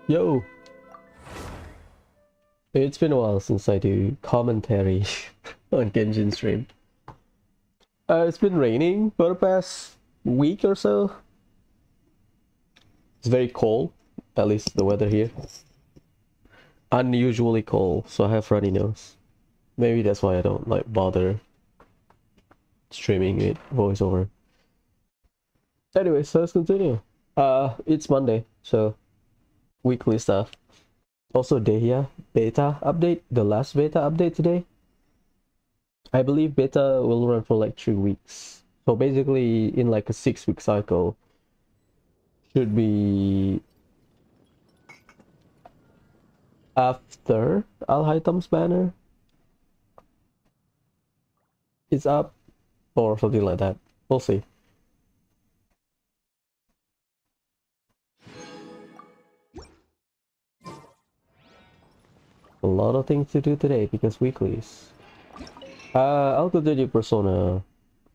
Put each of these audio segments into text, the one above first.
Yo, it's been a while since I do commentary on Genshin stream. It's been raining for the past week or so. It's very cold, at least the weather here. Unusually cold, so I have runny nose. Maybe that's why I don't like bother streaming it voiceover. Anyway, so let's continue. It's Monday, so weekly stuff. Also, Dahlia beta update, the last beta update today. I believe beta will run for like 3 weeks. So basically, in like a 6-week cycle, should be after Al-Haytam's banner is up, or something like that. We'll see. A lot of things to do today because weeklies. I'll continue Persona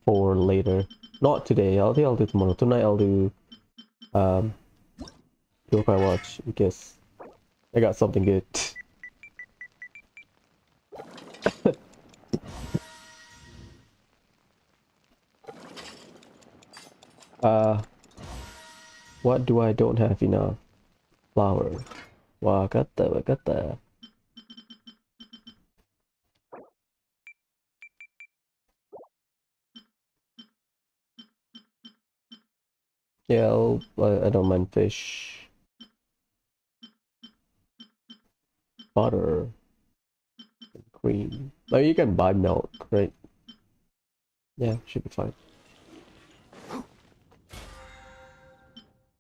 4 later. Not today. I'll do tomorrow. Tonight I'll do Yokai Watch because I got something good. What do I don't have enough? Flour. Wakata. Yeah, I don't mind fish. Butter. Cream. Like you can buy milk, right? Yeah, should be fine.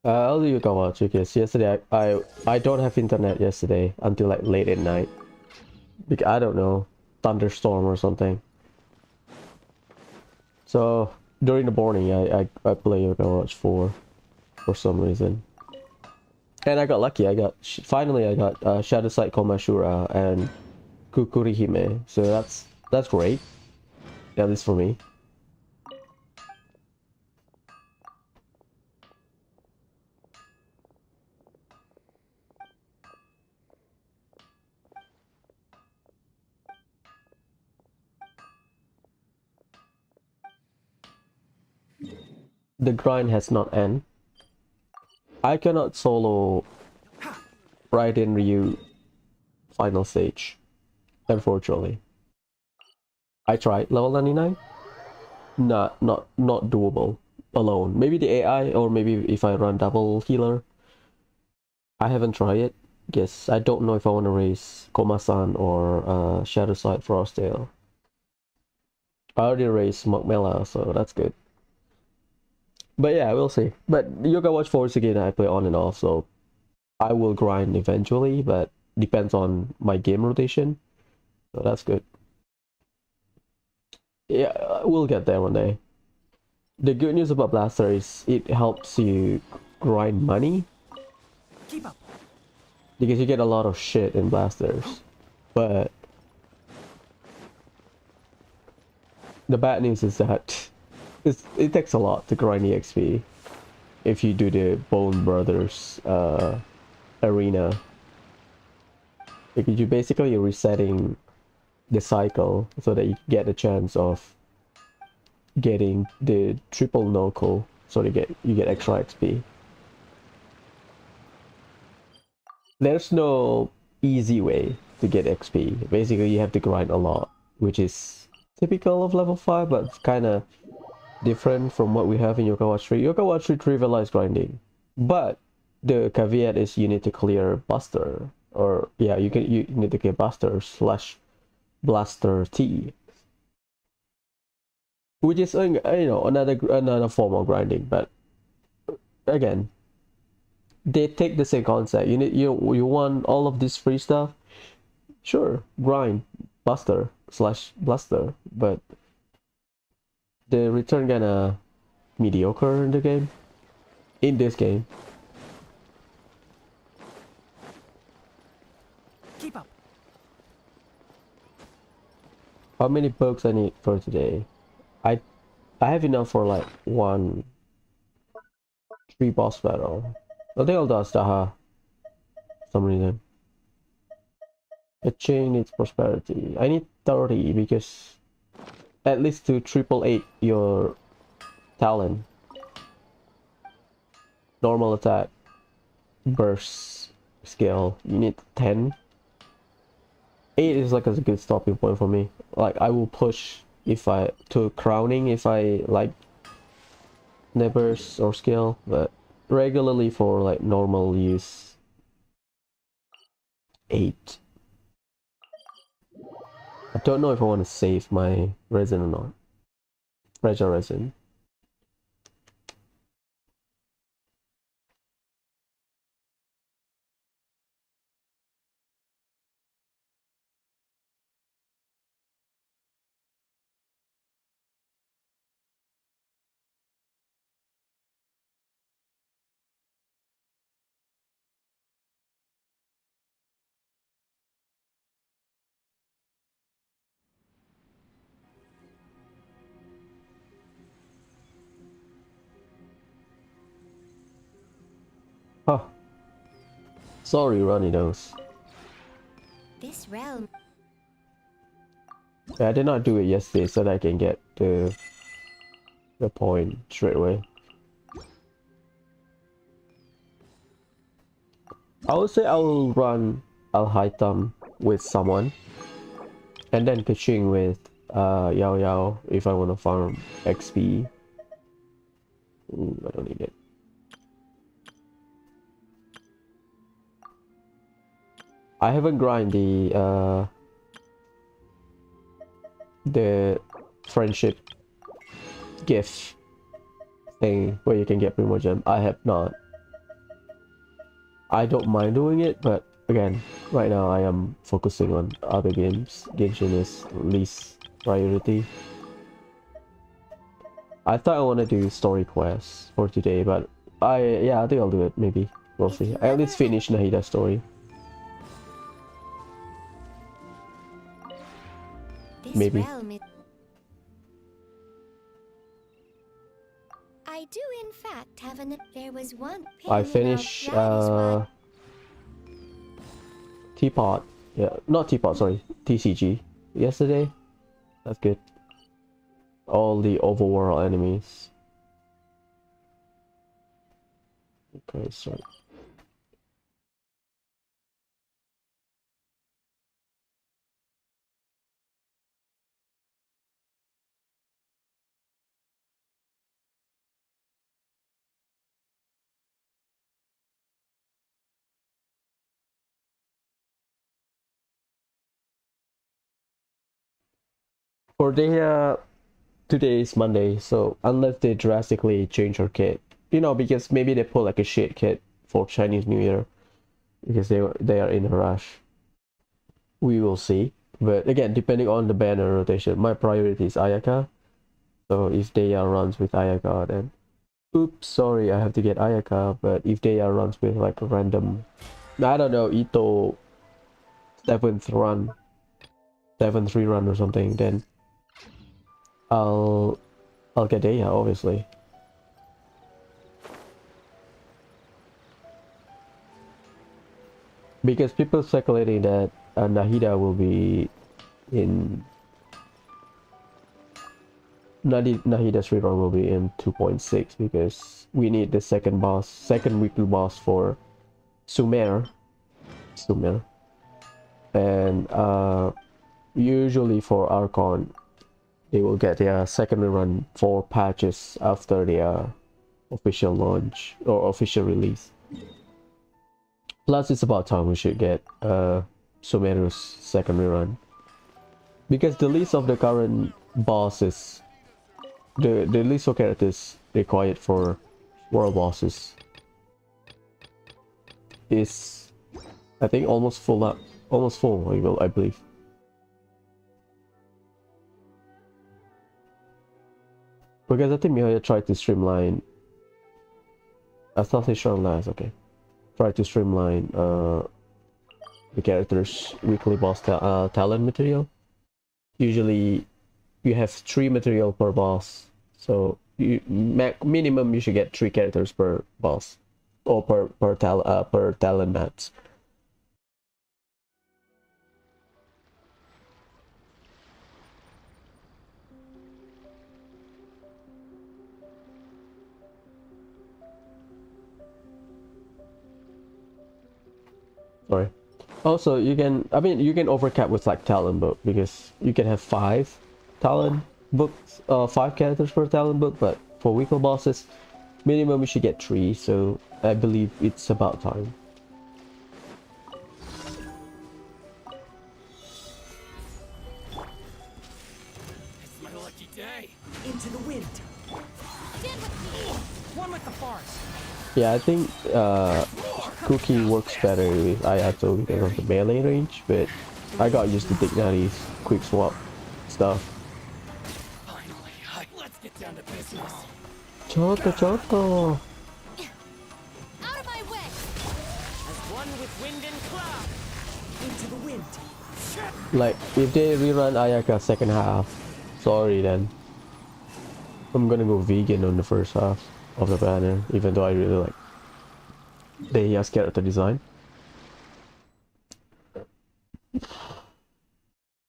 I'll do Yokai Watch because yesterday I don't have internet yesterday until like late at night. Because I don't know, thunderstorm or something. So during the morning I play Yokai Watch for some reason. And I got lucky. Finally I got Shadow Side Komashura and Kukurihime. So that's great. At least for me. The grind has not ended. I cannot solo Raiden Ryu final stage, unfortunately. I tried level 99. Not doable alone. Maybe the AI, or maybe if I run double healer. I haven't tried it. Yes, I don't know if I want to raise Komasan or Shadow Side Frosttail. I already raised Mokmela, so that's good. But yeah, we'll see. But Yokai Watch 4 is a game I play on and off, so I will grind eventually, but depends on my game rotation. So that's good. Yeah, we'll get there one day. The good news about Blaster is it helps you grind money. Keep up. Because you get a lot of shit in Blasters. But the bad news is that it takes a lot to grind EXP if you do the Bone Brothers arena. Because you're basically resetting the cycle so that you get a chance of getting the triple Noko, so you get extra XP. There's no easy way to get XP. Basically you have to grind a lot, which is typical of level 5, but kind of different from what we have in Yokai Watch 3. Yokai Watch 3 trivialized grinding, but the caveat is you need to clear Buster, or yeah, you need to get Buster / Blaster T, which is another form of grinding. But again, they take the same concept. You want all of this free stuff, sure, grind Buster / Blaster, but the return kinda mediocre in the game. In this game. Keep up. How many books I need for today? I have enough for like 3 boss battle. I think I'll do Astaha some reason. A chain needs prosperity. I need 30 because at least to triple 8 your talent. Normal attack, burst skill. You need 10. 8 is like a good stopping point for me. Like I will push if I to crowning if I like the burst or skill, but regularly for like normal use 8. I don't know if I want to save my resin or not. Fragile resin. Huh. Sorry, runny nose. This realm. Yeah, I did not do it yesterday so that I can get the point straight away. I would say I will run Al Haitam with someone and then pitching with Yao Yao if I want to farm XP. Ooh, I don't need it. I haven't grind the friendship gift thing where you can get Primogem. I have not. I don't mind doing it, but again, right now I am focusing on other games. Genshin is least priority. I thought I want to do story quests for today, but I think I'll do it. Maybe we'll see. I at least finish Nahida's story. This Maybe. realm is... I do in fact have an... There was one... I finished Teapot. Yeah, not Teapot, sorry. TCG. Yesterday. That's good. All the overworld enemies. Okay, so... For the today is Monday, so unless they drastically change our kit, you know, because maybe they put like a shit kit for Chinese New Year because they are in a rush. We will see. But again, depending on the banner rotation, my priority is Ayaka. So if they are runs with Ayaka, then oops, sorry, I have to get Ayaka. But if they are runs with like a random, I don't know, Ito 7th run, 7-3 run or something, then I'll get Deya, obviously. Because people speculating that Nahida will be in Nahida's rerun will be in 2.6 because we need the second weekly boss for Sumer, and usually for Archon they will get their second rerun 4 patches after their official launch or official release. Plus it's about time we should get Sumeru's second rerun, because the list of the current bosses, the list of characters required for world bosses is, I think, almost full, I believe. Because I think Mihoya tried to streamline. I thought they shown last, okay. Tried to streamline the characters' weekly boss talent material. Usually you have 3 material per boss, so minimum you should get 3 characters per boss or per talent mats. Sorry. Also, you can, I mean, you can overcap with like talent book because you can have 5 talent books, 5 characters per talent book, but for weekly bosses, minimum you should get 3, so I believe it's about time. It's my lucky day. Into the wind. Stand with me. One with the forest. Yeah, I think Cookie works better with Ayato because of the melee range, but I got used to Dignity's quick swap stuff. Finally, let's get down to business. Choto, Choto! Out of my way! As one with wind and cloud. Into the wind. Like, if they rerun Ayaka second half, sorry then. I'm gonna go vegan on the first half of the banner, even though I really like the character design.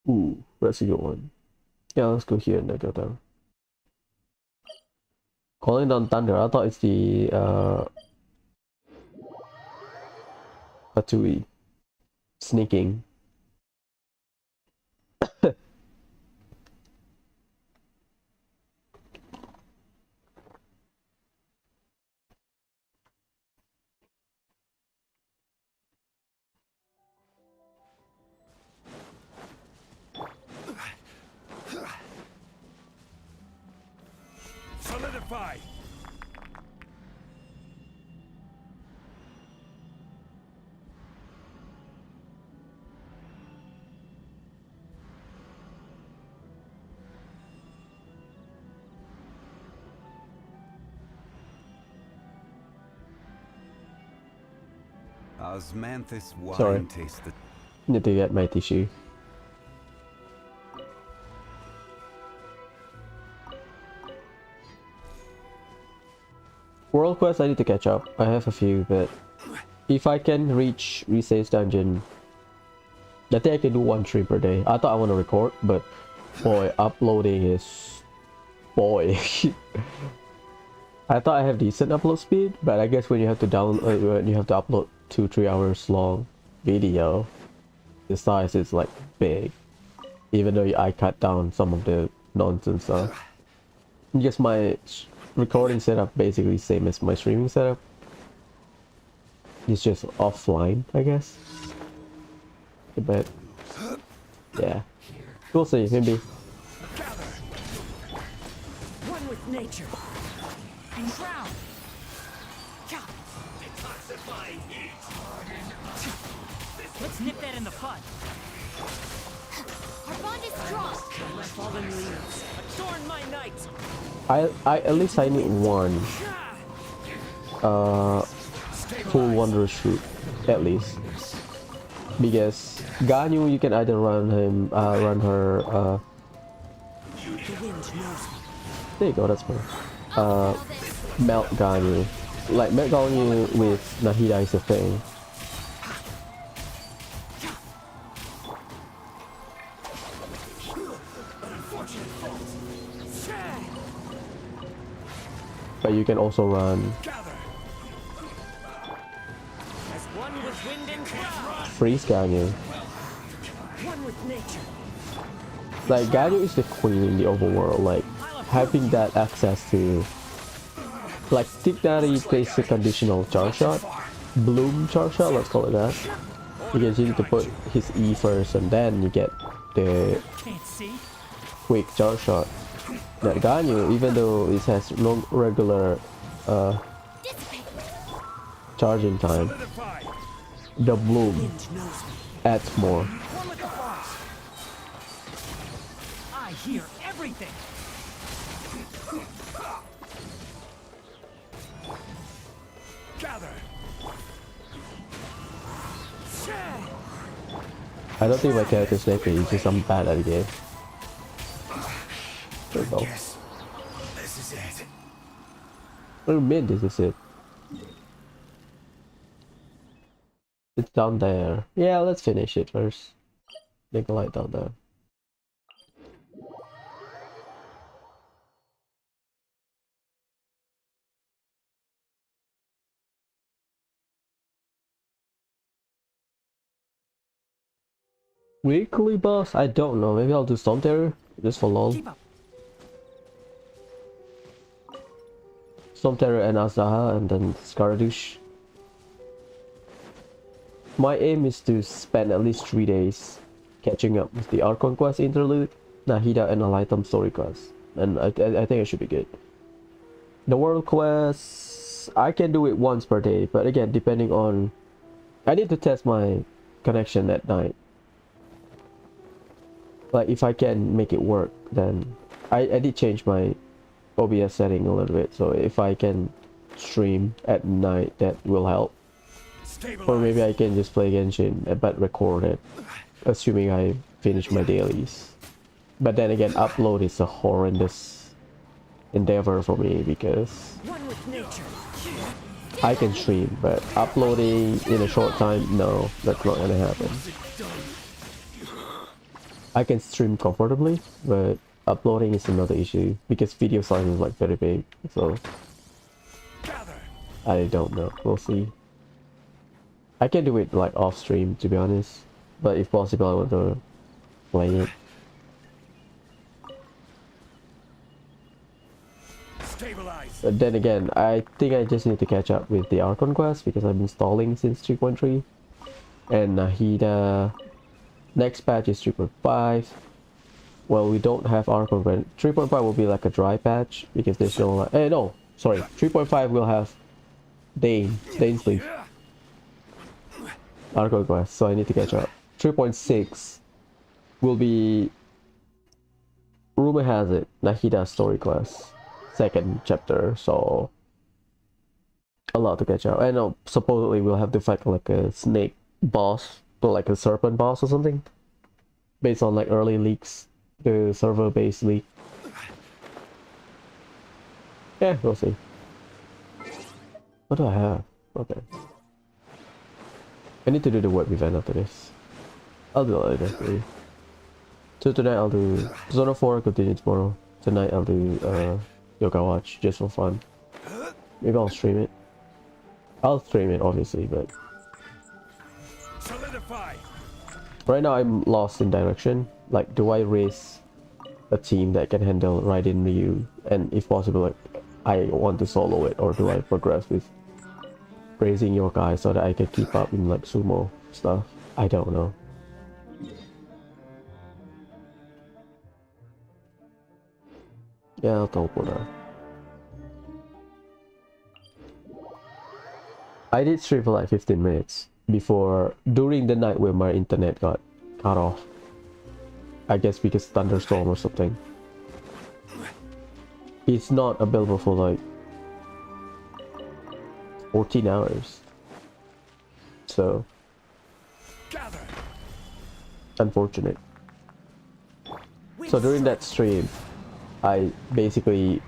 Ooh, that's a good one. Yeah, let's go here and then go down. Calling down thunder, I thought it's the Hatui. Sneaking. Solidify. Osmanthus wine Sorry. tasted. Need to get my tissue. World quest I need to catch up. I have a few, but if I can reach Resay's dungeon, I think I can do 1 stream per day. I thought I want to record, but boy, uploading is... boy. I thought I have decent upload speed, but I guess when you have to when you have to upload 2-3 hours long video, the size is like big. Even though I cut down some of the nonsense stuff. Just my recording setup basically same as my streaming setup. It's just offline, I guess. But yeah, we'll see. Maybe. One with nature. Drown. Detoxifying heat. Let's nip that in the bud. Our bond is strong! Let fallen leaves adorn my night. I at least I need 1 full wondrous fruit at least, because Ganyu you can either run him run her The wind knows me. there you go, that's more melt Ganyu. Like melt Ganyu with Nahida is a thing. But you can also run As one with wind and cloud. freeze Ganyu. One with nature. Like Ganyu is the queen in the overworld. Like having that access to, like Tignari plays a conditional charge shot, bloom charge shot, let's call it that. Because you need to put his E first and then you get the Can't see. quick charge shot. That Ganyu, even though it has no regular charging time, the bloom Wind knows me. adds more. One with the frost. I hear everything. Gather. I don't think my character's naked, it's just I'm bad at the game. There we go. Yes, this is it. What do you mean this is it? It's down there. Yeah, let's finish it first. Make a light down there. Weekly boss? I don't know. Maybe I'll do Storm Terror just for lol. Keep up. Storm Terror and Azaha and then Scaradouche. My aim is to spend at least 3 days catching up with the Archon quest interlude, Nahida and Alightum story quest. And I think it should be good. The world quest, I can do it once per day, but again, depending on... I need to test my connection at night. Like, if I can make it work, then... I did change my OBS setting a little bit, so if I can stream at night, that will help. Or maybe I can just play Genshin, but record it, assuming I finish my dailies. But then again, upload is a horrendous endeavor for me because One with nature. I can stream, but uploading in a short time, no, that's not gonna happen. I can stream comfortably, but uploading is another issue because video size is like very big, so I don't know, we'll see. I can do it like off stream to be honest, but if possible I want to play it. But then again, I think I just need to catch up with the Archon quest because I've been stalling since 3.3. And Nahida, next patch is 3.5. Well, we don't have Archon quest. 3.5 will be like a dry patch because there's no like... no, sorry. 3.5 will have Dane's Sleep. Archon quest, so I need to catch up. 3.6 will be... Rumor has it, Nahida story quest. Second chapter, so a lot to catch up. I know supposedly we'll have to fight like a snake boss, or like a serpent boss or something, based on like early leaks, the server-based leak. Yeah, we'll see. What do I have? Okay. I need to do the web event after this. I'll do it later. Maybe. So tonight I'll do Zone 4, continue tomorrow. Tonight I'll do Yoga Watch just for fun. Maybe I'll stream it. I'll stream it obviously, but Solidify. right now I'm lost in direction. Like, do I raise a team that can handle Raiden Ryu, and if possible, like I want to solo it, or do I progress with raising your guy so that I can keep up in like sumo stuff? I don't know. Yeah, I'll teleport now. I did stream for like 15 minutes before, during the night where my internet got cut off. I guess because thunderstorm or something. It's not available for like 14 hours. So, unfortunate. So during that stream, I basically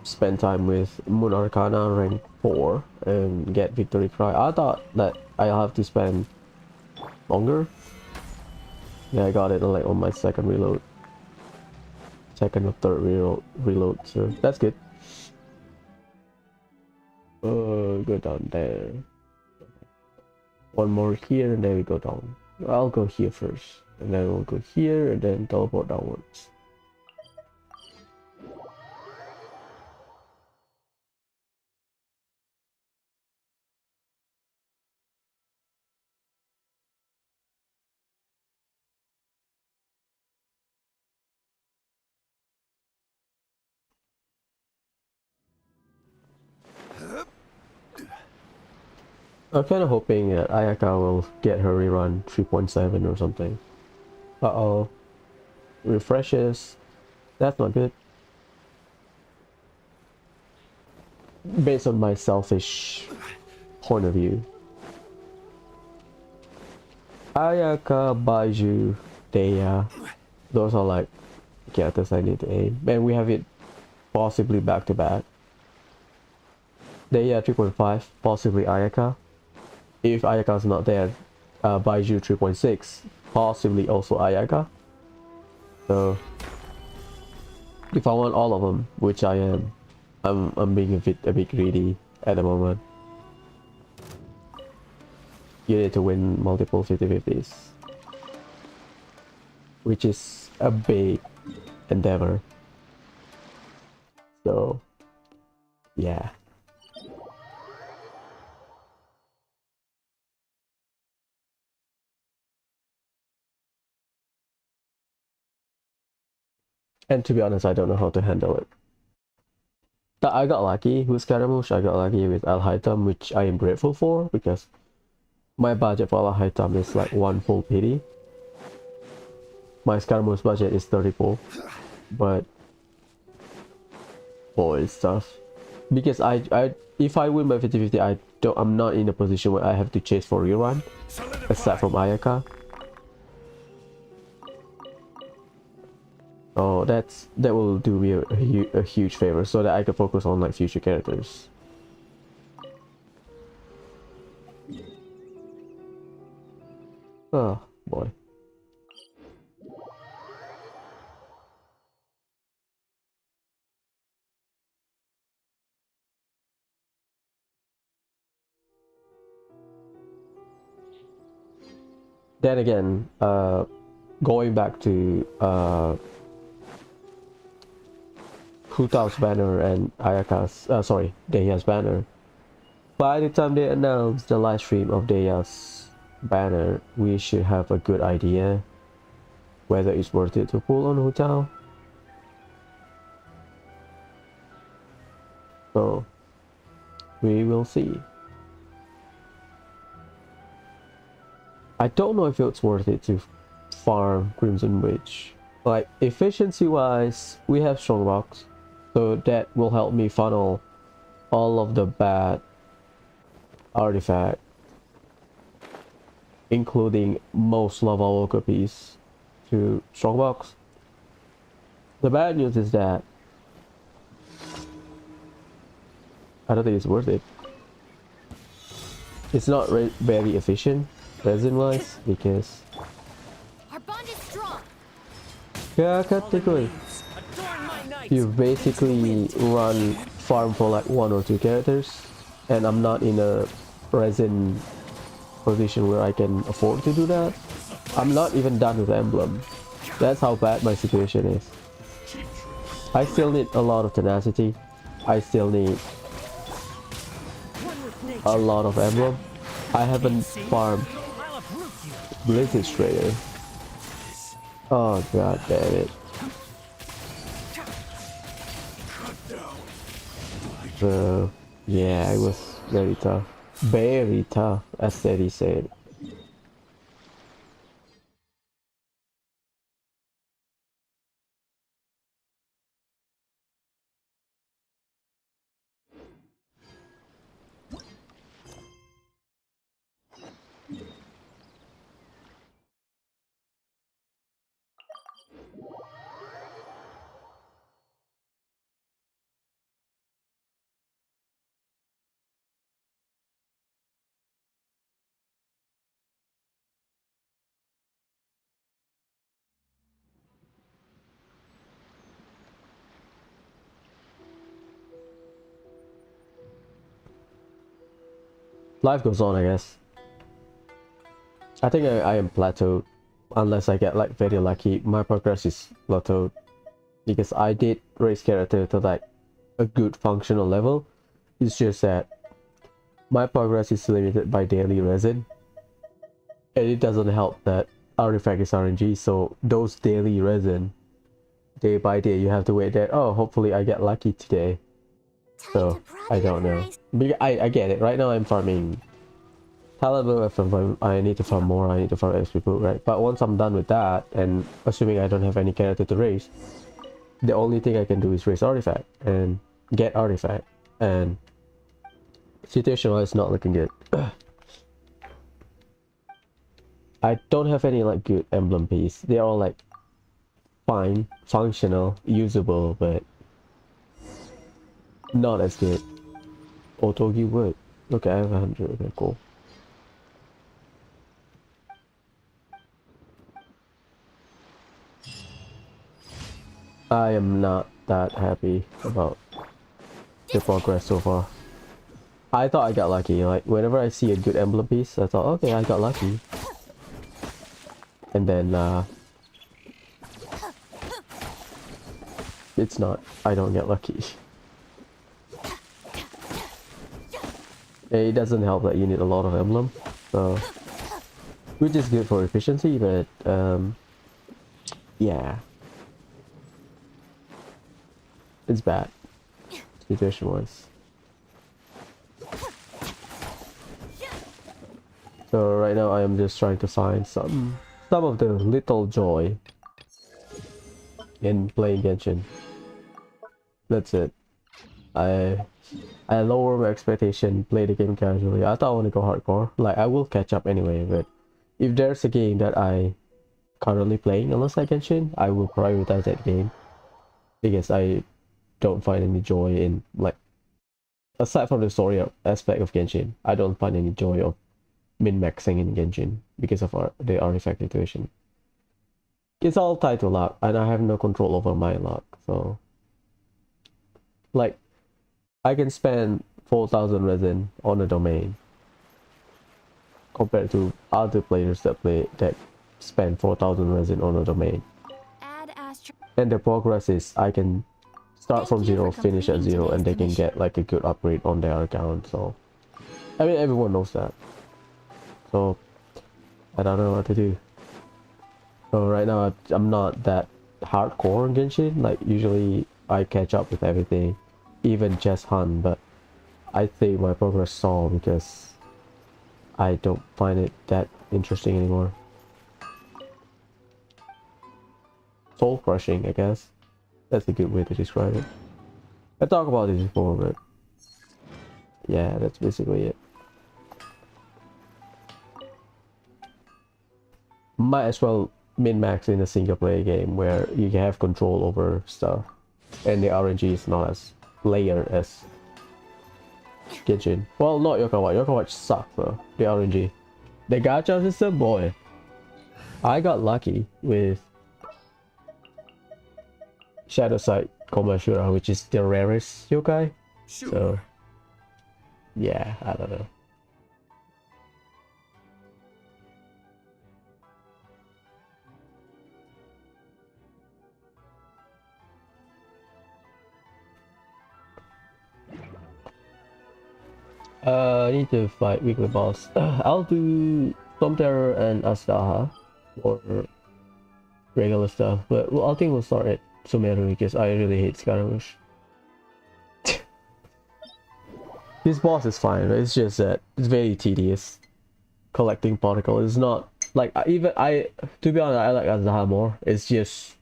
spent time with Moon Arcana rank 4 and get Victory Cry. I thought that I'll have to spend longer. Yeah, I got it like on my second reload. Second or third reload, so that's good. Go down there. One more here and then we go down. I'll go here first. And then we'll go here and then teleport downwards. I'm kind of hoping that Ayaka will get her rerun 3.7 or something. Uh-oh. Refreshes. That's not good. Based on my selfish point of view. Ayaka, Baiju, Deya. Those are like characters I need to aim. And we have it possibly back to back. Deya 3.5, possibly Ayaka. If Ayaka's not there, Baiju 3.6, possibly also Ayaka. So, if I want all of them, which I am, I'm being a bit greedy at the moment. You need to win multiple 50-50s. which is a big endeavor. So, yeah. And to be honest, I don't know how to handle it. But I got lucky with Scaramouche, I got lucky with Al-Hitam, which I am grateful for, because my budget for Al-Hitam is like 1 full PD. My Scaramouche budget is 34, but boy, it's tough. Because if I win by 50-50, I'm not in a position where I have to chase for rerun, aside from Ayaka. Oh, that will do me a huge favor, so that I can focus on like future characters. Oh boy. Then again, going back to Hutao's banner and Ayaka's, Deia's banner. By the time they announce the live stream of Deia's banner, we should have a good idea whether it's worth it to pull on Hutao. So, we will see. I don't know if it's worth it to farm Crimson Witch. Like, efficiency wise, we have Strongbox, so that will help me funnel all of the bad artifact, including most Lava Walker piece, to Strongbox. The bad news is that I don't think it's worth it. It's not very efficient resin wise, because Our bond is strong. you basically run farm for like 1 or 2 characters, and I'm not in a resin position where I can afford to do that. I'm not even done with Emblem. That's how bad my situation is. I still need a lot of tenacity. I still need a lot of Emblem. I haven't farmed Blizzard Trader. Oh god damn it. So yeah, it was very tough. Very tough, as Teddy said. Life goes on, I guess. I think I am plateaued, unless I get like very lucky. My progress is plateaued because I did raise character to like a good functional level. It's just that my progress is limited by daily resin, and it doesn't help that artifact is RNG. So those daily resin, day by day, you have to wait there. Oh, hopefully I get lucky today. So I don't know. I get it. Right now I'm farming Talabo. I need to farm more. I need to farm XP pool, right? But once I'm done with that, and assuming I don't have any character to raise, the only thing I can do is raise artifact and get artifact. And situation-wise, not looking good. I don't have any like good emblem piece. They're all like fine, functional, usable, but not as good. Otogi wood. Okay, I have 100. Okay, cool. I am not that happy about the progress so far. I thought I got lucky. Like whenever I see a good emblem piece, I thought, okay, I got lucky. And then it's not. I don't get lucky. It doesn't help that you need a lot of emblem, so which is good for efficiency, but yeah, it's bad situation wise. So right now I am just trying to find some of the little joy in playing Genshin. That's it. I lower my expectation, play the game casually. I thought I want to go hardcore. Like, I will catch up anyway, but if there's a game that I currently playing alongside Genshin, I will prioritize that game because I don't find any joy in, like, aside from the story aspect of Genshin, I don't find any joy of min-maxing in Genshin because of the artifact situation. It's all tied to luck, and I have no control over my luck, so like I can spend 4,000 resin on a domain compared to other players that spend 4,000 resin on a domain. And the progress is I can start from zero, finish at zero, and they can get like a good upgrade on their account. So I mean, everyone knows that. So I don't know what to do. So right now I'm not that hardcore in Genshin. Like, usually I catch up with everything, even chess hunt, but I think my progress stalled because I don't find it that interesting anymore. Soul crushing, I guess. That's a good way to describe it. I talked about this before, but yeah, that's basically it. Might as well min-max in a single player game where you have control over stuff and the RNG is not as layered as Genshin. Well, not Yokai Watch. Yokai Watch sucks though, the RNG. The gacha system, boy. I got lucky with Shadow Side Komashura, which is the rarest yokai. Sure. So yeah, I don't know. I need to fight weekly boss. I'll do Storm Terror and Astaha or regular stuff, but I think we'll start at Sumeru because I really hate Scaramouche. This boss is fine, but it's just that it's very tedious collecting particles. It's not like to be honest, I like Azaha more. It's just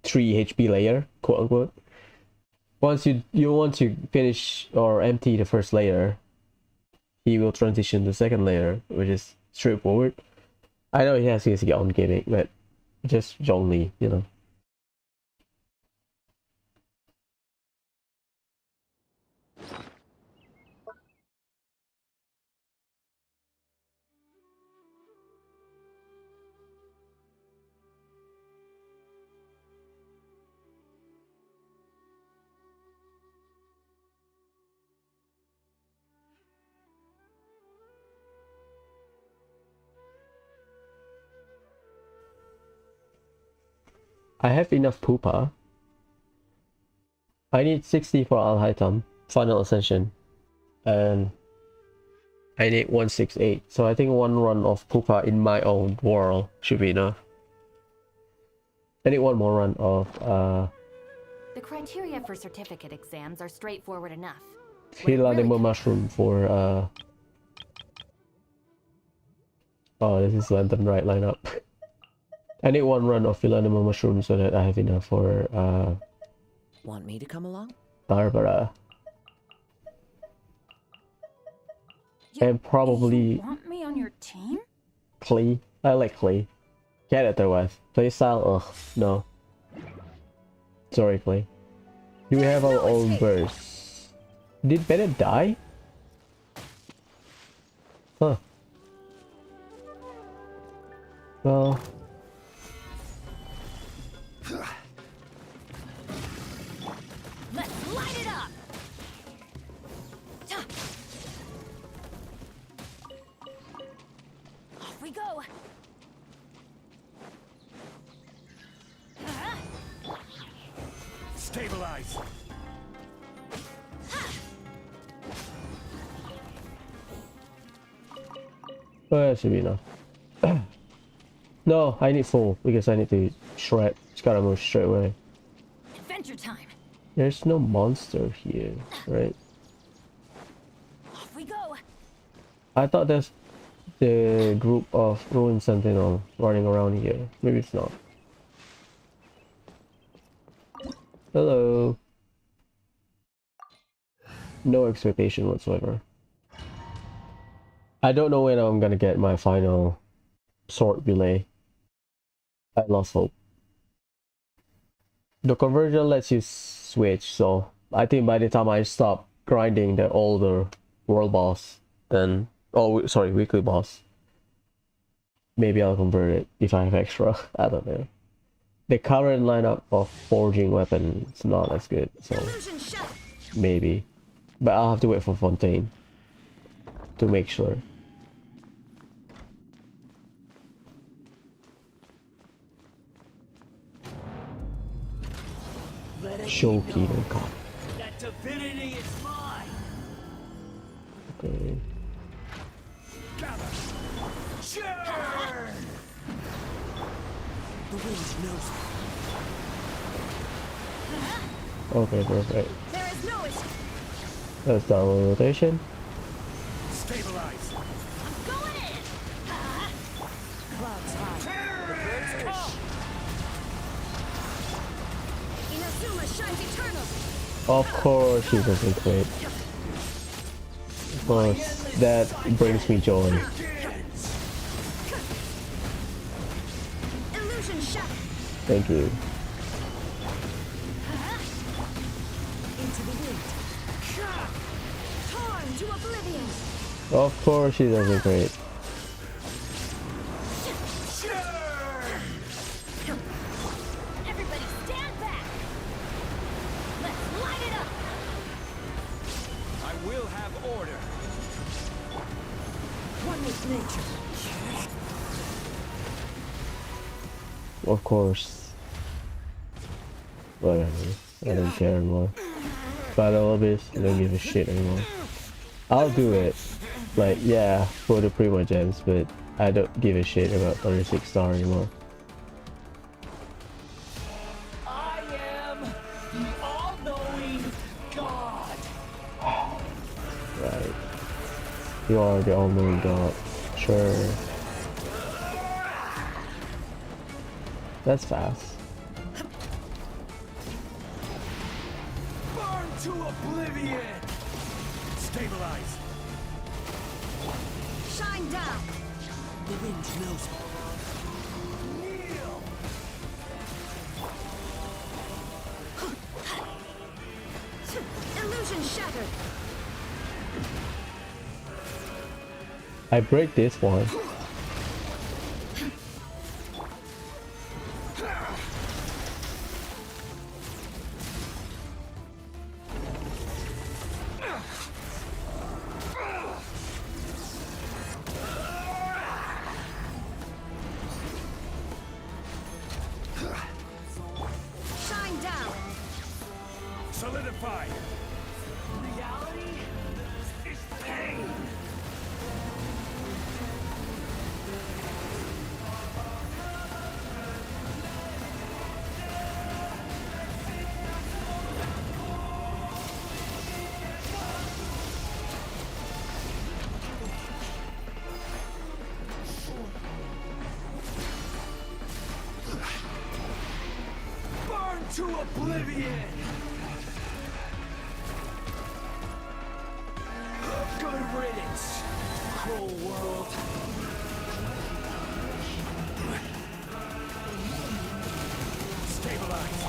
3 HP layer, quote unquote. Once you want to finish or empty the first layer, he will transition to the second layer, which is straightforward. I know he has his own gimmick, but just Zhongli, you know. I have enough pupa. I need 60 for Al-Haytham, Final Ascension. And I need 168. So I think one run of pupa in my own world should be enough. I need one more run of The criteria for certificate exams are straightforward enough. Hilanimo mushroom for oh, this is Lantern right lineup. I need one run of Hilanimo mushroom so that I have enough for Want me to come along? Barbara. And probably You want me on your team? Clay. I like Clay. Character wise. Playstyle, ugh, no. Sorry, Clay. Do we have our own burst? Did Bennett die? Huh. Well. Let's light it up! Off we go! Stabilize. Oh, that should be enough. No, I need full because I need to shred. Just gotta move straight away. Adventure time. There's no monster here, right? Off we go. I thought there's the group of ruined sentinel running around here. Maybe it's not. Hello. No expectation whatsoever. I don't know when I'm gonna get my final sword relay. I lost hope. The conversion lets you switch, so I think by the time I stop grinding the older world boss, then sorry, weekly boss, maybe I'll convert it if I have extra. I don't know. The current lineup of forging weapons is not as good, so maybe. But I'll have to wait for Fontaine to make sure. Shoki no Ka. That divinity is mine. Okay. Sure. The wind knows me. Okay, perfect. There is no escape. Let's download rotation. Stabilize. Going in. Clouds high. The birds come. Inazuma shines eternal. Of course she doesn't quit. Of course, that brings me joy. Illusion shot. Thank you. Into the wind. Torn to oblivion. Of course she doesn't quit. Everybody stand back. Let's light it up. I will have order. One with nature. Of course. Whatever. I don't care anymore. Battle Abyss, I don't give a shit anymore. I'll do it. Like, yeah, for the Prima Gems, but I don't give a shit about 36 star anymore. I am the all-knowing God. Right. You are the all-knowing god. Sure. That's fast. Burn to oblivion. Stabilize. Shine down. The wind knows me. Kneel. Illusion shattered. I break this one. Shine down. Solidify. Reality is pain. Burn to oblivion. Good riddance. Cruel world. Stabilize.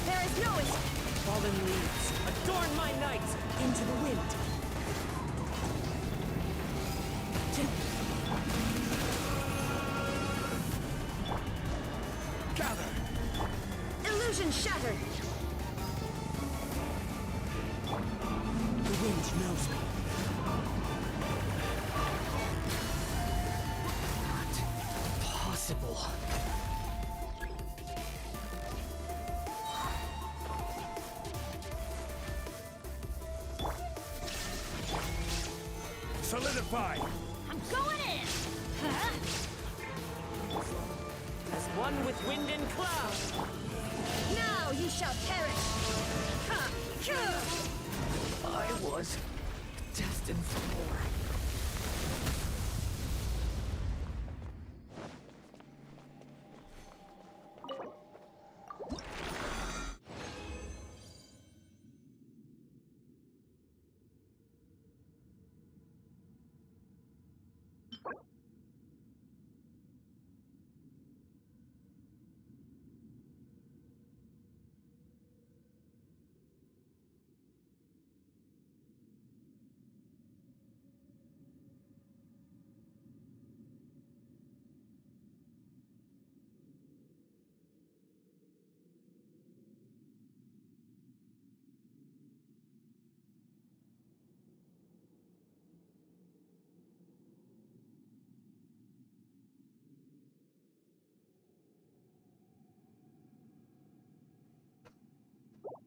There is no escape. Fallen leaves, adorn my night into the wind. Gather. Illusion shattered. The wind knows me. Not possible. Solidify! I'm going in! Huh? As one with wind and cloud! Now you shall perish! Ha! I was destined for more.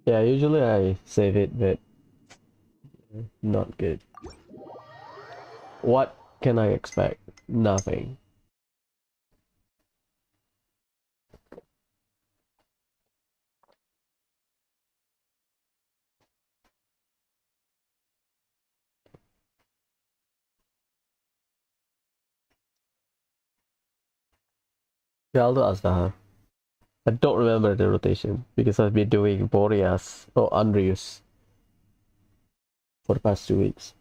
Yeah, usually I save it, but not good. What can I expect? Nothing. Yeah, I'll do Asdaha. I don't remember the rotation because I've been doing Boreas or Andrius for the past 2 weeks.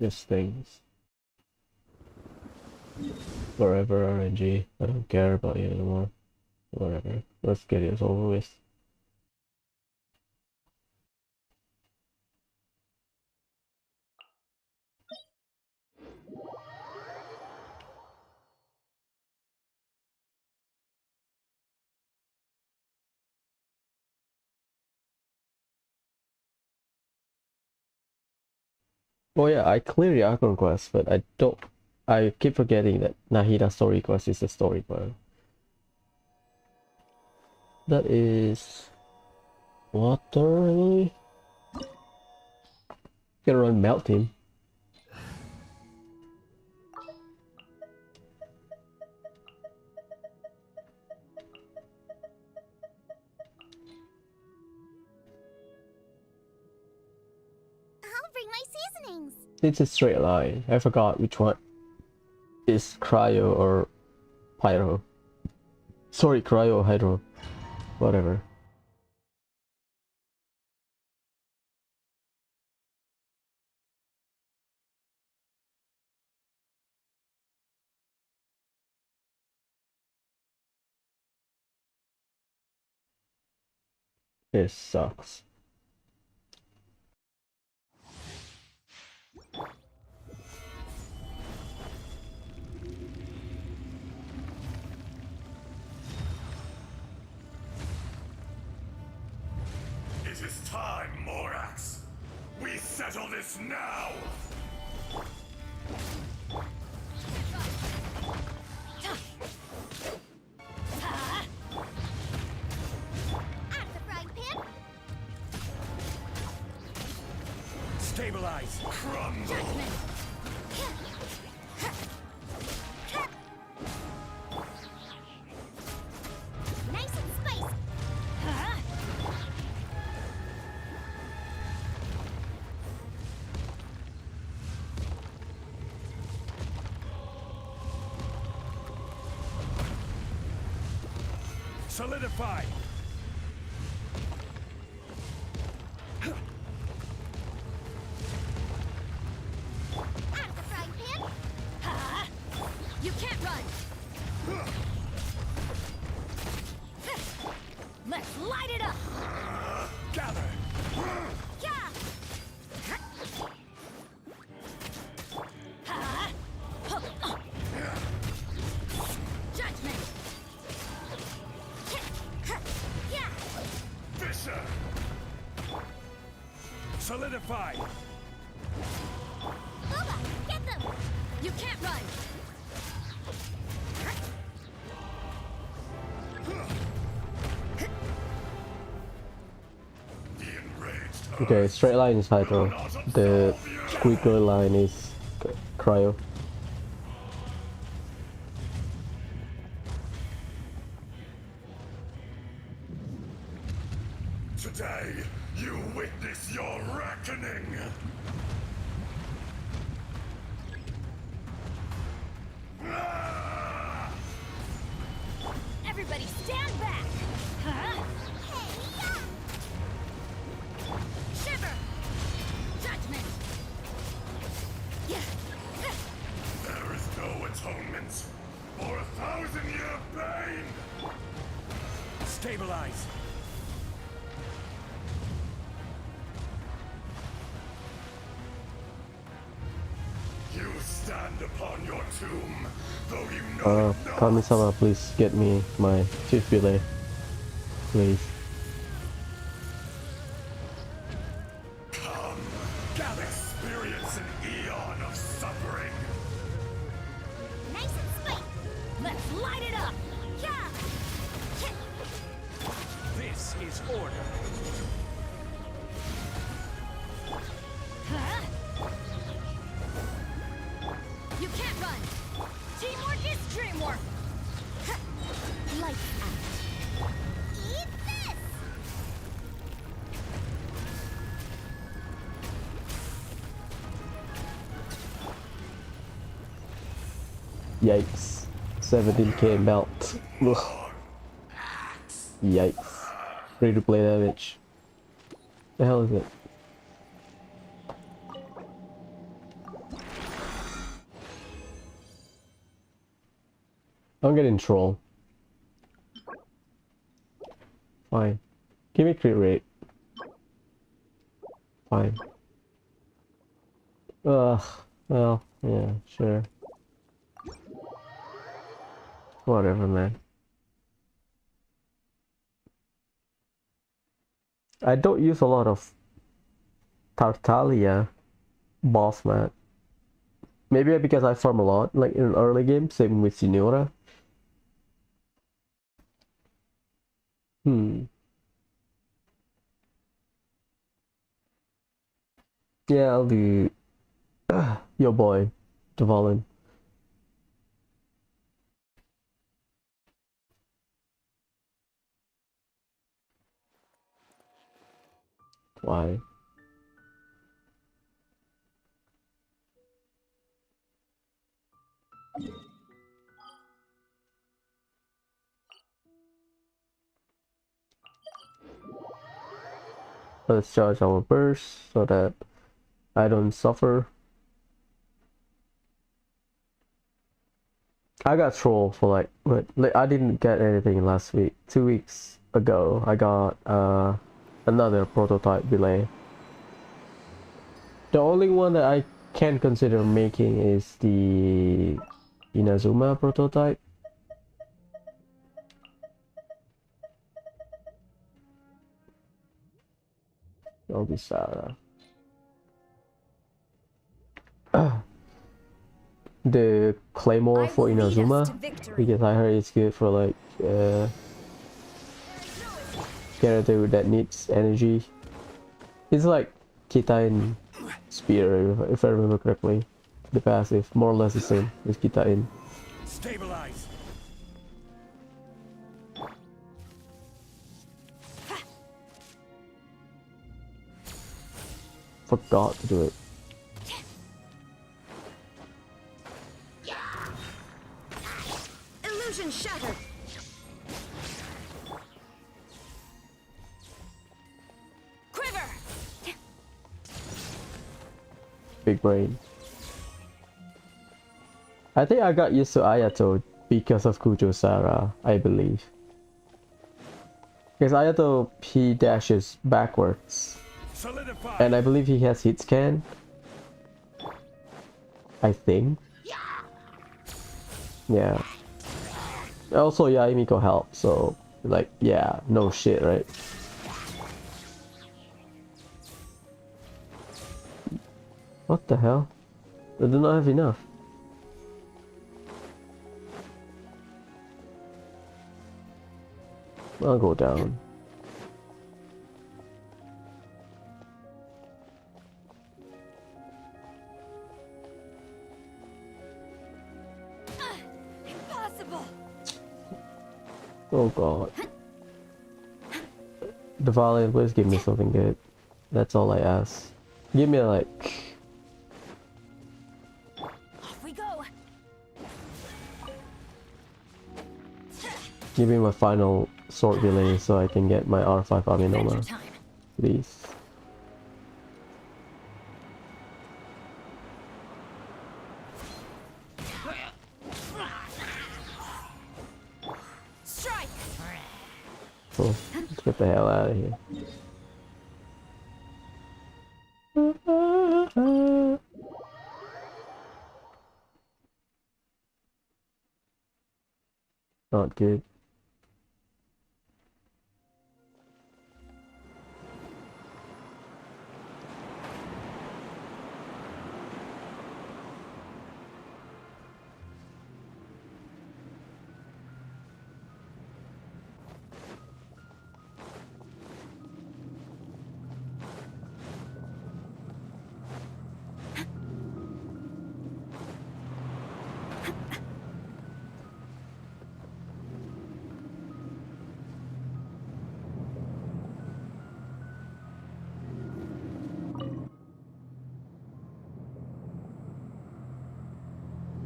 Just things. Forever RNG. I don't care about you anymore. Whatever. Let's get it over with. Oh yeah, I cleared the Icon quest, but I keep forgetting that Nahida story quest is a story quest. That is water, really? Gonna run Melt Team. I'll bring my seasonings. It's a straight line. I forgot which one is Cryo or Pyro. Sorry, Cryo or Hydro. Whatever. This sucks. It is time, Morax. We settle this now! Out of the frying pan. Stabilize! Crumble! Nice and spicy. Solidify! Out of the frying pan. You can't run! Let's light it up! Gather! Yeah. Judgment! Yeah. Fisher! Solidify! Booba, get them. You can't run! Okay, straight line is Hydro. The squiggly line is Cryo. Today, you witness your reckoning. Everybody stand back! Huh? Hey-ya! Shiver! Judgment! Yeah. There is no atonement for 1,000-year pain. Stabilize. You stand upon your tomb, though you know it not. Kami-sama, please get me my chief relay. Please. Come, experience an eon of suffering. Nice and sweet! Let's light it up! Yeah! This is order. Huh? You can't run! Teamwork is dreamwork! Lights out. Eat this! Yikes. 17k melt. Ugh. Yikes. Free to play damage. The hell is it? I'm getting troll. Fine. Give me crit rate. Fine. Ugh. Well, yeah, sure. Whatever, man. I don't use a lot of Tartaglia boss man. Maybe because I farm a lot, like in an early game, same with Signora. Yeah, I'll do your boy, Dvalin. Why? Let's charge our burst so that I don't suffer. I got troll for like I didn't get anything last week. 2 weeks ago, I got another prototype delay. The only one that I can consider making is the Inazuma prototype. I'll be Sarah. The Claymore for Inazuma, because I heard it's good for like character that needs energy. It's like Kitain Spear, if I remember correctly. The passive, more or less the same as Kitain. Stabilize. Forgot to do it. Illusion shattered! Quiver! Big brain. I think I got used to Ayato because of Kujo Sara, I believe. Because Ayato, he dashes backwards. Solidify. And I believe he has hit scan. I think. Yeah. Also, yeah, Emiko helped, so like, yeah, no shit, right? What the hell? I do not have enough. I'll go down. Oh god. The Valiant, please give me something good. That's all I ask. Give me like... Off we go. Give me my final sword delay so I can get my R5 Adventure Aminoma. time. Please. Strike. Oh, let's get the hell out of here. Not good.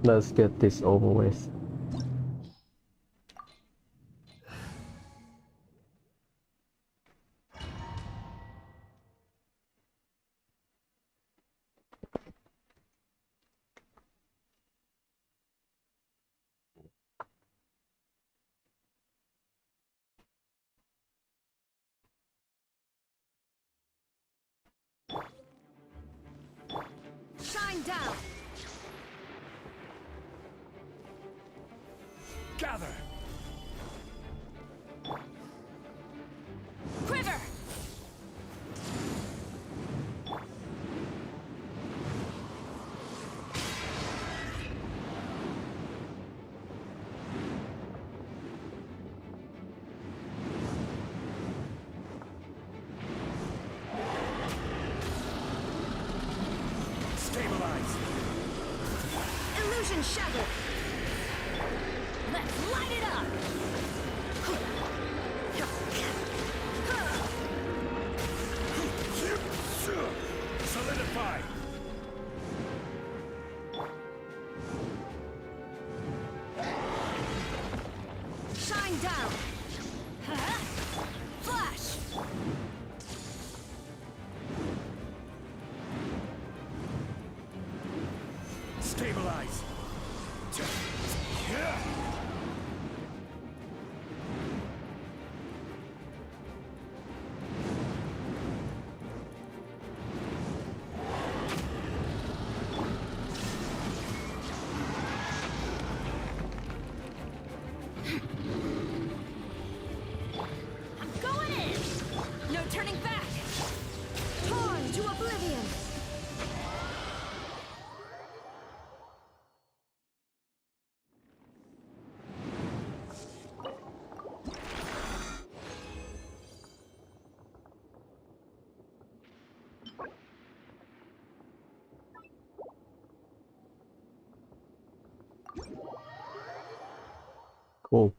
Let's get this over with. Shine down. Gather. Quiver. Stabilize. Illusion shattered. Let's light it up. Solidify. Shine down. Flash. Stabilize. I'm going in. No turning back. Torn to oblivion. Cool.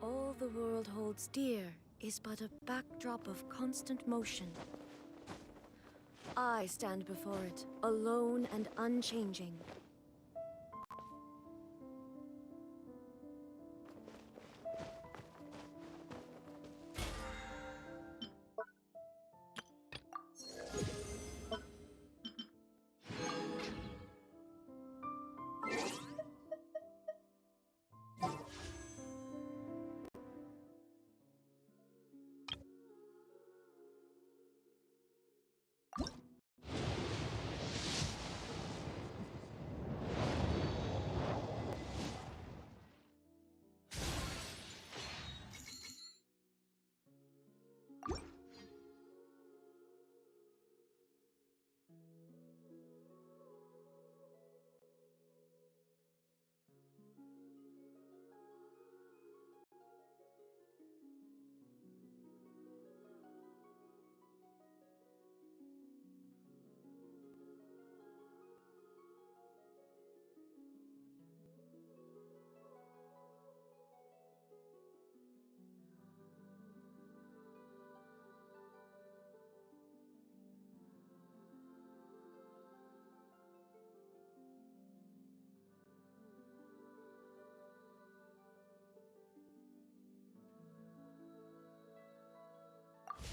All the world holds dear is but a backdrop of constant motion. I stand before it, alone and unchanging.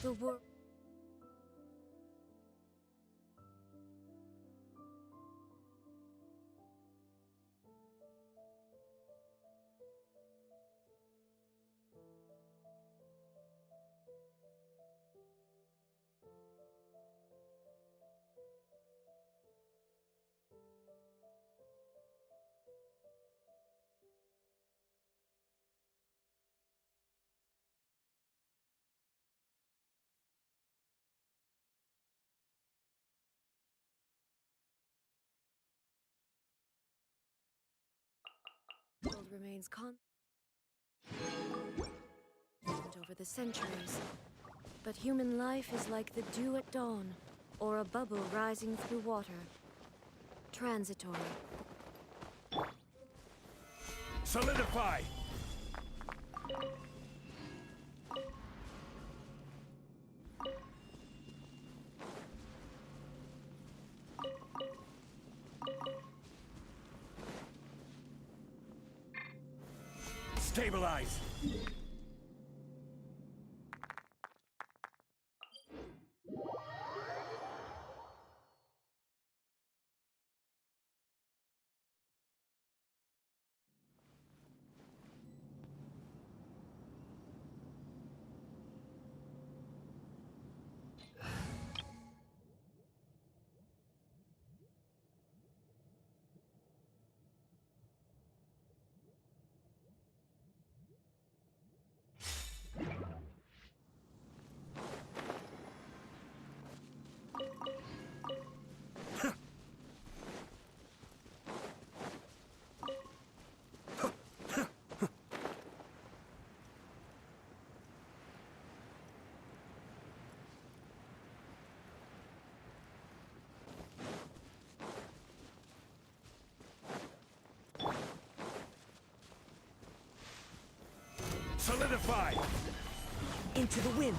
The world. World remains constant over the centuries. But human life is like the dew at dawn, or a bubble rising through water. Transitory. Solidify! Stabilize! Solidify! Into the wind.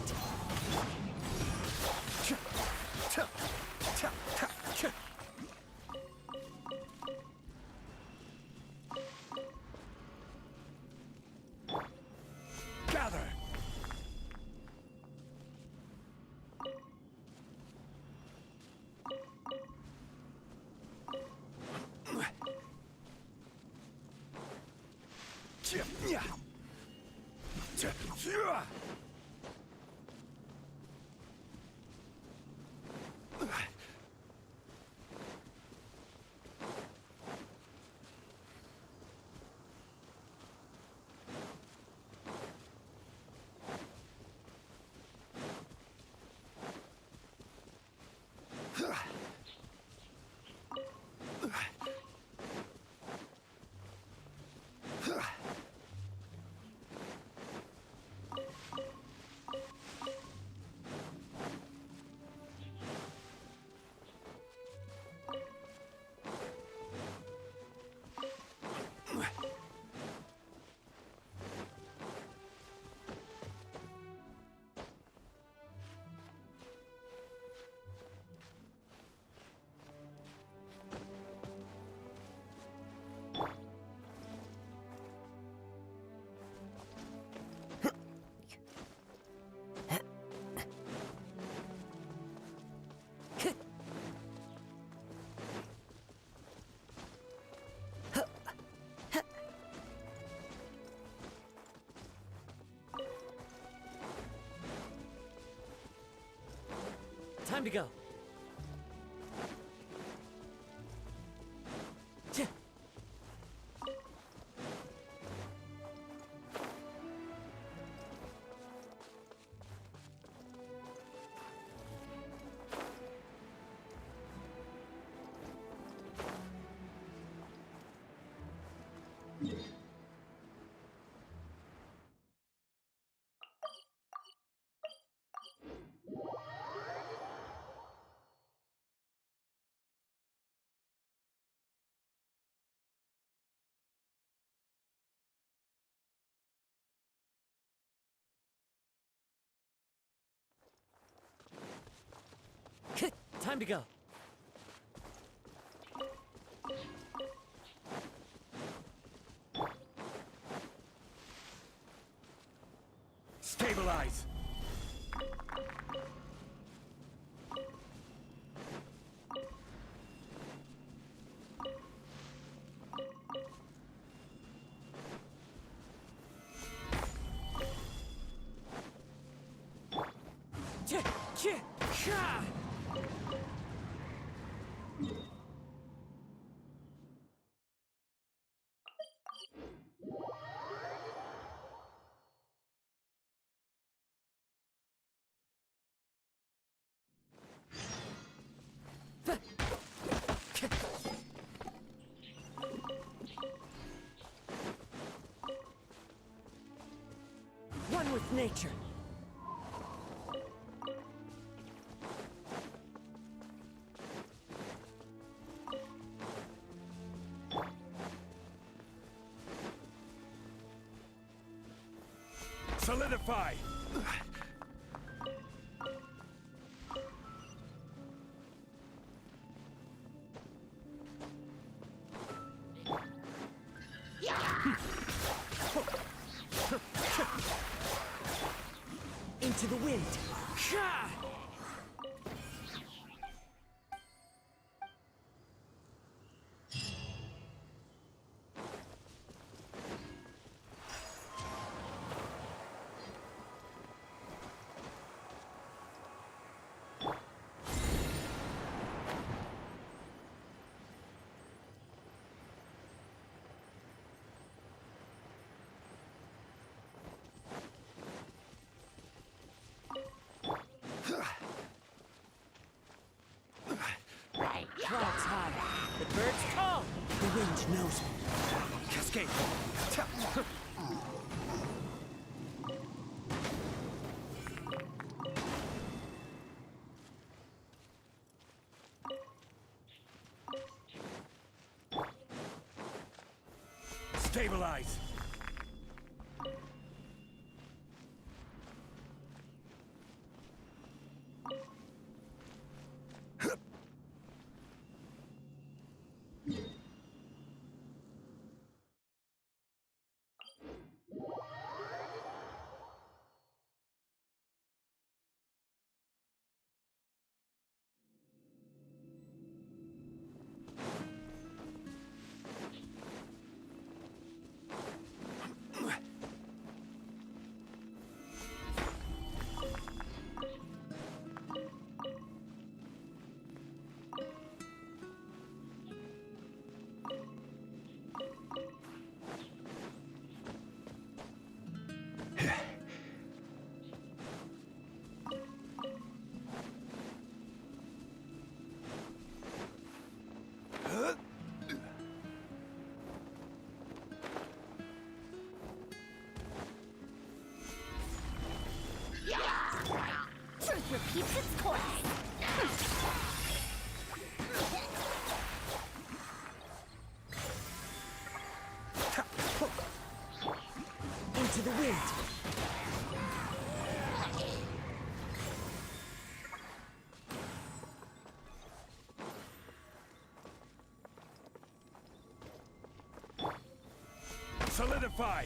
Gather! Time to go. Time to go. Stabilize! nature. Solidify! Into the wind. Clouds high, the birds call. The wind knows me. Cascade! Stabilize! Truth repeats its course. Into the wind. Solidify!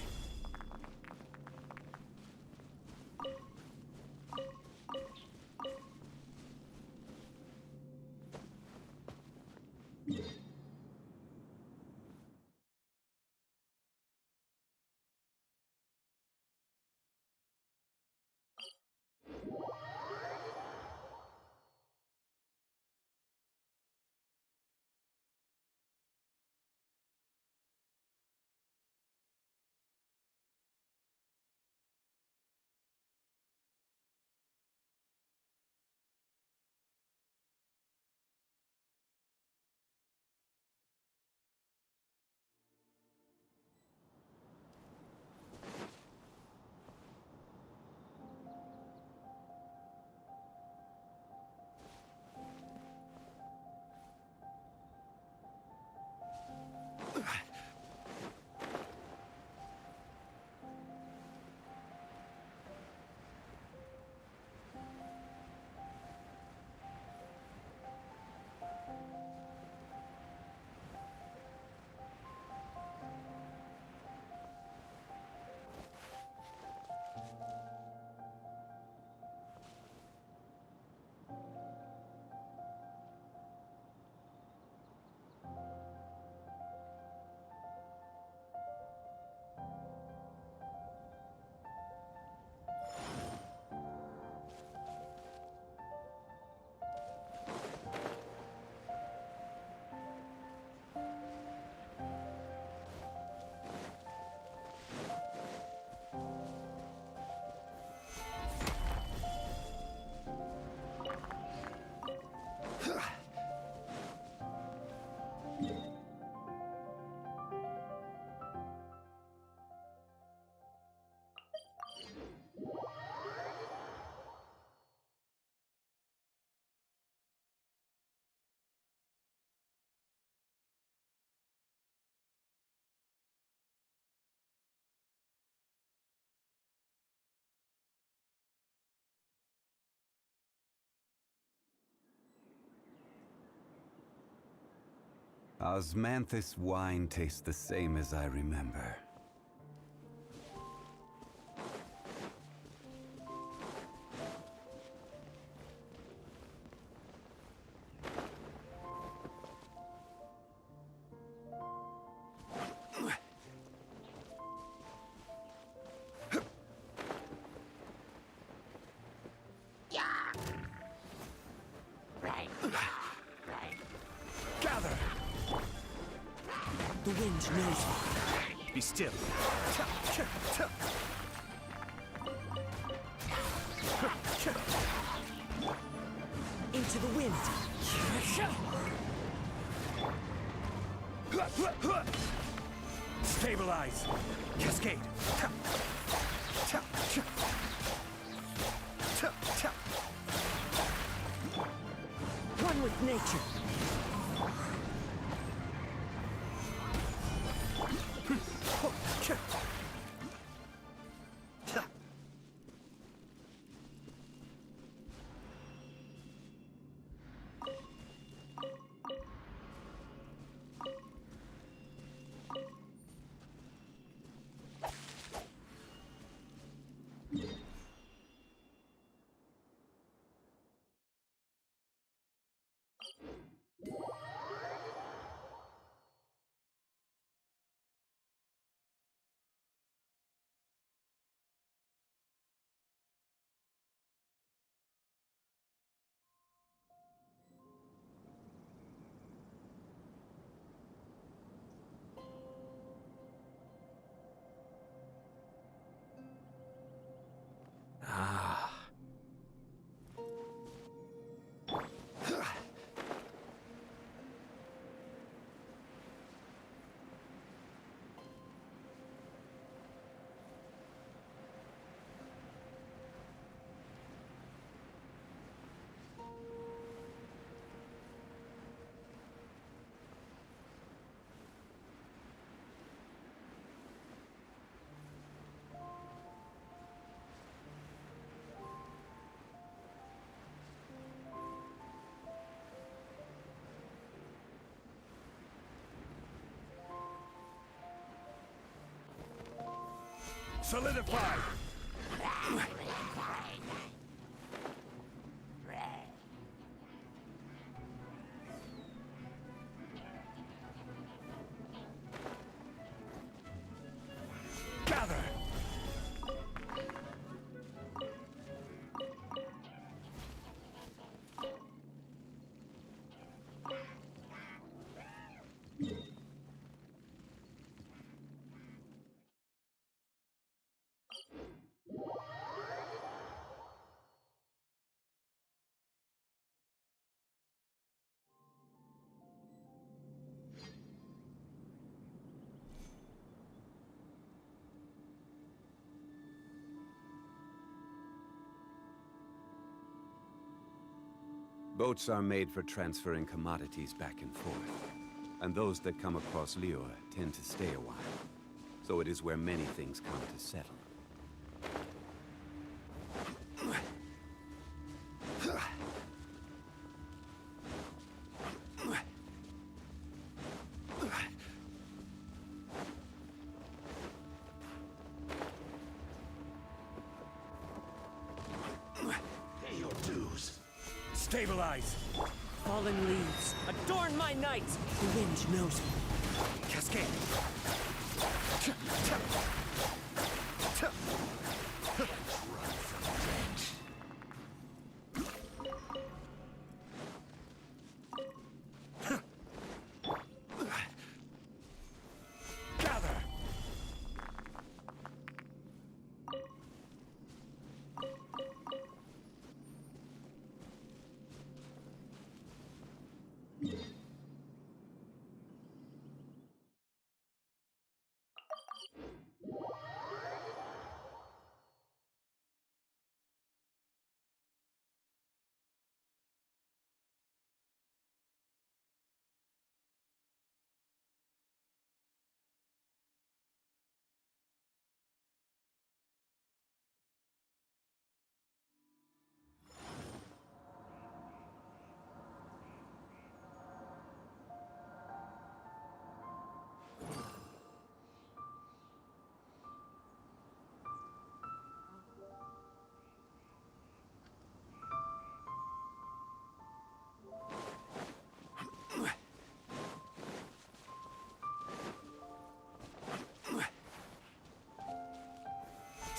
Osmanthus wine tastes the same as I remember. Gather! The wind knows me. Be still. Into the wind. Stabilize. Cascade. One with nature. Solidify! Gather! Boats are made for transferring commodities back and forth. And those that come across Lior tend to stay a while. So it is where many things come to settle. Pay your dues. Stabilize! Fallen leaves, adorn my night! The wind knows me. Cascade! Gather!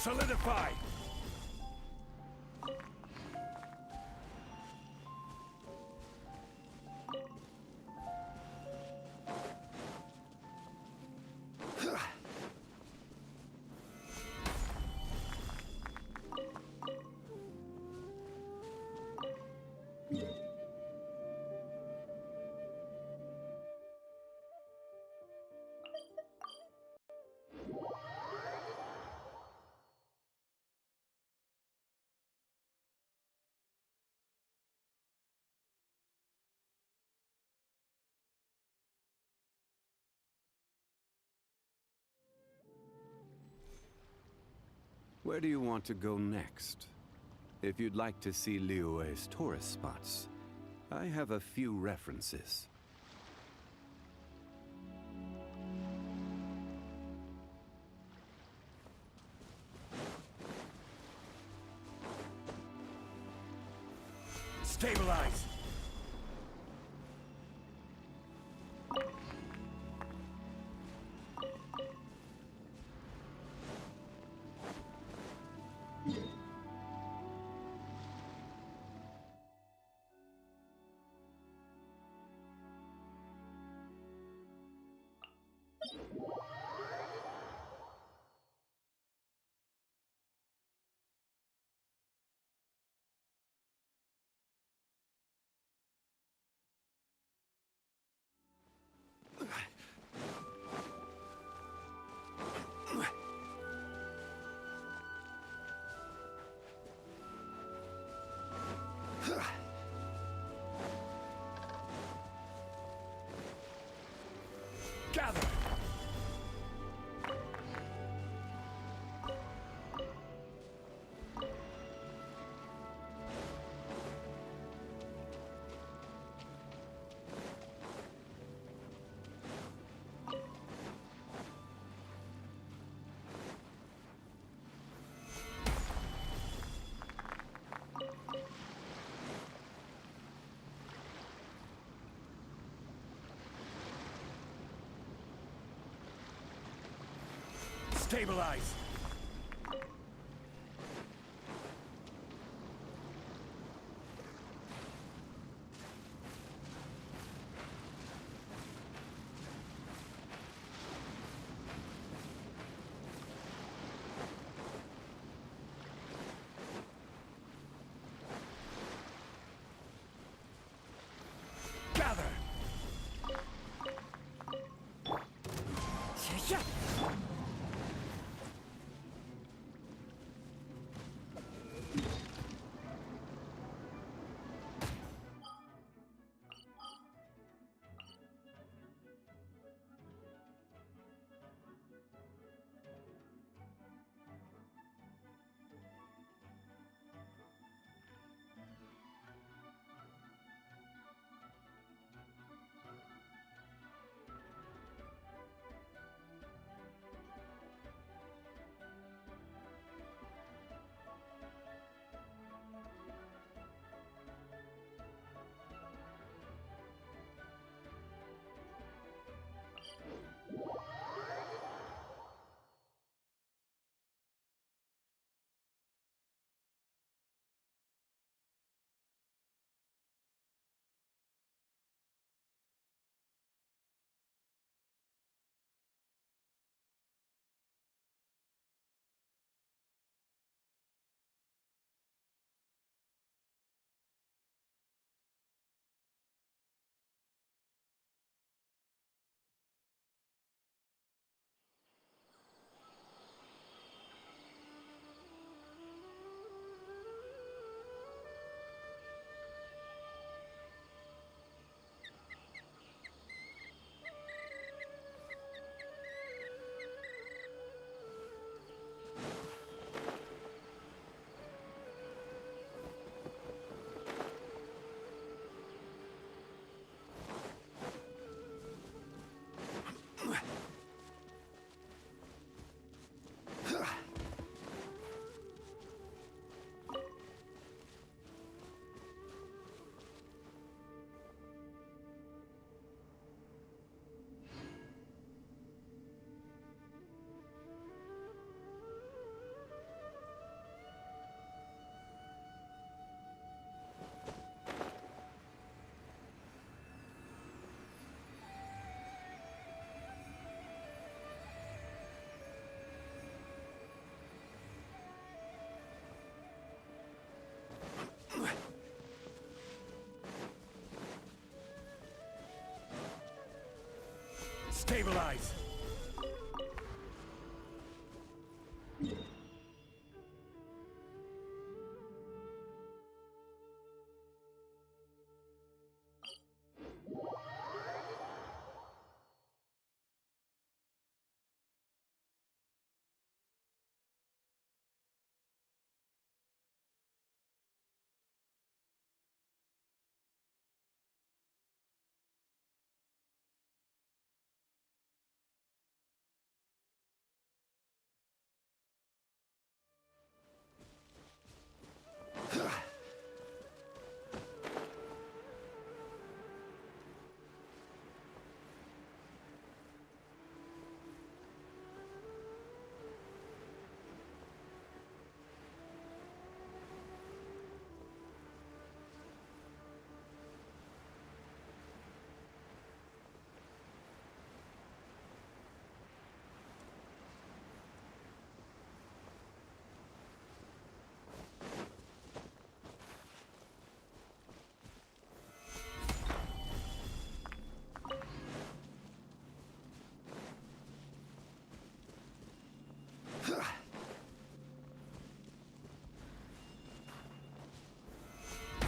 Solidify! Where do you want to go next? If you'd like to see Liyue's tourist spots, I have a few references. Stabilize! Gather! Stabilize! Gather! Stabilize!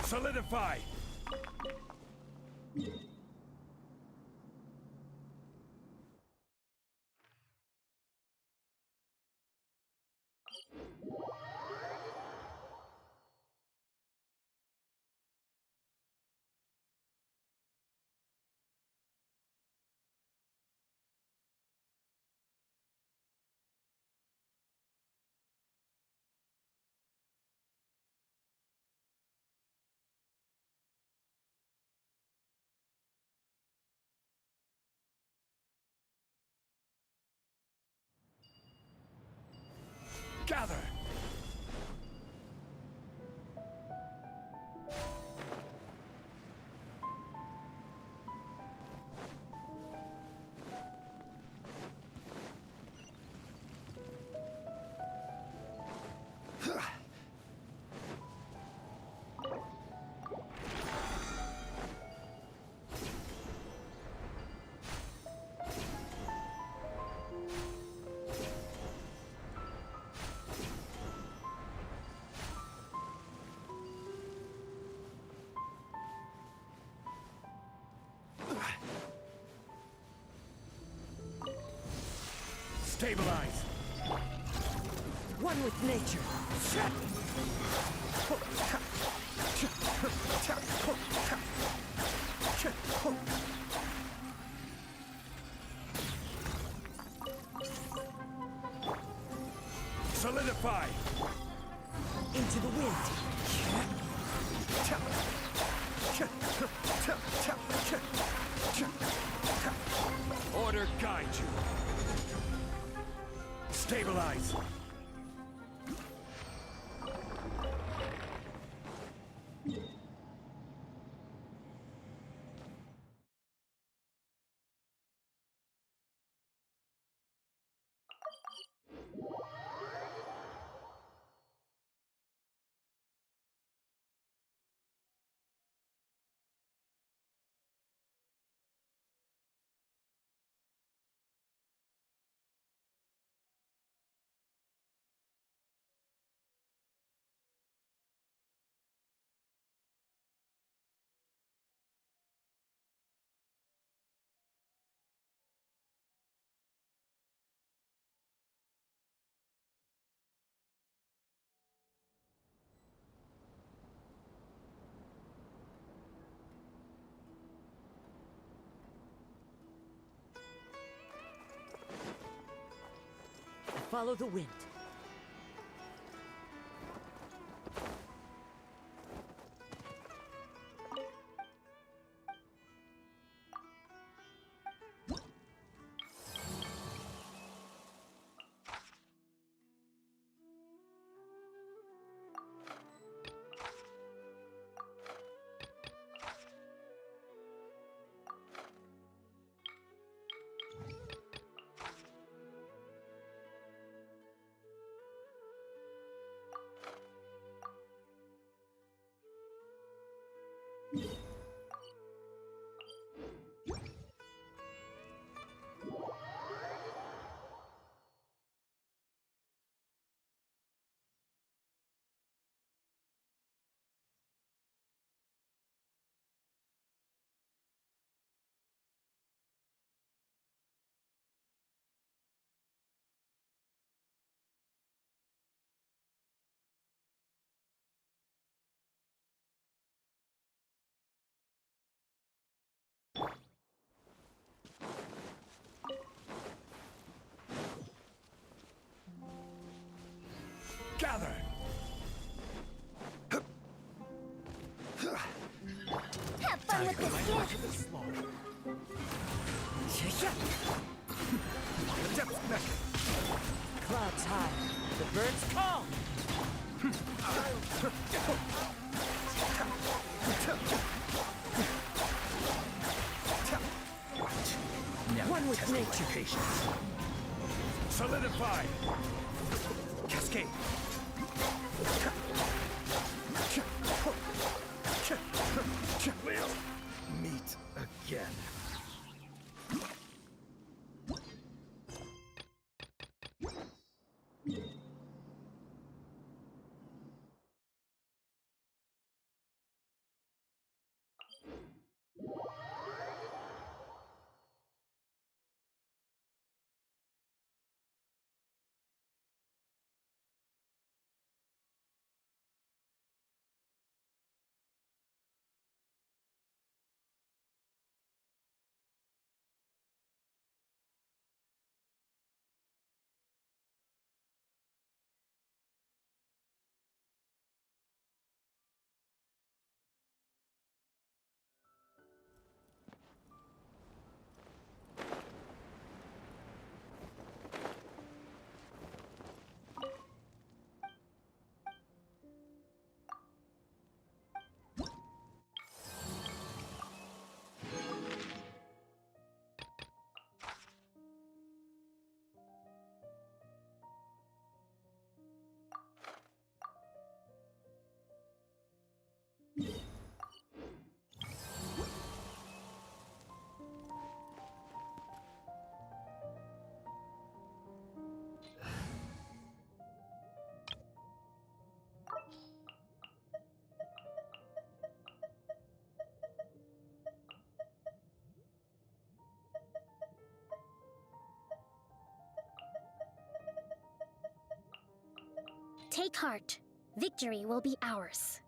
Solidify! Gather! Stabilize! One with nature! Solidify! Into the wind! Order guide you! Stabilize! Follow the wind. done with this yet. The slaughter. Clouds high, the birds call. One with nature. Patience. Solidify! Cascade. We'll meet again. Take heart. Victory will be ours.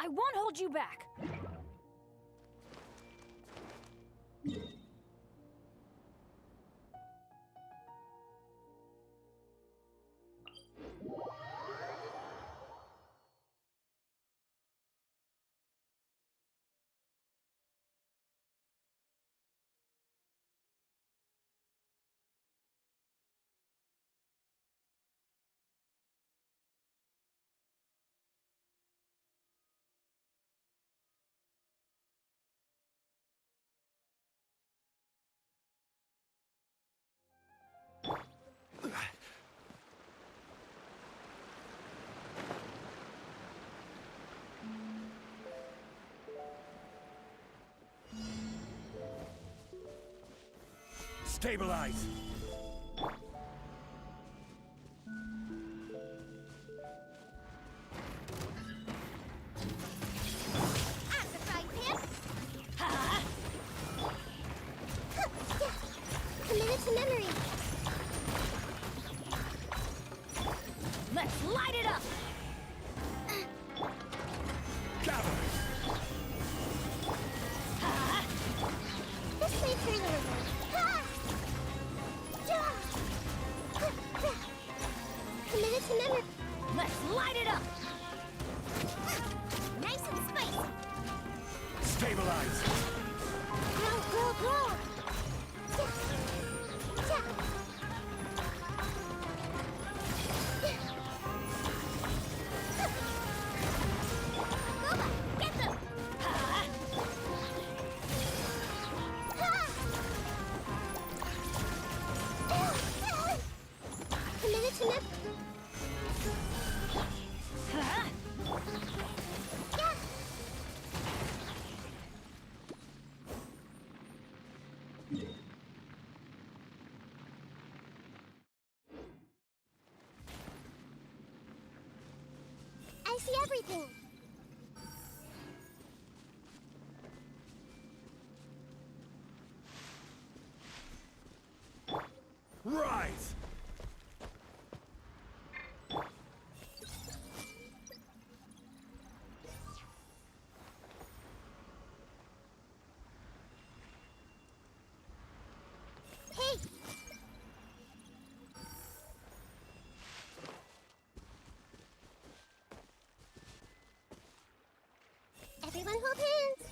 I won't hold you back. Stabilize! At the frying pan. Committed to memory. Let's light it up! Gather! This may turn the river. Committed to memory. Let's light it up! Nice and spicy. Stabilize! Grow, grow, grow. Boba, get them. Committed to memory. I see everything. Rise! Hey! Everyone hold hands!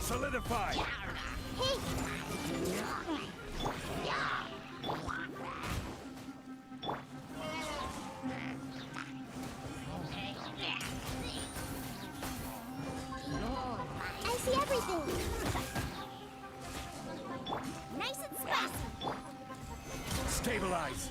Solidify! I see everything. Nice and spicy. Stabilize!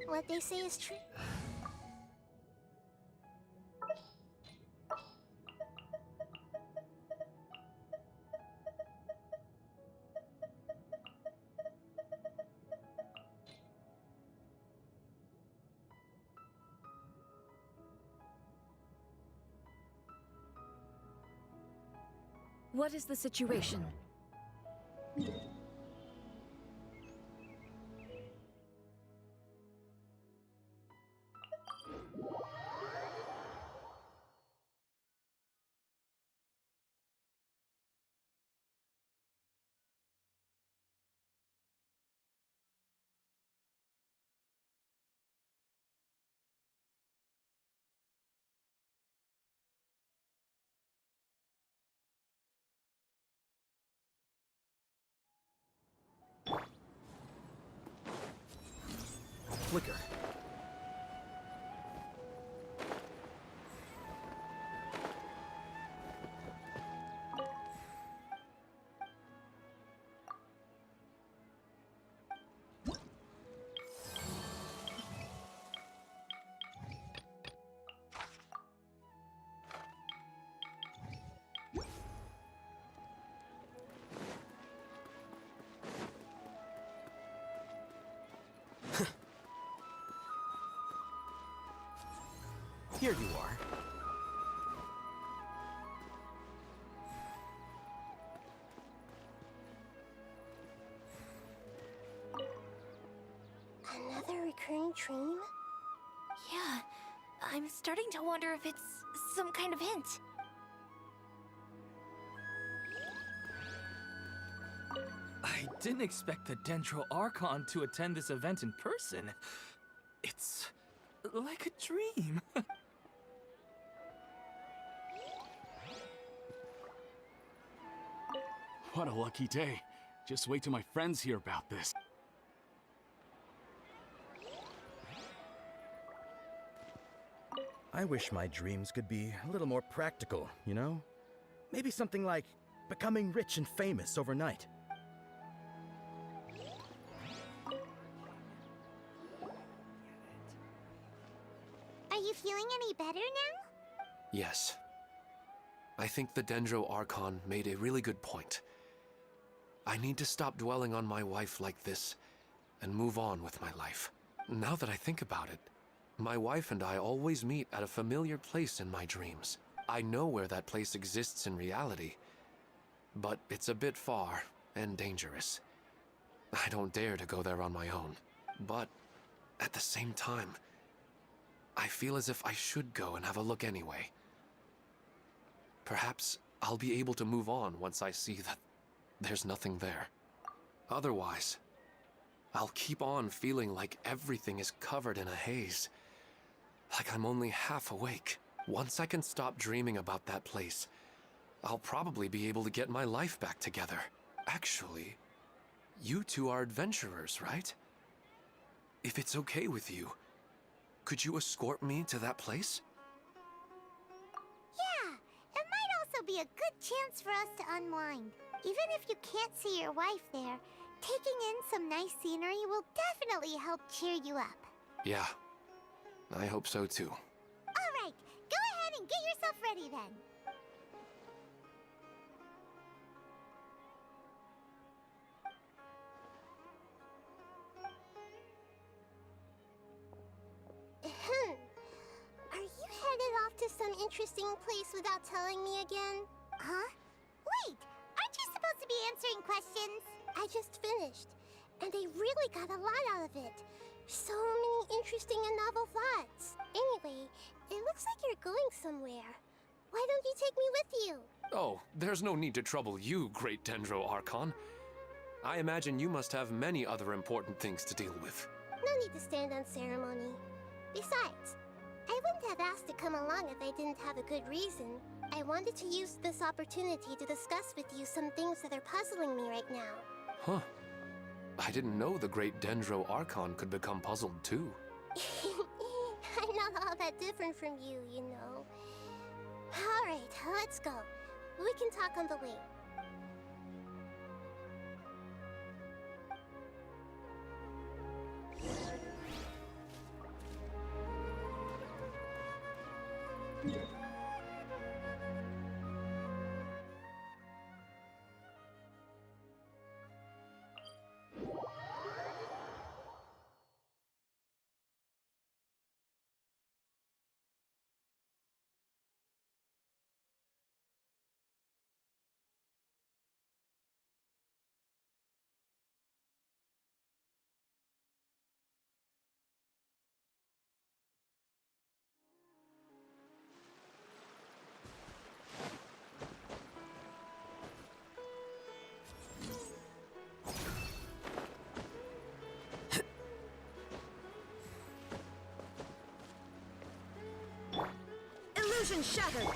What they say is true. What is the situation? Flicker. Here you are. Another recurring dream? Yeah, I'm starting to wonder if it's some kind of hint. I didn't expect the Dendro Archon to attend this event in person. It's like a dream. What a lucky day. Just wait till my friends hear about this. I wish my dreams could be a little more practical, you know? Maybe something like becoming rich and famous overnight. Are you feeling any better now? Yes. I think the Dendro Archon made a really good point. I need to stop dwelling on my wife like this and move on with my life. Now that I think about it, my wife and I always meet at a familiar place in my dreams. I know where that place exists in reality, but it's a bit far and dangerous. I don't dare to go there on my own. But at the same time, I feel as if I should go and have a look anyway. Perhaps I'll be able to move on once I see that there's nothing there. Otherwise, I'll keep on feeling like everything is covered in a haze. Like I'm only half awake. Once I can stop dreaming about that place, I'll probably be able to get my life back together. Actually, you two are adventurers, right? If it's okay with you, could you escort me to that place? Yeah, it might also be a good chance for us to unwind. Even if you can't see your wife there, taking in some nice scenery will definitely help cheer you up. Yeah, I hope so too. All right, go ahead and get yourself ready then. Are you headed off to some interesting place without telling me again? Huh? Wait, aren't you supposed to be answering questions? I just finished, and they really got a lot out of it. So many interesting and novel thoughts. Anyway, it looks like you're going somewhere. Why don't you take me with you? Oh, there's no need to trouble you, great Dendro Archon. I imagine you must have many other important things to deal with. No need to stand on ceremony. Besides, I wouldn't have asked to come along if I didn't have a good reason. I wanted to use this opportunity to discuss with you some things that are puzzling me right now. Huh. I didn't know the great Dendro Archon could become puzzled too. I'm not all that different from you, you know. Alright, let's go. We can talk on the way. Illusion shattered!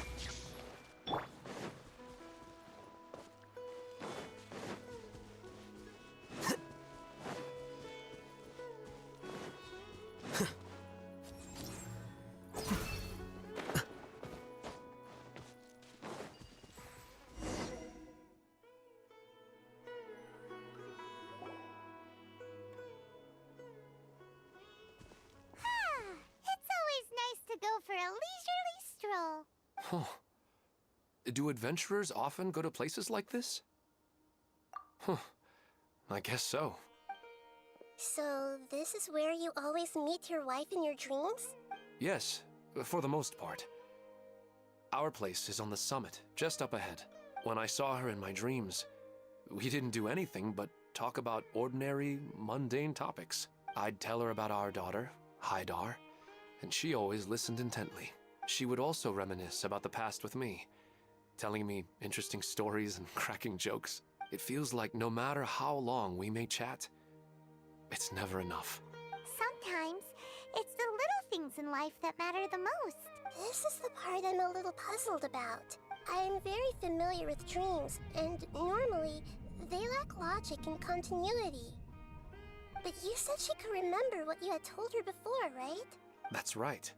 It's always nice to go for a leisurely stroll. Huh. Do adventurers often go to places like this? Huh. I guess so. So, this is where you always meet your wife in your dreams? Yes, for the most part. Our place is on the summit, just up ahead. When I saw her in my dreams, we didn't do anything but talk about ordinary, mundane topics. I'd tell her about our daughter, Haidar, and she always listened intently. She would also reminisce about the past with me, telling me interesting stories and cracking jokes. It feels like no matter how long we may chat, it's never enough. Sometimes, it's the little things in life that matter the most. This is the part I'm a little puzzled about. I'm very familiar with dreams, and normally, they lack logic and continuity. But you said she could remember what you had told her before, right? That's right.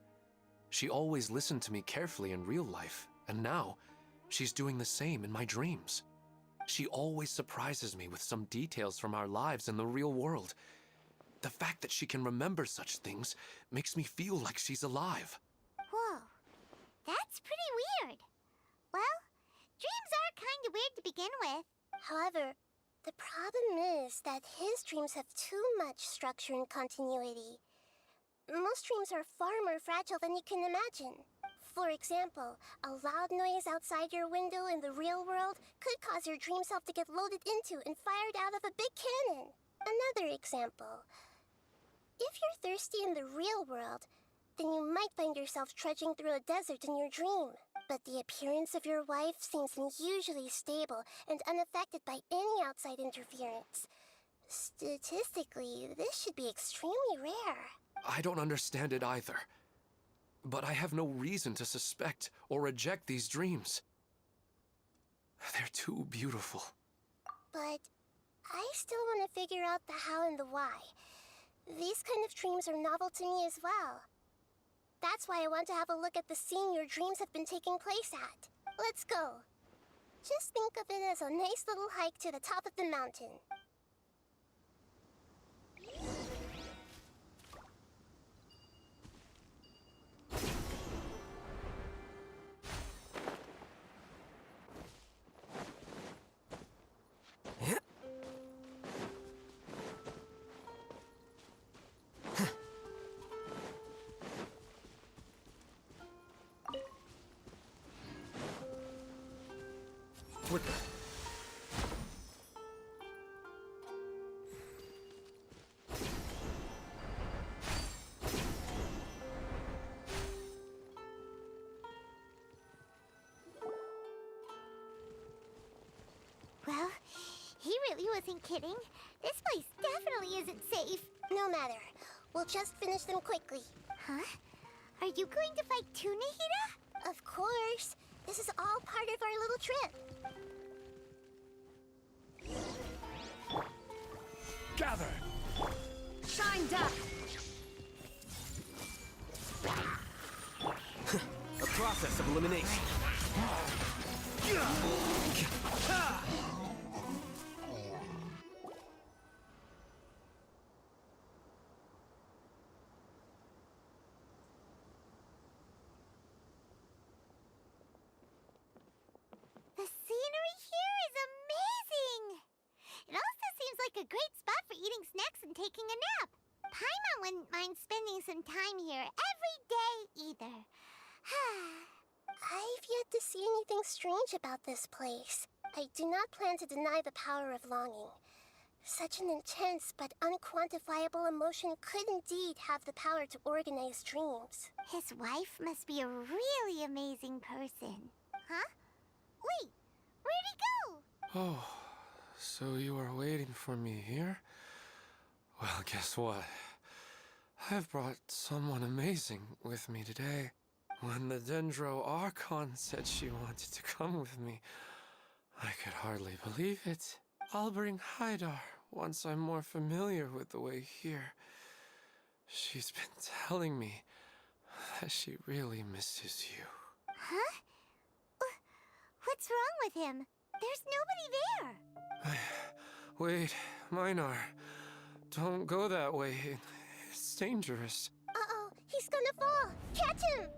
She always listened to me carefully in real life, and now, she's doing the same in my dreams. She always surprises me with some details from our lives in the real world. The fact that she can remember such things makes me feel like she's alive. Whoa, that's pretty weird. Well, dreams are kind of weird to begin with. However, the problem is that his dreams have too much structure and continuity. Most dreams are far more fragile than you can imagine. For example, a loud noise outside your window in the real world could cause your dream self to get loaded into and fired out of a big cannon. Another example. If you're thirsty in the real world, then you might find yourself trudging through a desert in your dream. But the appearance of your wife seems unusually stable and unaffected by any outside interference. Statistically, this should be extremely rare. I don't understand it either. But I have no reason to suspect or reject these dreams. They're too beautiful. But I still want to figure out the how and the why. These kind of dreams are novel to me as well. That's why I want to have a look at the scene your dreams have been taking place at. Let's go. Just think of it as a nice little hike to the top of the mountain. Quicker. Well, he really wasn't kidding. This place definitely isn't safe. No matter. We'll just finish them quickly. Huh? Are you going to fight too, Nahida? Of course. This is all part of our little trip. Gather! Shined up! A process of elimination. scenery here is amazing! It also seems like a great spot for eating snacks and taking a nap. Paimon wouldn't mind spending some time here every day either. I've yet to see anything strange about this place. I do not plan to deny the power of longing. Such an intense but unquantifiable emotion could indeed have the power to organize dreams. His wife must be a really amazing person. Huh? Wait, where'd he go? Oh, so you are waiting for me here? Well, guess what? I've brought someone amazing with me today. When the Dendro Archon said she wanted to come with me, I could hardly believe it. I'll bring Haidar once I'm more familiar with the way here. She's been telling me that she really misses you. Huh? What's wrong with him? There's nobody there. Wait, Minar. Don't go that way. It's dangerous. Uh-oh, he's gonna fall! Catch him!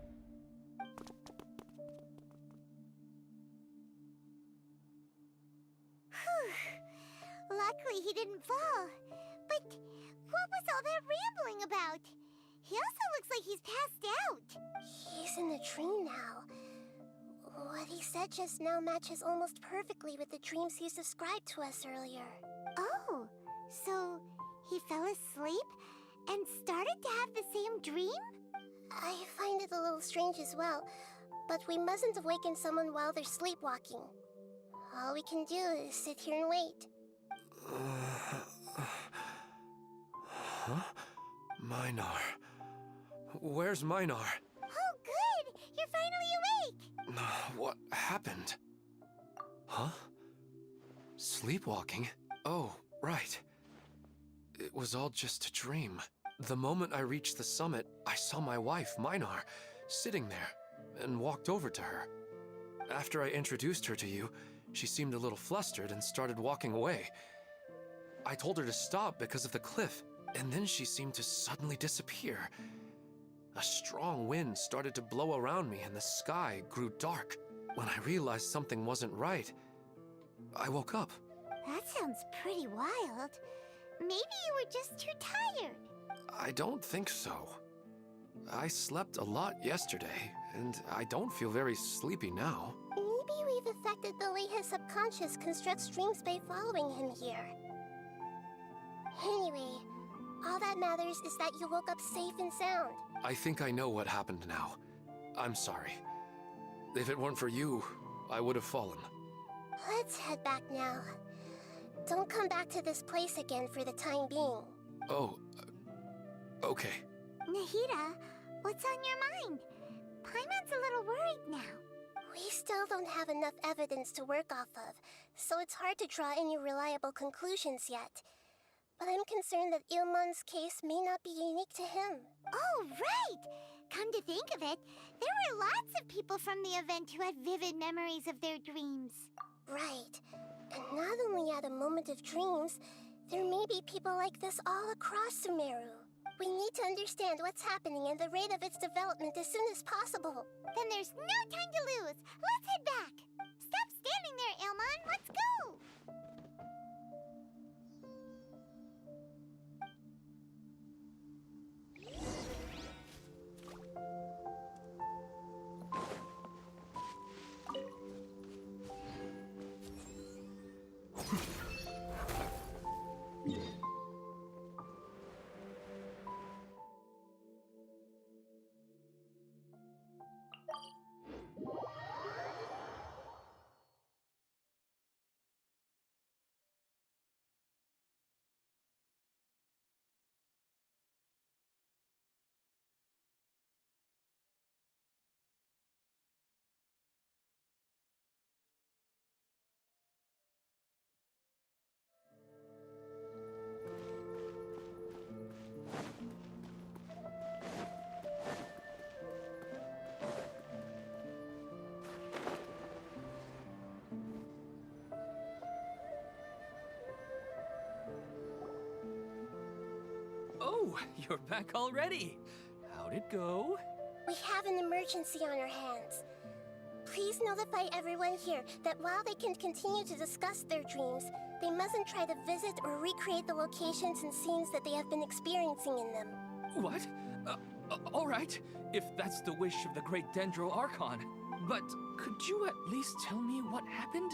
Luckily he didn't fall. But what was all that rambling about? He also looks like he's passed out. He's in a dream now. What he said just now matches almost perfectly with the dreams he's described to us earlier. Oh, so he fell asleep and started to have the same dream? I find it a little strange as well, but we mustn't awaken someone while they're sleepwalking. All we can do is sit here and wait. Huh? Minar. Where's Minar? Oh, good! You're finally awake! What happened? Huh? Sleepwalking? Oh, right. It was all just a dream. The moment I reached the summit, I saw my wife, Minar, sitting there, and walked over to her. After I introduced her to you, she seemed a little flustered and started walking away. I told her to stop because of the cliff, and then she seemed to suddenly disappear. A strong wind started to blow around me and the sky grew dark. When I realized something wasn't right, I woke up. That sounds pretty wild. Maybe you were just too tired. I don't think so. I slept a lot yesterday, and I don't feel very sleepy now. Maybe we've affected the way his subconscious constructs dreams by following him here. Anyway, all that matters is that you woke up safe and sound. I think I know what happened now. I'm sorry. If it weren't for you, I would have fallen. Let's head back now. Don't come back to this place again for the time being. Oh, okay. Nahida, what's on your mind? Paimon's a little worried now. We still don't have enough evidence to work off of, so it's hard to draw any reliable conclusions yet. But I'm concerned that Ilmon's case may not be unique to him. Oh, right! Come to think of it, there were lots of people from the event who had vivid memories of their dreams. Right. And not only at a moment of dreams, there may be people like this all across Sumeru. We need to understand what's happening and the rate of its development as soon as possible. Then there's no time to lose. Let's head back. Stop standing there, Ilmon. Let's go. Oh, you're back already. How'd it go? We have an emergency on our hands. Please notify everyone here that while they can continue to discuss their dreams, they mustn't try to visit or recreate the locations and scenes that they have been experiencing in them. What? All right, if that's the wish of the great Dendro Archon. But could you at least tell me what happened?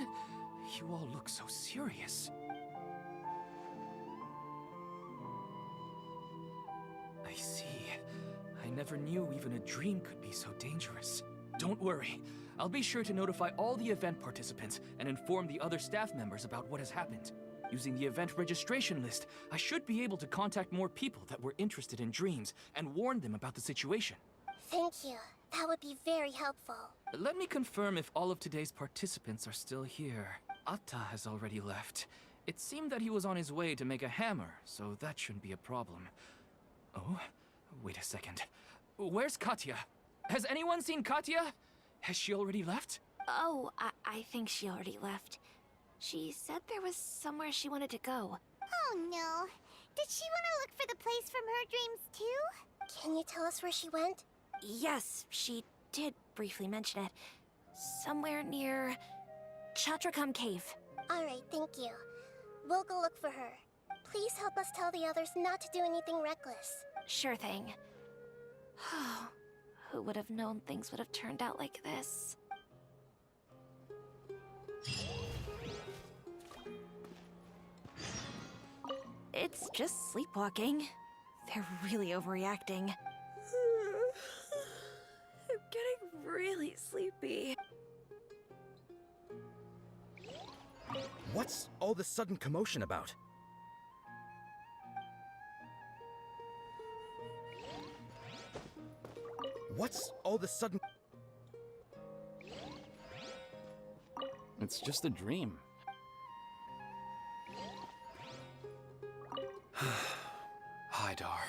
You all look so serious. I see. I never knew even a dream could be so dangerous. Don't worry. I'll be sure to notify all the event participants and inform the other staff members about what has happened. Using the event registration list, I should be able to contact more people that were interested in dreams and warn them about the situation. Thank you. That would be very helpful. Let me confirm if all of today's participants are still here. Atta has already left. It seemed that he was on his way to make a hammer, so that shouldn't be a problem. Oh, wait a second. Where's Katya? Has anyone seen Katya? Has she already left? Oh, I think she already left. She said there was somewhere she wanted to go. Oh no. Did she want to look for the place from her dreams too? Can you tell us where she went? Yes, she did briefly mention it. Somewhere near Chatrakam Cave. Alright, thank you. We'll go look for her. Please help us tell the others not to do anything reckless. Sure thing. Who would have known things would have turned out like this? It's just sleepwalking. They're really overreacting. I'm getting really sleepy. What's all this sudden commotion about? What's all this sudden... It's just a dream. Hydar.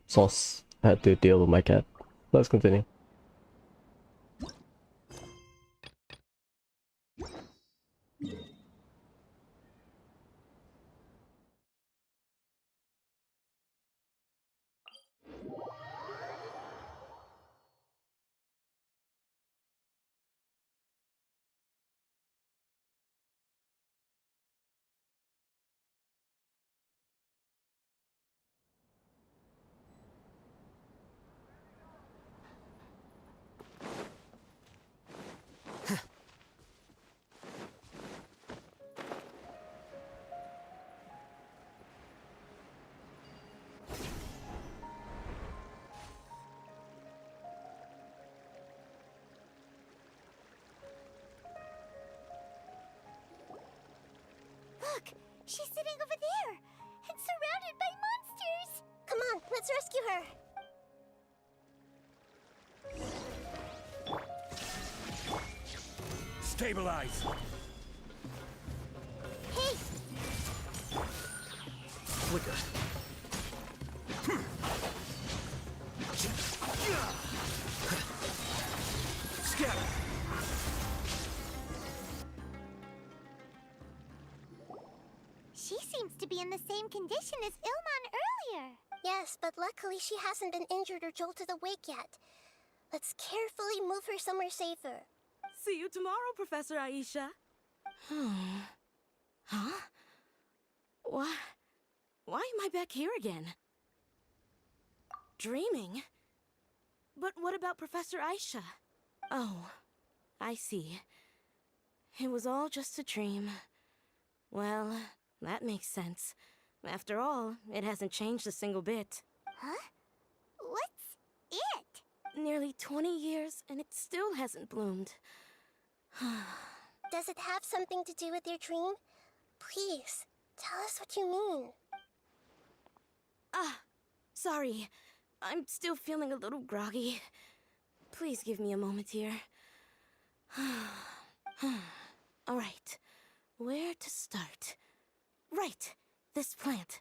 Sauce had to deal with my cat. Let's continue. Look! She's sitting over there! And surrounded by monsters! Come on, let's rescue her! Stabilize! Hey! Flicker. Scatter! She seems to be in the same condition as Ilman earlier. Yes, but luckily she hasn't been injured or jolted awake yet. Let's carefully move her somewhere safer. See you tomorrow, Professor Aisha. Huh? Why am I back here again? Dreaming? But what about Professor Aisha? Oh, I see. It was all just a dream. Well, that makes sense. After all, it hasn't changed a single bit. Huh? What's it? Nearly 20 years, and it still hasn't bloomed. Does it have something to do with your dream? Please, tell us what you mean. Sorry. I'm still feeling a little groggy. Please give me a moment here. Alright, where to start? Right, this plant.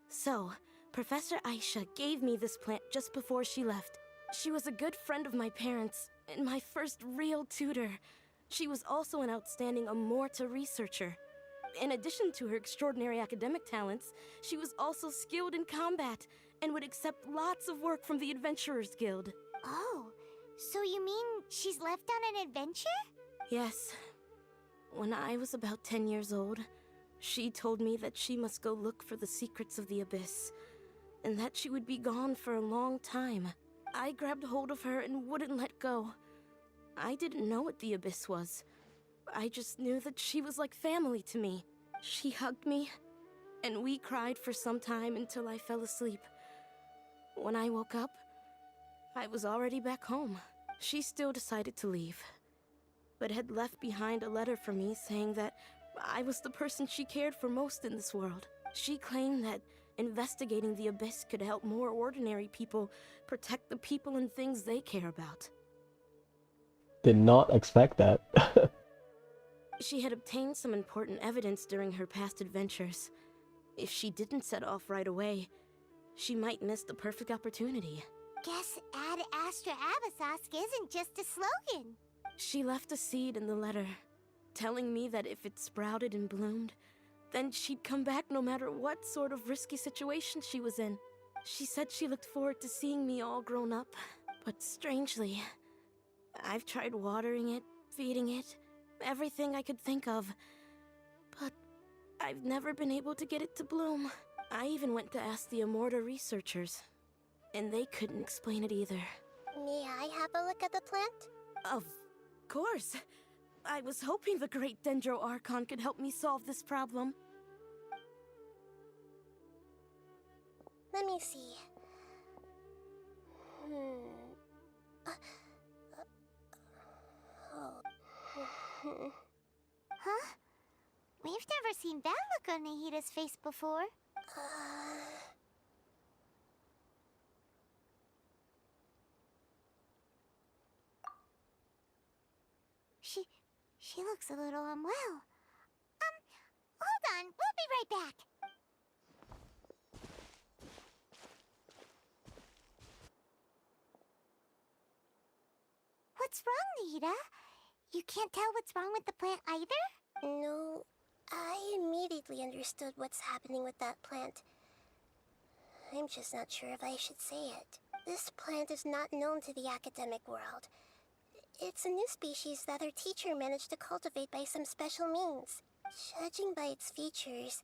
So, Professor Aisha gave me this plant just before she left. She was a good friend of my parents, and my first real tutor. She was also an outstanding Amorta researcher. In addition to her extraordinary academic talents, she was also skilled in combat, and would accept lots of work from the Adventurers Guild. Oh, so you mean she's left on an adventure? Yes. When I was about 10 years old, she told me that she must go look for the secrets of the Abyss, and that she would be gone for a long time. I grabbed hold of her and wouldn't let go. I didn't know what the Abyss was. I just knew that she was like family to me. She hugged me, and we cried for some time until I fell asleep. When I woke up, I was already back home. She still decided to leave, but had left behind a letter for me saying that I was the person she cared for most in this world. She claimed that investigating the Abyss could help more ordinary people protect the people and things they care about. Did not expect that. She had obtained some important evidence during her past adventures. If she didn't set off right away, she might miss the perfect opportunity. Guess Ad Astra Abyssosque isn't just a slogan. She left a seed in the letter, telling me that if it sprouted and bloomed, then she'd come back no matter what sort of risky situation she was in. She said she looked forward to seeing me all grown up, but strangely, I've tried watering it, feeding it, everything I could think of, but I've never been able to get it to bloom. I even went to ask the Amorta researchers, and they couldn't explain it either. May I have a look at the plant? Of course. I was hoping the great Dendro Archon could help me solve this problem. Let me see. Huh? We've never seen that look on Nahida's face before. She looks a little unwell. Hold on, we'll be right back. What's wrong, Nahida? You can't tell what's wrong with the plant either? No, I immediately understood what's happening with that plant. I'm just not sure if I should say it. This plant is not known to the academic world. It's a new species that our teacher managed to cultivate by some special means. Judging by its features,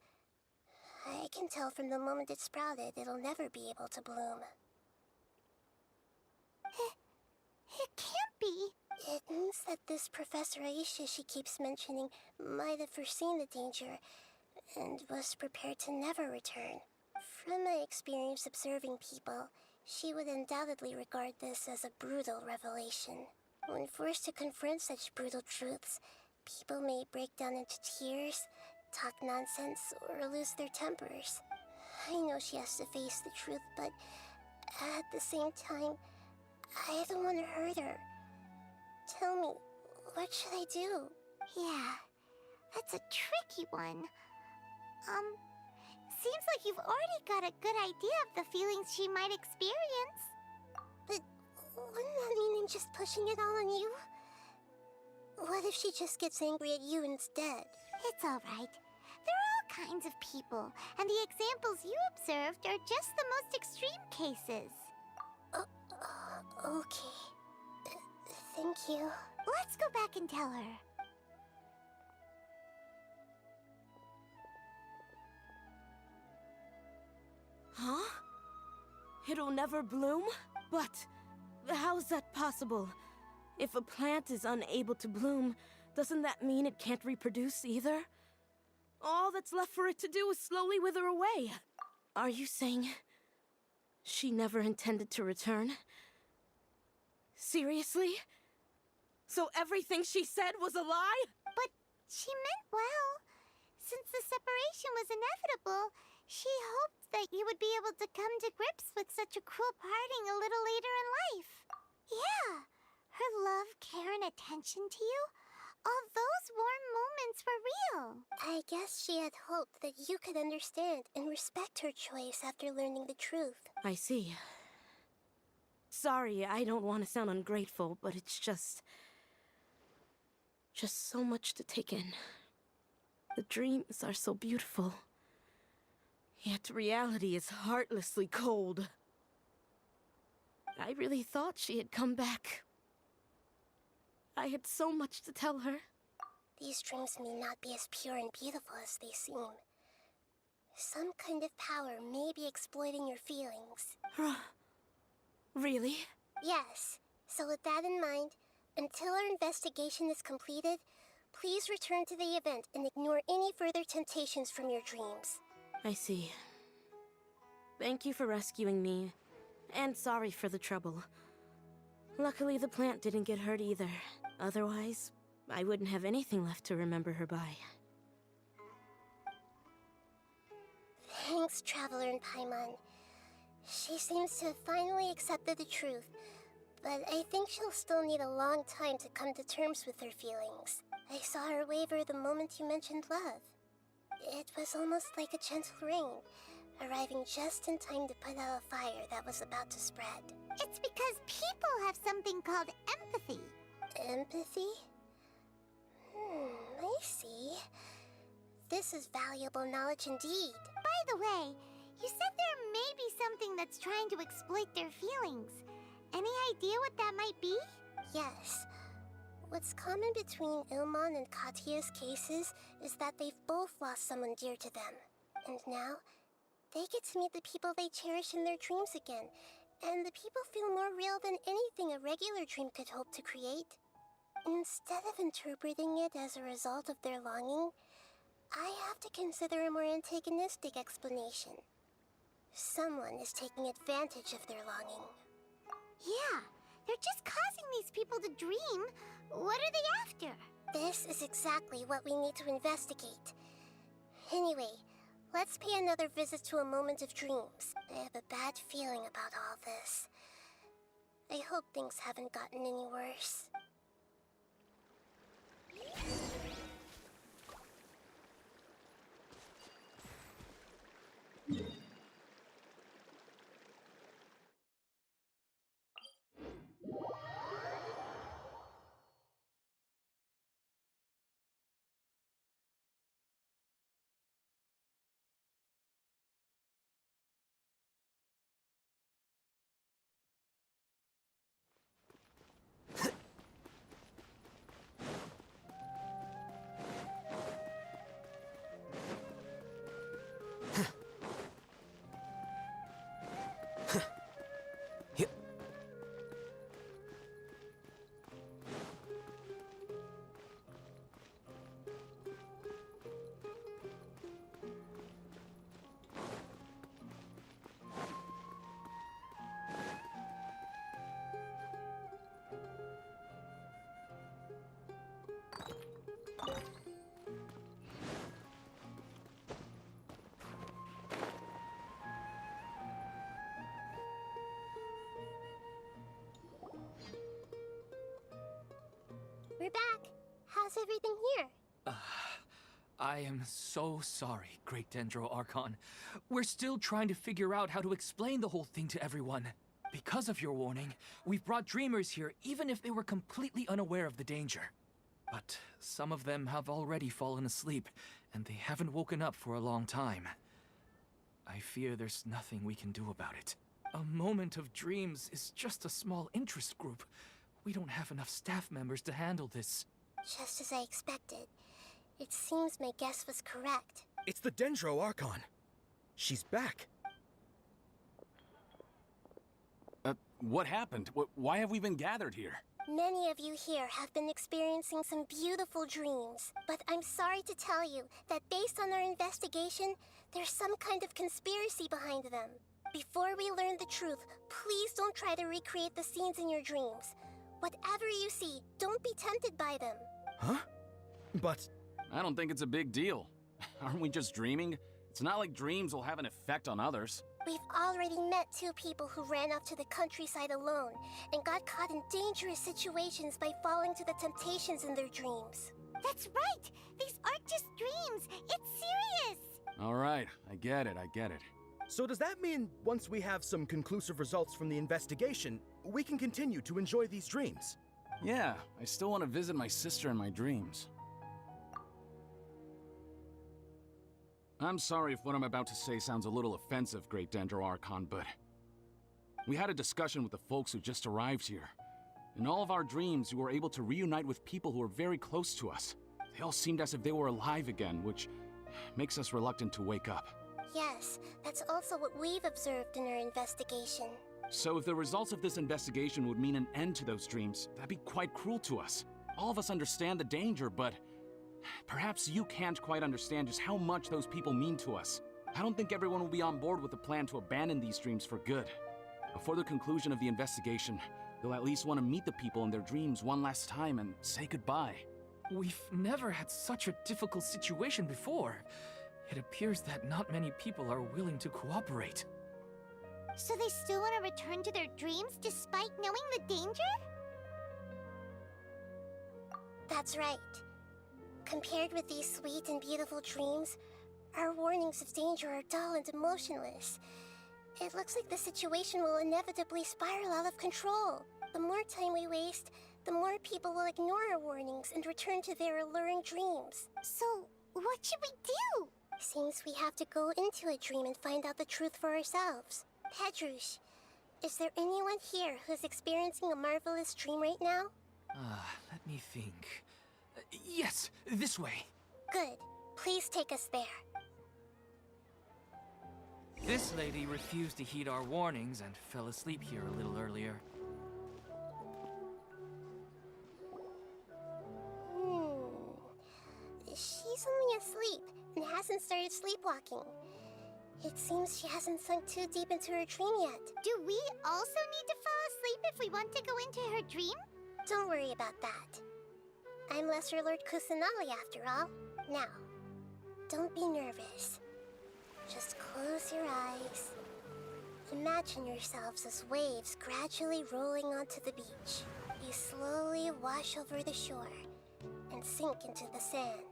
I can tell from the moment it sprouted, it'll never be able to bloom. It can't be. It means that this Professor Aisha she keeps mentioning might have foreseen the danger and was prepared to never return. From my experience observing people, she would undoubtedly regard this as a brutal revelation. When forced to confront such brutal truths, people may break down into tears, talk nonsense, or lose their tempers. I know she has to face the truth, but at the same time, I don't want to hurt her. Tell me, what should I do? Yeah, that's a tricky one. Seems like you've already got a good idea of the feelings she might experience. But wouldn't that mean I'm just pushing it all on you? What if she just gets angry at you instead? It's alright. There are all kinds of people, and the examples you observed are just the most extreme cases. Okay. Thank you. Let's go back and tell her. Huh? It'll never bloom? But how's that possible? If a plant is unable to bloom, doesn't that mean it can't reproduce either? All that's left for it to do is slowly wither away. Are you saying she never intended to return? Seriously? So everything she said was a lie? But she meant well. Since the separation was inevitable, she hoped that you would be able to come to grips with such a cruel parting a little later in life. Yeah, her love, care, and attention to you, all those warm moments were real. I guess she had hoped that you could understand and respect her choice after learning the truth. I see. Sorry, I don't want to sound ungrateful, but it's just so much to take in. The dreams are so beautiful. Yet reality is heartlessly cold. I really thought she had come back. I had so much to tell her. These dreams may not be as pure and beautiful as they seem. Some kind of power may be exploiting your feelings. Really? Yes. So with that in mind, until our investigation is completed, please return to the event and ignore any further temptations from your dreams. I see. Thank you for rescuing me, and sorry for the trouble. Luckily, the plant didn't get hurt either. Otherwise, I wouldn't have anything left to remember her by. Thanks, Traveler and Paimon. She seems to have finally accepted the truth, but I think she'll still need a long time to come to terms with her feelings. I saw her waver the moment you mentioned love. It was almost like a gentle rain, arriving just in time to put out a fire that was about to spread. It's because people have something called empathy. Empathy? I see. This is valuable knowledge indeed. By the way, you said there may be something that's trying to exploit their feelings. Any idea what that might be? Yes. What's common between Ilmon and Katya's cases is that they've both lost someone dear to them. And now, they get to meet the people they cherish in their dreams again, and the people feel more real than anything a regular dream could hope to create. Instead of interpreting it as a result of their longing, I have to consider a more antagonistic explanation. Someone is taking advantage of their longing. Yeah, they're just causing these people to dream. What are they after? This is exactly what we need to investigate. Anyway, let's pay another visit to a moment of dreams. I have a bad feeling about all this. I hope things haven't gotten any worse. we're back. How's everything here? I am so sorry, Great Dendro Archon. We're still trying to figure out how to explain the whole thing to everyone. Because of your warning, we've brought dreamers here even if they were completely unaware of the danger. But some of them have already fallen asleep, and they haven't woken up for a long time. I fear there's nothing we can do about it. A moment of dreams is just a small interest group. We don't have enough staff members to handle this. Just as I expected. It seems my guess was correct. It's the Dendro Archon. She's back. What happened? Why have we been gathered here? Many of you here have been experiencing some beautiful dreams, but I'm sorry to tell you that based on our investigation, there's some kind of conspiracy behind them. Before we learn the truth, please don't try to recreate the scenes in your dreams. Whatever you see, don't be tempted by them. Huh? But... I don't think it's a big deal. Aren't we just dreaming? It's not like dreams will have an effect on others. We've already met 2 people who ran off to the countryside alone and got caught in dangerous situations by falling to the temptations in their dreams. That's right! These aren't just dreams! It's serious! Alright, I get it. So does that mean once we have some conclusive results from the investigation, we can continue to enjoy these dreams? Yeah, I still want to visit my sister in my dreams. I'm sorry if what I'm about to say sounds a little offensive, Great Dendro Archon, but... we had a discussion with the folks who just arrived here. In all of our dreams, we were able to reunite with people who were very close to us. They all seemed as if they were alive again, which makes us reluctant to wake up. Yes, that's also what we've observed in our investigation. So if the results of this investigation would mean an end to those dreams, that'd be quite cruel to us. All of us understand the danger, but perhaps you can't quite understand just how much those people mean to us. I don't think everyone will be on board with the plan to abandon these dreams for good. Before the conclusion of the investigation, they'll at least want to meet the people in their dreams one last time and say goodbye. We've never had such a difficult situation before. It appears that not many people are willing to cooperate. So they still want to return to their dreams despite knowing the danger? That's right. Compared with these sweet and beautiful dreams, our warnings of danger are dull and emotionless. It looks like the situation will inevitably spiral out of control. The more time we waste, the more people will ignore our warnings and return to their alluring dreams. So, what should we do? Seems we have to go into a dream and find out the truth for ourselves. Pedrush, is there anyone here who's experiencing a marvelous dream right now? Let me think. Yes, this way. Good. Please take us there. This lady refused to heed our warnings and fell asleep here a little earlier. She's only asleep and hasn't started sleepwalking. It seems she hasn't sunk too deep into her dream yet. Do we also need to fall asleep if we want to go into her dream? Don't worry about that. I'm Lesser Lord Kusanali after all. Now, don't be nervous. Just close your eyes. Imagine yourselves as waves gradually rolling onto the beach. You slowly wash over the shore and sink into the sand.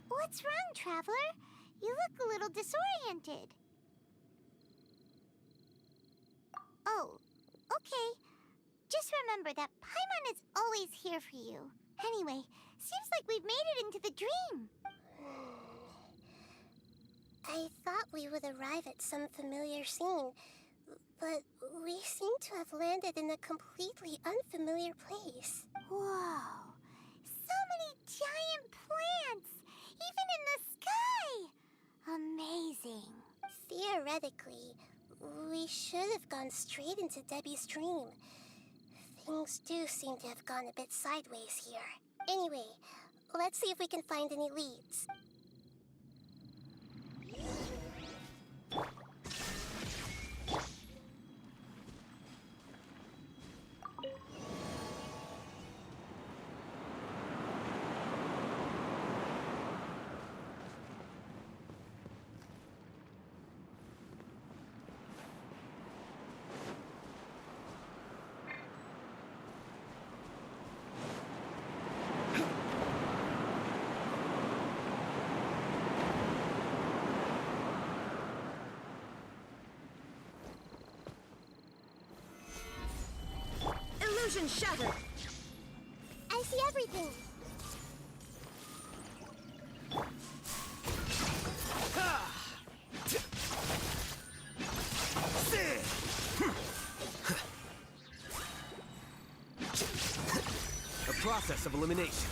What's wrong, Traveler? You look a little disoriented. Oh, okay. Just remember that Paimon is always here for you. Anyway, seems like we've made it into the dream. I thought we would arrive at some familiar scene, but we seem to have landed in a completely unfamiliar place. Whoa! So many giant plants! Even in the sky! gone straight into Debbie's dream. Things do seem to have gone a bit sideways here. Anyway, let's see if we can find any leads. Illusion shattered! I see everything! A process of elimination.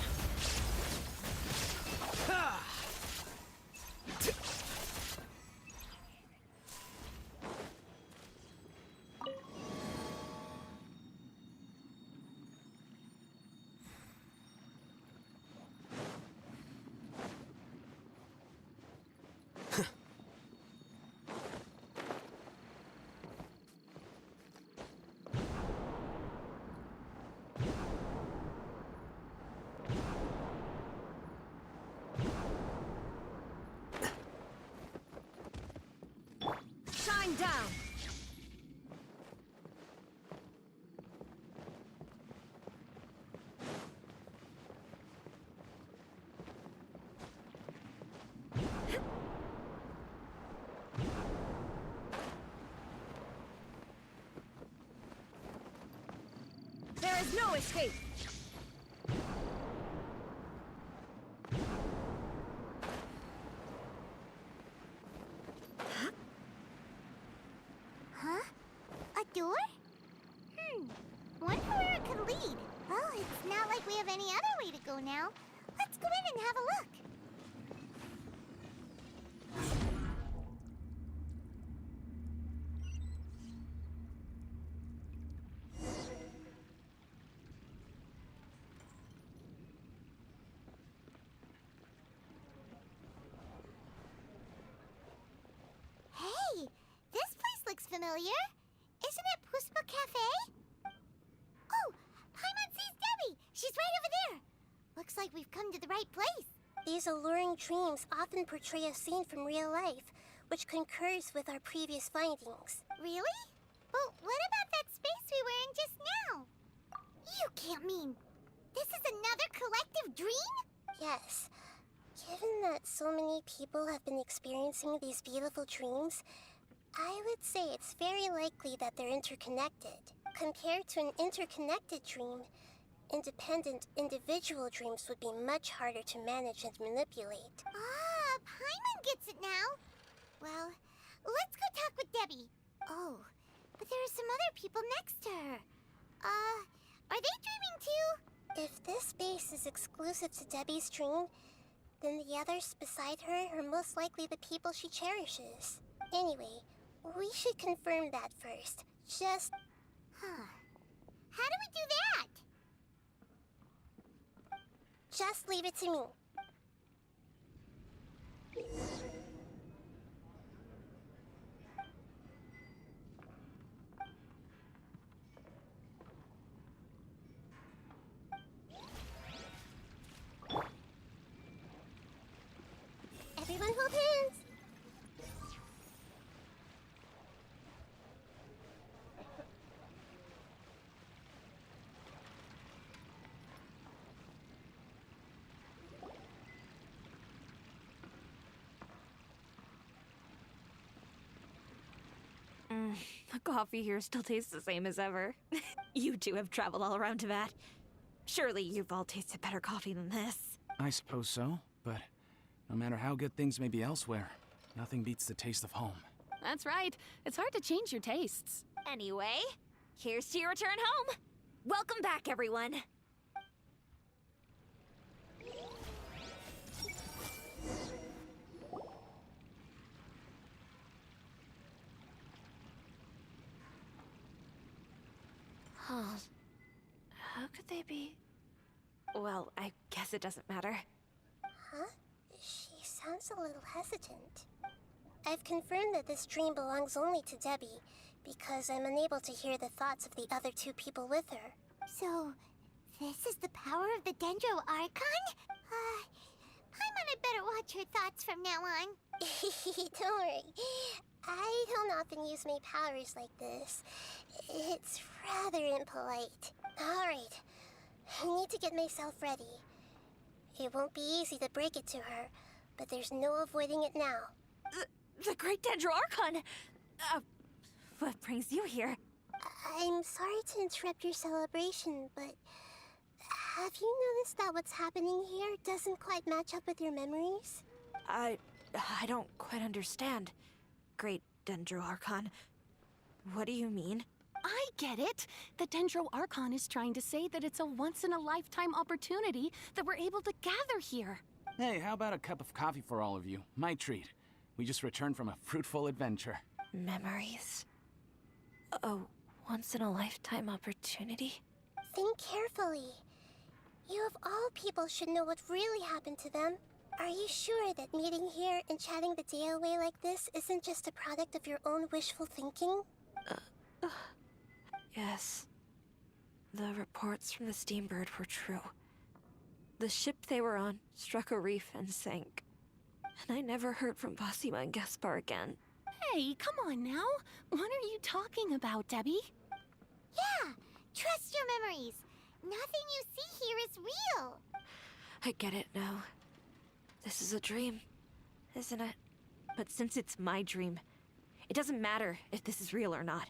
Shine down! There is no escape! Huh? A door? Wonder where it could lead. Well, it's not like we have any other way to go now. Let's go in and have a look. Hey, this place looks familiar. Isn't it Puspa Cafe? Oh, Paimon sees Debbie. She's right over there. Looks like we've come to the right place. These alluring dreams often portray a scene from real life, which concurs with our previous findings. Really? But what about that space we were in just now? You can't mean this is another collective dream? Yes. Given that so many people have been experiencing these beautiful dreams, I would say it's very likely that they're interconnected. Compared to an interconnected dream, independent individual dreams would be much harder to manage and manipulate. Ah, Paimon gets it now. Well, let's go talk with Debbie. Oh, but there are some other people next to her. Are they dreaming too? If this space is exclusive to Debbie's dream, then the others beside her are most likely the people she cherishes. Anyway, we should confirm that first. Just... Huh. How do we do that? Just leave it to me. Everyone hold hands! The coffee here still tastes the same as ever. You two have traveled all around Tibet. Surely you've all tasted better coffee than this. I suppose so, but no matter how good things may be elsewhere, nothing beats the taste of home. That's right. It's hard to change your tastes. Anyway, here's to your return home. Welcome back, everyone. Huh. How could they be? Well, I guess it doesn't matter. Huh? She sounds a little hesitant. I've confirmed that this dream belongs only to Debbie, because I'm unable to hear the thoughts of the other two people with her. So, this is the power of the Dendro Archon? Paimon, I better watch her thoughts from now on. Don't worry. I don't often use my powers like this. It's rather impolite. Alright. I need to get myself ready. It won't be easy to break it to her, but there's no avoiding it now. The Great Dendro Archon! What brings you here? I'm sorry to interrupt your celebration, but have you noticed that what's happening here doesn't quite match up with your memories? I don't quite understand. Great Dendro Archon. What do you mean? I get it. The Dendro Archon is trying to say that it's a once-in-a-lifetime opportunity that we're able to gather here. Hey, how about a cup of coffee for all of you? My treat. We just returned from a fruitful adventure. Memories. A once-in-a-lifetime opportunity? Think carefully. You of all people should know what really happened to them. Are you sure that meeting here and chatting the day away like this isn't just a product of your own wishful thinking? Yes. The reports from the Steambird were true. The ship they were on struck a reef and sank. And I never heard from Basima and Gaspar again. Hey, come on now. What are you talking about, Debbie? Yeah, trust your memories. Nothing you see here is real. I get it now. This is a dream, isn't it? But since it's my dream, it doesn't matter if this is real or not.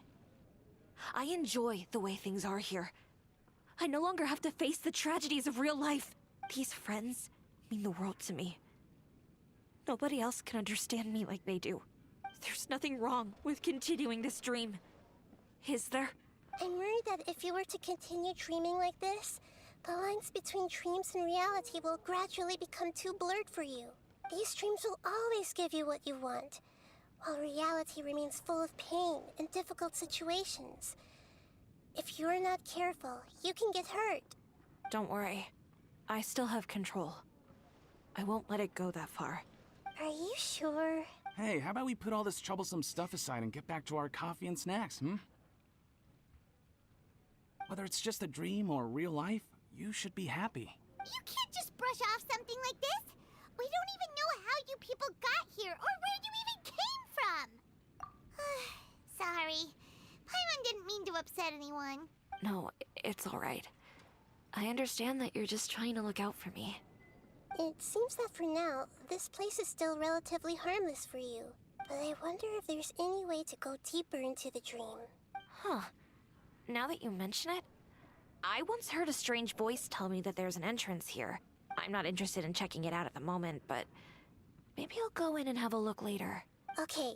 I enjoy the way things are here. I no longer have to face the tragedies of real life. These friends mean the world to me. Nobody else can understand me like they do. There's nothing wrong with continuing this dream. Is there? I'm worried that if you were to continue dreaming like this, the lines between dreams and reality will gradually become too blurred for you. These dreams will always give you what you want, while reality remains full of pain and difficult situations. If you're not careful, you can get hurt. Don't worry. I still have control. I won't let it go that far. Are you sure? Hey, how about we put all this troublesome stuff aside and get back to our coffee and snacks, Whether it's just a dream or real life, you should be happy. You can't just brush off something like this. We don't even know how you people got here or where you even came from. Sorry. Paimon didn't mean to upset anyone. No, it's all right. I understand that you're just trying to look out for me. It seems that for now, this place is still relatively harmless for you. But I wonder if there's any way to go deeper into the dream. Huh. Now that you mention it, I once heard a strange voice tell me that there's an entrance here. I'm not interested in checking it out at the moment, but maybe I'll go in and have a look later. Okay.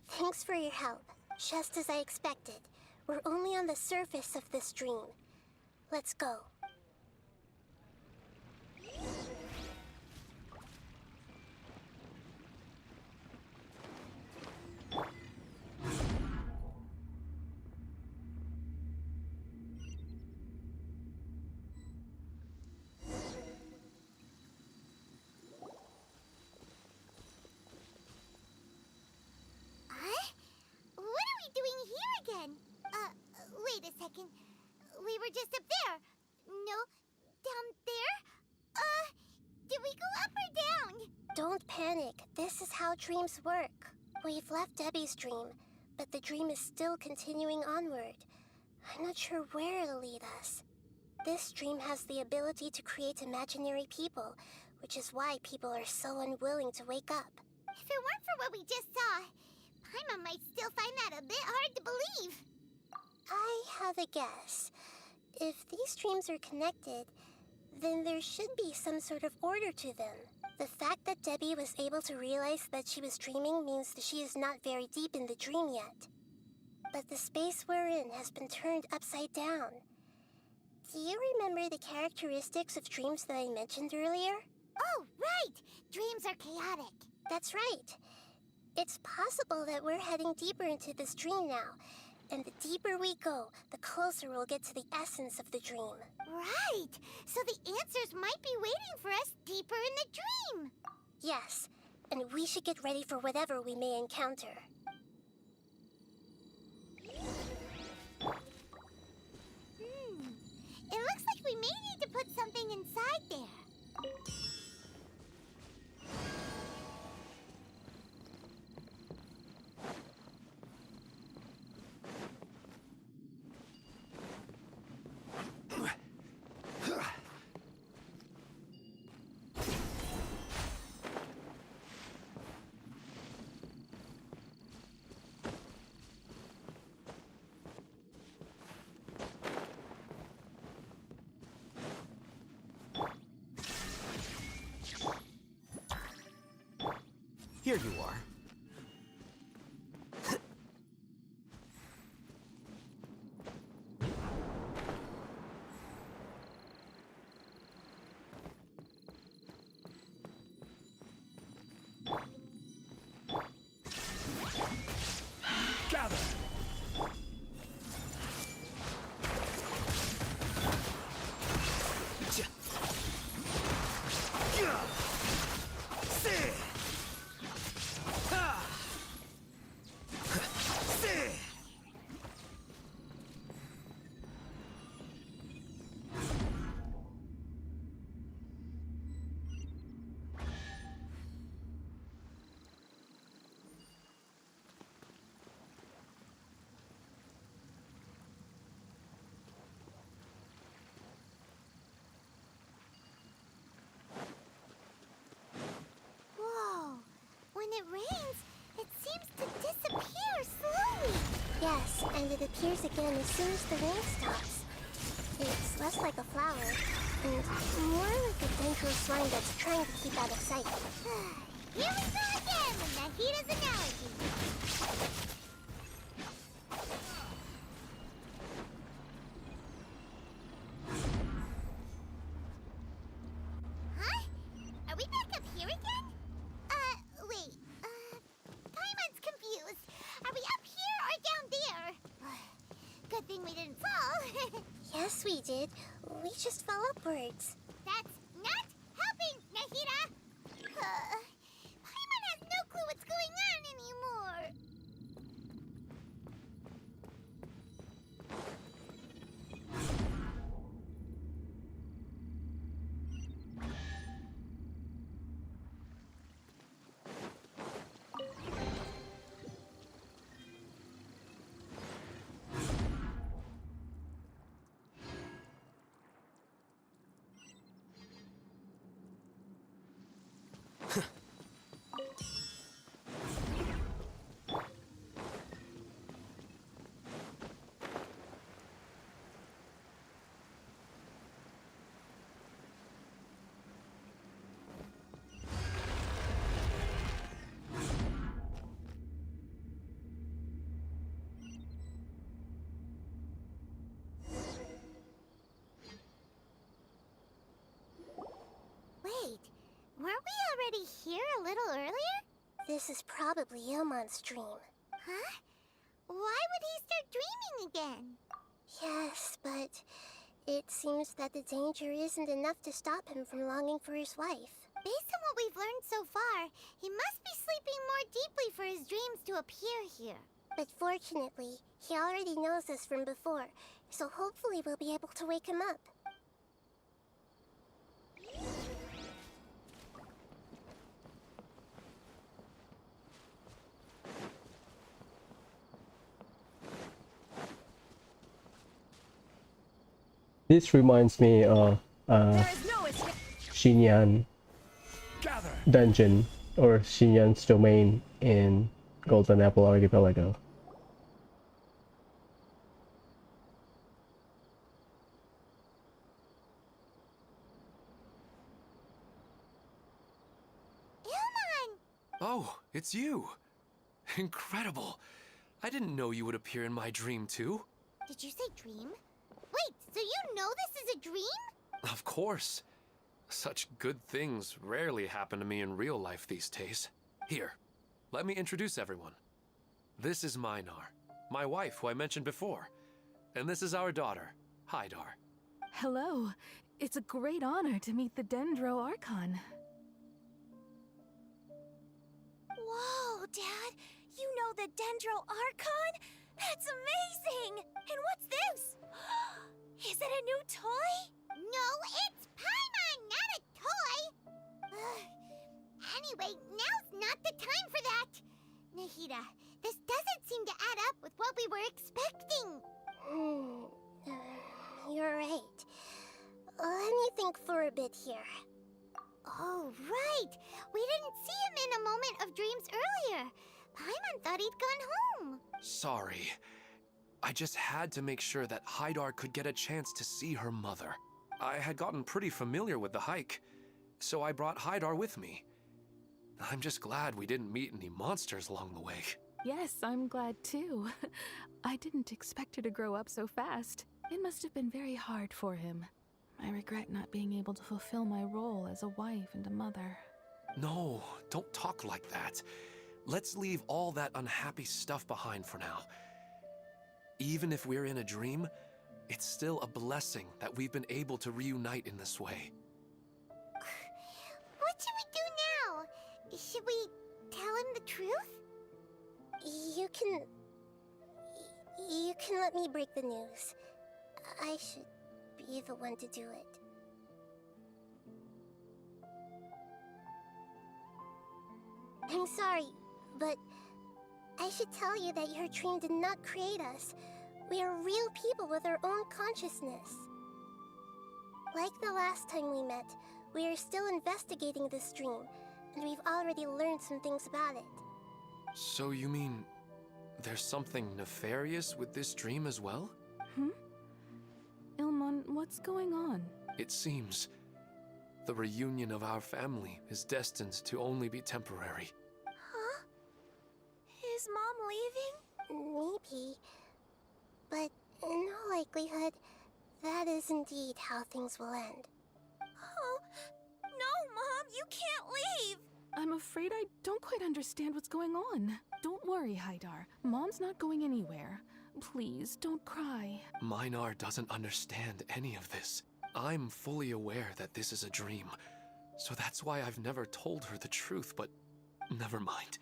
Thanks for your help. Just as I expected. We're only on the surface of this dream. Let's go. What are we doing here again? Wait a second. We were just up there. No, down there? Did we go up or down? Don't panic. This is how dreams work. We've left Debbie's dream, but the dream is still continuing onward. I'm not sure where it'll lead us. This dream has the ability to create imaginary people, which is why people are so unwilling to wake up. If it weren't for what we just saw, Paimon might still find that a bit hard to believe. I have a guess. If these dreams are connected, then there should be some sort of order to them. The fact that Debbie was able to realize that she was dreaming means that she is not very deep in the dream yet. But the space we're in has been turned upside down. Do you remember the characteristics of dreams that I mentioned earlier? Oh, right! Dreams are chaotic. That's right. It's possible that we're heading deeper into this dream now, And the deeper we go, the closer we'll get to the essence of the dream. Right! So the answers might be waiting for us deeper in the dream! Yes, and we should get ready for whatever we may encounter. It looks like we may need to put something inside there. Here you are. Gather! Whoa! When it rains, it seems to disappear slowly! Yes, and it appears again as soon as the rain stops. It's less like a flower, and more like a dangerous slime that's trying to keep out of sight. Here we go again with Nahida's analogy! Huh? Are we back up here again? Wait. Paimon's confused. Are we up here or down there? Good thing we didn't fall. Yes, we did. We just fell upwards. That's not helping, Nahida! Paimon has no clue what's going on anymore. Wait, weren't we already here a little earlier? This is probably Ilmon's dream. Huh? Why would he start dreaming again? Yes, but it seems that the danger isn't enough to stop him from longing for his wife. Based on what we've learned so far, he must be sleeping more deeply for his dreams to appear here. But fortunately, he already knows us from before, so hopefully we'll be able to wake him up. This reminds me of Xinyan dungeon or Xinyan's domain in Golden Apple Archipelago. Oh, it's you! Incredible! I didn't know you would appear in my dream too. Did you say dream? Wait, so you know this is a dream? Of course. Such good things rarely happen to me in real life these days. Here, let me introduce everyone. This is Minar, my wife, who I mentioned before. And this is our daughter, Hydar. Hello. It's a great honor to meet the Dendro Archon. Whoa, Dad! You know the Dendro Archon? That's amazing! And what's this? Is it a new toy? No, it's Paimon, not a toy! Anyway, now's not the time for that! Nahida, this doesn't seem to add up with what we were expecting. You're right. Let me think for a bit here. Oh, right! We didn't see him in a moment of dreams earlier. Paimon thought he'd gone home. Sorry. I just had to make sure that Hydar could get a chance to see her mother. I had gotten pretty familiar with the hike, so I brought Hydar with me. I'm just glad we didn't meet any monsters along the way. Yes, I'm glad too. I didn't expect her to grow up so fast. It must have been very hard for him. I regret not being able to fulfill my role as a wife and a mother. No, don't talk like that. Let's leave all that unhappy stuff behind for now. Even if we're in a dream, it's still a blessing that we've been able to reunite in this way. What should we do now? Should we tell him the truth? You can let me break the news. I should be the one to do it. I'm sorry, but I should tell you that your dream did not create us. We are real people with our own consciousness. Like the last time we met, we are still investigating this dream, and we've already learned some things about it. So you mean there's something nefarious with this dream as well? Ilmon, what's going on? It seems the reunion of our family is destined to only be temporary. Huh? Is Mom leaving? Maybe. But in all likelihood, that is indeed how things will end. Oh, no, Mom, you can't leave! I'm afraid I don't quite understand what's going on. Don't worry, Hydar. Mom's not going anywhere. Please, don't cry. Minar doesn't understand any of this. I'm fully aware that this is a dream, so that's why I've never told her the truth, but never mind.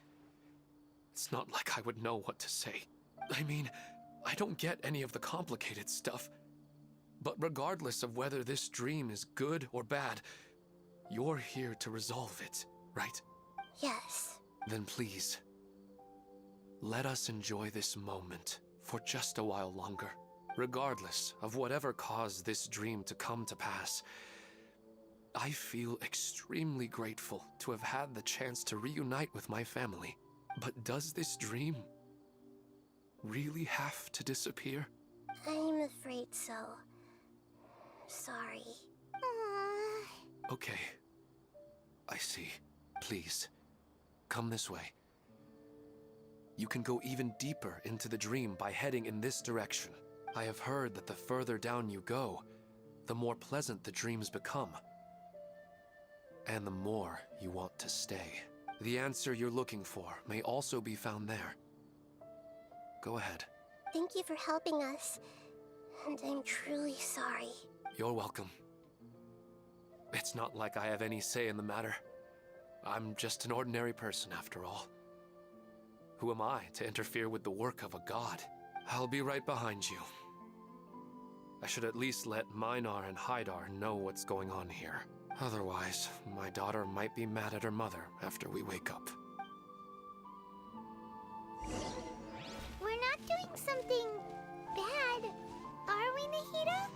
It's not like I would know what to say. I mean, I don't get any of the complicated stuff. But regardless of whether this dream is good or bad, you're here to resolve it, right? Yes. Then please, let us enjoy this moment for just a while longer. Regardless of whatever caused this dream to come to pass, I feel extremely grateful to have had the chance to reunite with my family. But does this dream really have to disappear? I'm afraid so. Sorry. Okay. I see. Please, come this way. You can go even deeper into the dream by heading in this direction. I have heard that the further down you go, the more pleasant the dreams become. And the more you want to stay. The answer you're looking for may also be found there. Go ahead. Thank you for helping us. And I'm truly sorry. You're welcome. It's not like I have any say in the matter. I'm just an ordinary person after all. Who am I to interfere with the work of a god? I'll be right behind you. I should at least let Minar and Hydar know what's going on here. Otherwise, my daughter might be mad at her mother after we wake up. We're not doing something bad, are we, Nahida?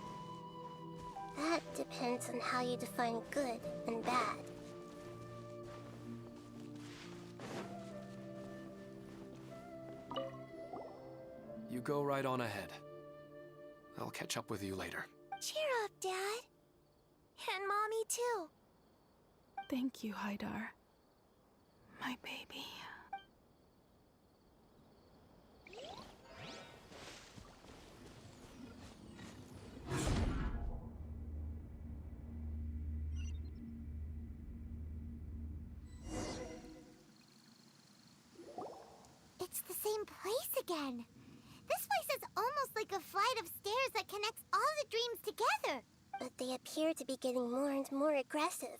That depends on how you define good and bad. You go right on ahead. I'll catch up with you later. Cheer up, Dad. And Mommy, too. Thank you, Hydar. My baby. It's the same place again. flight of stairs that connects all the dreams together. But they appear to be getting more and more aggressive.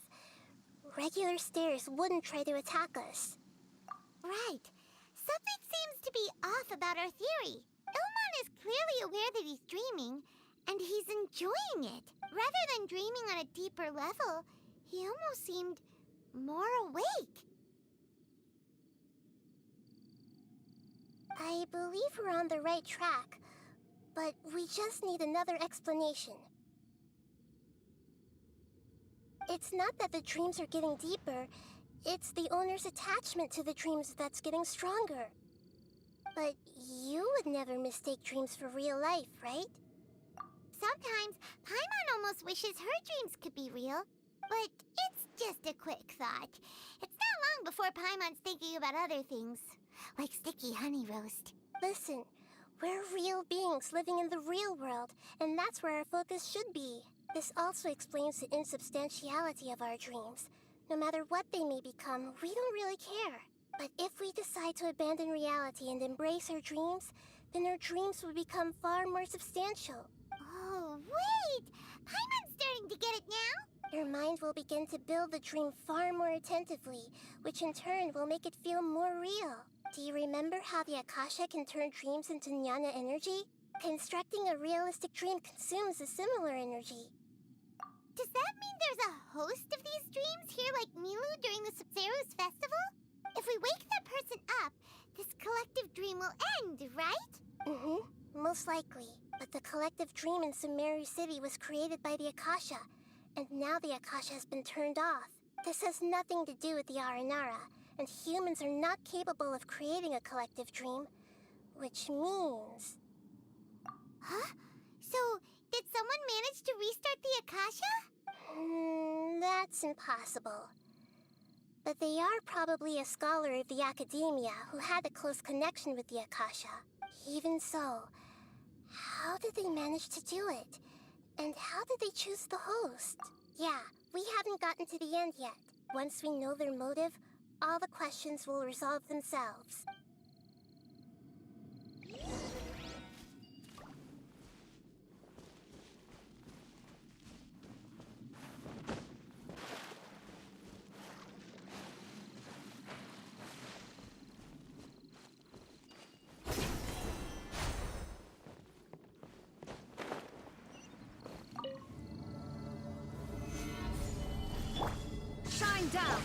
Regular stairs wouldn't try to attack us. Right. Something seems to be off about our theory. Ilmon is clearly aware that he's dreaming, and he's enjoying it. Rather than dreaming on a deeper level, he almost seemed more awake. I believe we're on the right track, but we just need another explanation. It's not that the dreams are getting deeper, it's the owner's attachment to the dreams that's getting stronger. But you would never mistake dreams for real life, right? Sometimes, Paimon almost wishes her dreams could be real. But it's just a quick thought. It's not long before Paimon's thinking about other things, like sticky honey roast. Listen, we're real beings living in the real world, and that's where our focus should be. This also explains the insubstantiality of our dreams. No matter what they may become, we don't really care. But if we decide to abandon reality and embrace our dreams, then our dreams will become far more substantial. Oh, wait! Paimon's starting to get it now? Your mind will begin to build the dream far more attentively, which in turn will make it feel more real. Do you remember how the Akasha can turn dreams into jnana energy? Constructing a realistic dream consumes a similar energy. Does that mean there's a host of these dreams here like Milu during the Subzero's festival? If we wake that person up, this collective dream will end, right? Most likely. But the collective dream in Sumeru City was created by the Akasha, and now the Akasha has been turned off. This has nothing to do with the Aranara, and humans are not capable of creating a collective dream, which means... Huh? So, did someone manage to restart the Akasha? That's impossible. But they are probably a scholar of the academia who had a close connection with the Akasha. Even so, how did they manage to do it? And how did they choose the host? Yeah, we haven't gotten to the end yet. Once we know their motive, all the questions will resolve themselves. Shine down!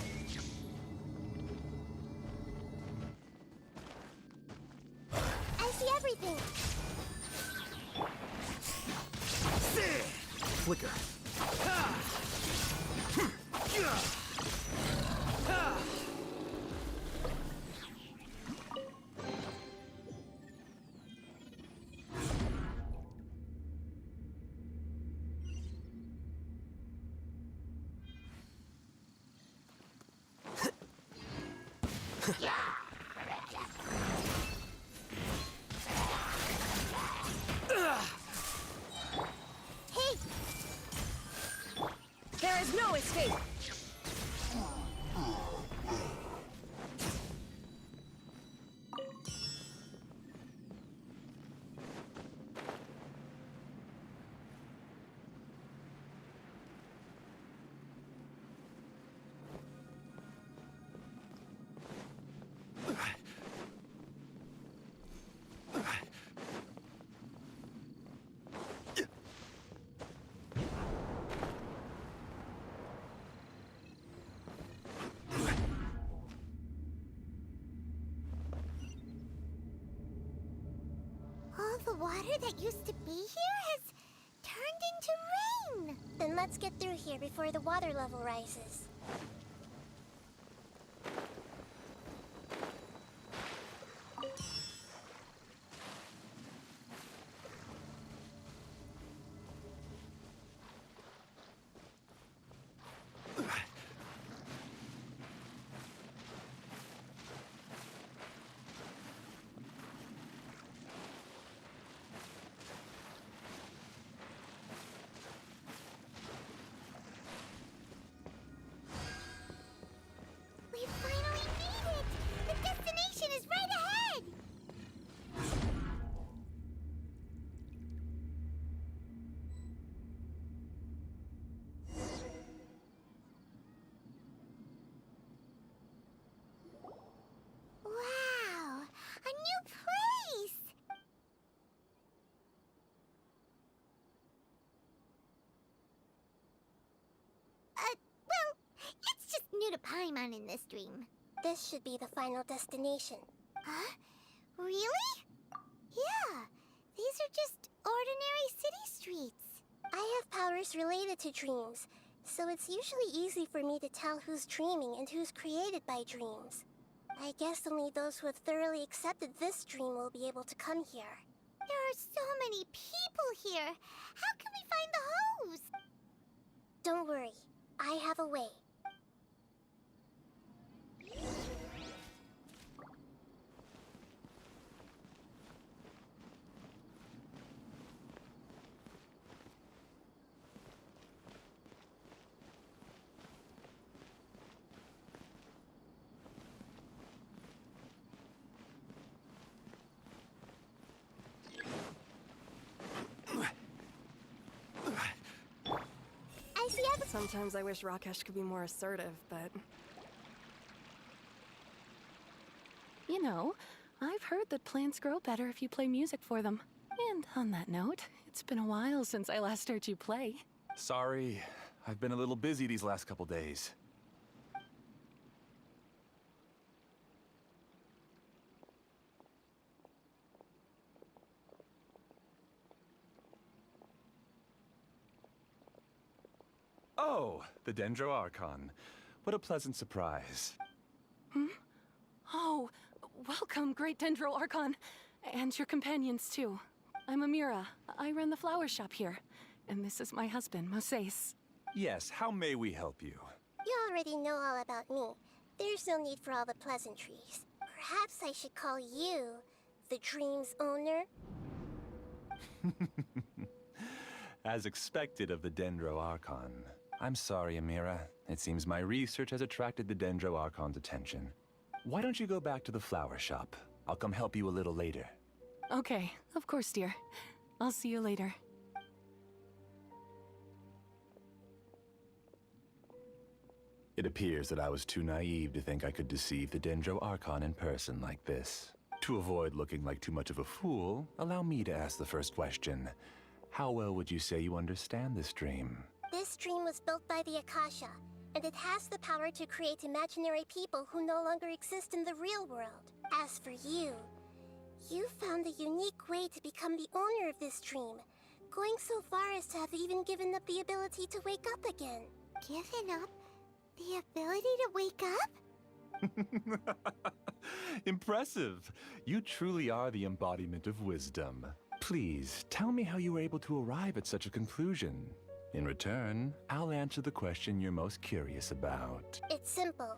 I see everything! Flicker. Hey! There is no escape! All the water that used to be here has turned into rain! Then let's get through here before the water level rises. do to Paimon in this dream? This should be the final destination. Huh? Really? Yeah, these are just ordinary city streets. I have powers related to dreams, so it's usually easy for me to tell who's dreaming and who's created by dreams. I guess only those who have thoroughly accepted this dream will be able to come here. There are so many people here. How can we find the host? Don't worry, I have a way. Sometimes I wish Rakesh could be more assertive, but... You know, I've heard that plants grow better if you play music for them. And on that note, it's been a while since I last heard you play. Sorry, I've been a little busy these last couple days. Oh, the Dendro Archon. What a pleasant surprise. Hmm? Oh, welcome, Great Dendro Archon. And your companions, too. I'm Amira. I run the flower shop here. And this is my husband, Moses. Yes, how may we help you? You already know all about me. There's no need for all the pleasantries. Perhaps I should call you the dream's owner? As expected of the Dendro Archon. I'm sorry, Amira. It seems my research has attracted the Dendro Archon's attention. Why don't you go back to the flower shop? I'll come help you a little later. Okay, of course, dear. I'll see you later. It appears that I was too naive to think I could deceive the Dendro Archon in person like this. To avoid looking like too much of a fool, allow me to ask the first question. How well would you say you understand this dream? This dream was built by the Akasha, and it has the power to create imaginary people who no longer exist in the real world. As for you, you found a unique way to become the owner of this dream, going so far as to have even given up the ability to wake up again. Given up the ability to wake up? Impressive! You truly are the embodiment of wisdom. Please, tell me how you were able to arrive at such a conclusion. In return, I'll answer the question you're most curious about. It's simple.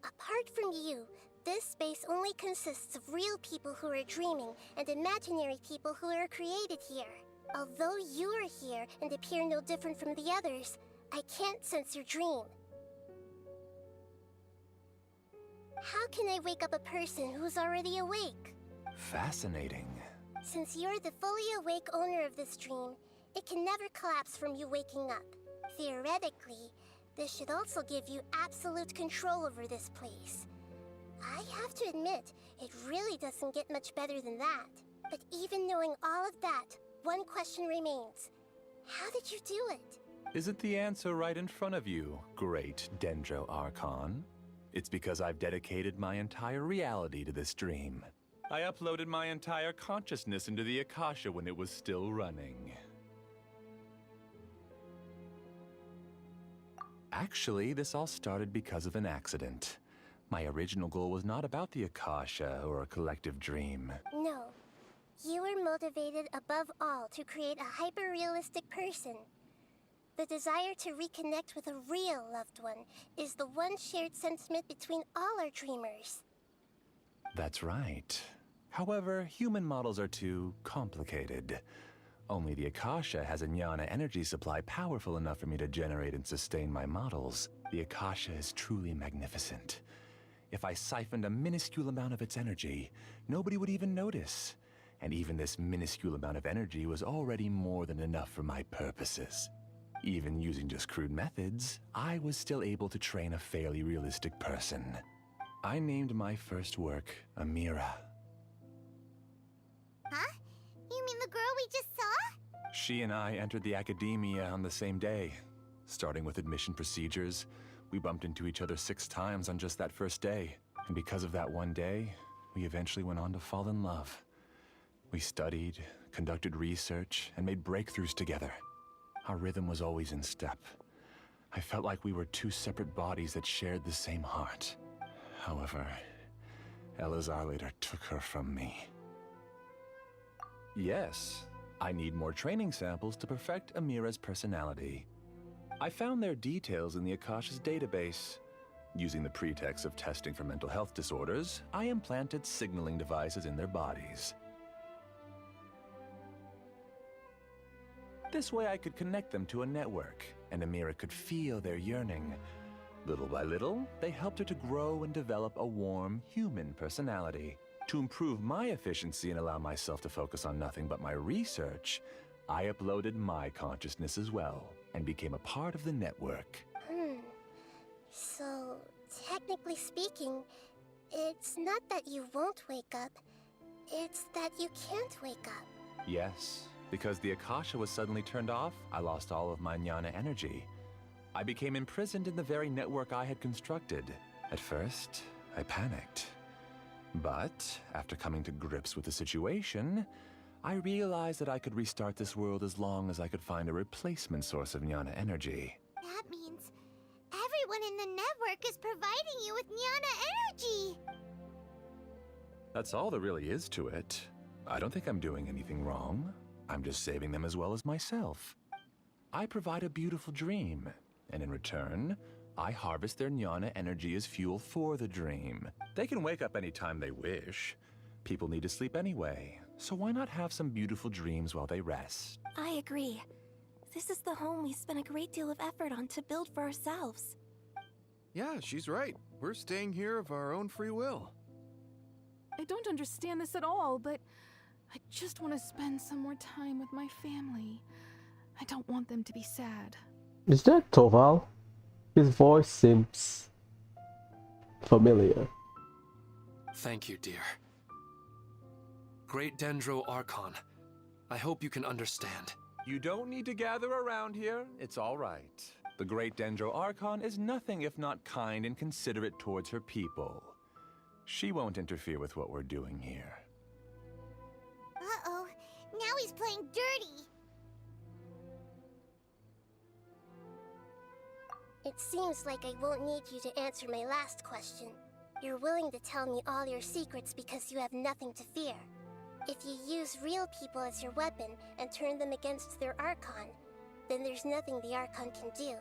Apart from you, this space only consists of real people who are dreaming and imaginary people who are created here. Although you are here and appear no different from the others, I can't sense your dream. How can I wake up a person who's already awake? Fascinating. Since you're the fully awake owner of this dream, it can never collapse from you waking up. Theoretically, this should also give you absolute control over this place. I have to admit, it really doesn't get much better than that. But even knowing all of that, one question remains. How did you do it? Isn't the answer right in front of you, Great Dendro Archon? It's because I've dedicated my entire reality to this dream. I uploaded my entire consciousness into the Akasha when it was still running. Actually, this all started because of an accident. My original goal was not about the Akasha or a collective dream. No. You were motivated above all to create a hyper-realistic person. The desire to reconnect with a real loved one is the one shared sentiment between all our dreamers. That's right. However, human models are too complicated. Only the Akasha has a jnana energy supply powerful enough for me to generate and sustain my models. The Akasha is truly magnificent. If I siphoned a minuscule amount of its energy, nobody would even notice. And even this minuscule amount of energy was already more than enough for my purposes. Even using just crude methods, I was still able to train a fairly realistic person. I named my first work Amira. Huh? You mean the girl we just saw? She and I entered the academia on the same day. starting with admission procedures. We bumped into each other 6 times on just that first day. And because of that one day, we eventually went on to fall in love. We studied, conducted research, and made breakthroughs together. Our rhythm was always in step. I felt like we were 2 separate bodies that shared the same heart. However, Elazar later took her from me. Yes, I need more training samples to perfect Amira's personality. I found their details in the Akasha's database. Using the pretext of testing for mental health disorders, I implanted signaling devices in their bodies. This way I could connect them to a network, and Amira could feel their yearning. Little by little, they helped her to grow and develop a warm, human personality. To improve my efficiency and allow myself to focus on nothing but my research, I uploaded my consciousness as well, and became a part of the network. So, technically speaking, it's not that you won't wake up, it's that you can't wake up. Yes, because the Akasha was suddenly turned off, I lost all of my jnana energy. I became imprisoned in the very network I had constructed. At first, I panicked. But, after coming to grips with the situation, I realized that I could restart this world as long as I could find a replacement source of jnana energy. That means everyone in the network is providing you with Jnana energy! That's all there really is to it. I don't think I'm doing anything wrong. I'm just saving them as well as myself. I provide a beautiful dream, and in return, I harvest their jnana energy as fuel for the dream. They can wake up anytime they wish. People need to sleep anyway, so why not have some beautiful dreams while they rest? I agree. This is the home we spent a great deal of effort on to build for ourselves. Yeah, she's right. We're staying here of our own free will. I don't understand this at all, but I just want to spend some more time with my family. I don't want them to be sad. Is that Toval? His voice seems familiar. Thank you, dear. Great Dendro Archon, I hope you can understand. You don't need to gather around here. It's all right. The Great Dendro Archon is nothing if not kind and considerate towards her people. She won't interfere with what we're doing here. Uh-oh, now he's playing dirty! It seems like I won't need you to answer my last question. You're willing to tell me all your secrets because you have nothing to fear. If you use real people as your weapon and turn them against their Archon, then there's nothing the Archon can do.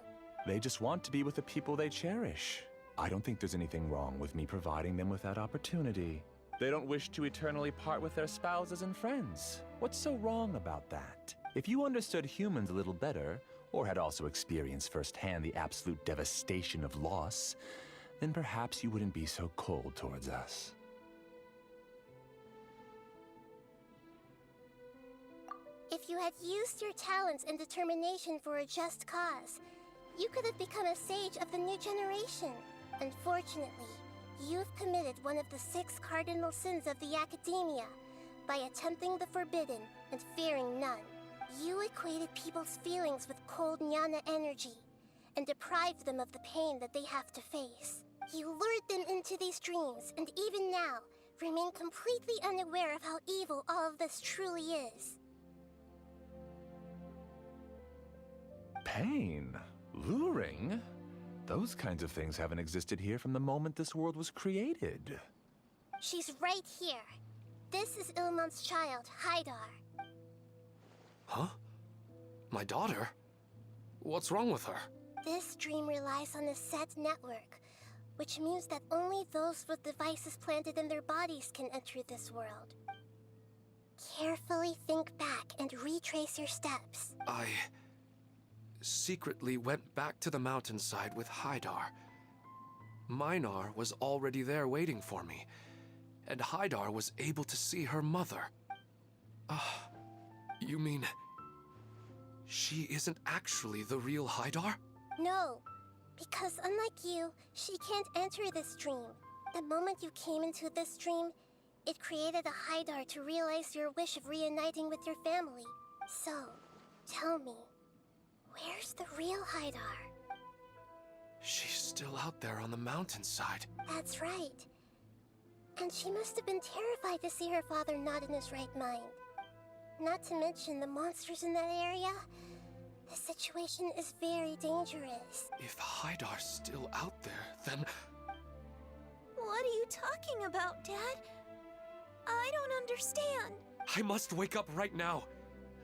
They just want to be with the people they cherish. I don't think there's anything wrong with me providing them with that opportunity. They don't wish to eternally part with their spouses and friends. What's so wrong about that? If you understood humans a little better, or had also experienced firsthand the absolute devastation of loss, then perhaps you wouldn't be so cold towards us. If you had used your talents and determination for a just cause, you could have become a sage of the new generation. Unfortunately, you've committed one of the 6 cardinal sins of the Academia by attempting the forbidden and fearing none. You equated people's feelings with cold jnana energy and deprived them of the pain that they have to face. You lured them into these dreams and even now remain completely unaware of how evil all of this truly is. Pain? Luring? Those kinds of things haven't existed here from the moment this world was created. She's right here. This is Ilmon's child, Haidar. Huh? My daughter? What's wrong with her? This dream relies on a set network, which means that only those with devices planted in their bodies can enter this world. Carefully think back and retrace your steps. I secretly went back to the mountainside with Haidar. Minar was already there waiting for me, and Haidar was able to see her mother. You mean she isn't actually the real Haidar? No, because unlike you, she can't enter this dream. The moment you came into this dream, it created a Haidar to realize your wish of reuniting with your family. So, tell me, Where's the real Haidar? She's still out there on the mountainside. That's right. And she must have been terrified to see her father not in his right mind. Not to mention the monsters in that area. The situation is very dangerous. If Haidar's still out there, then... What are you talking about, Dad? I don't understand. I must wake up right now.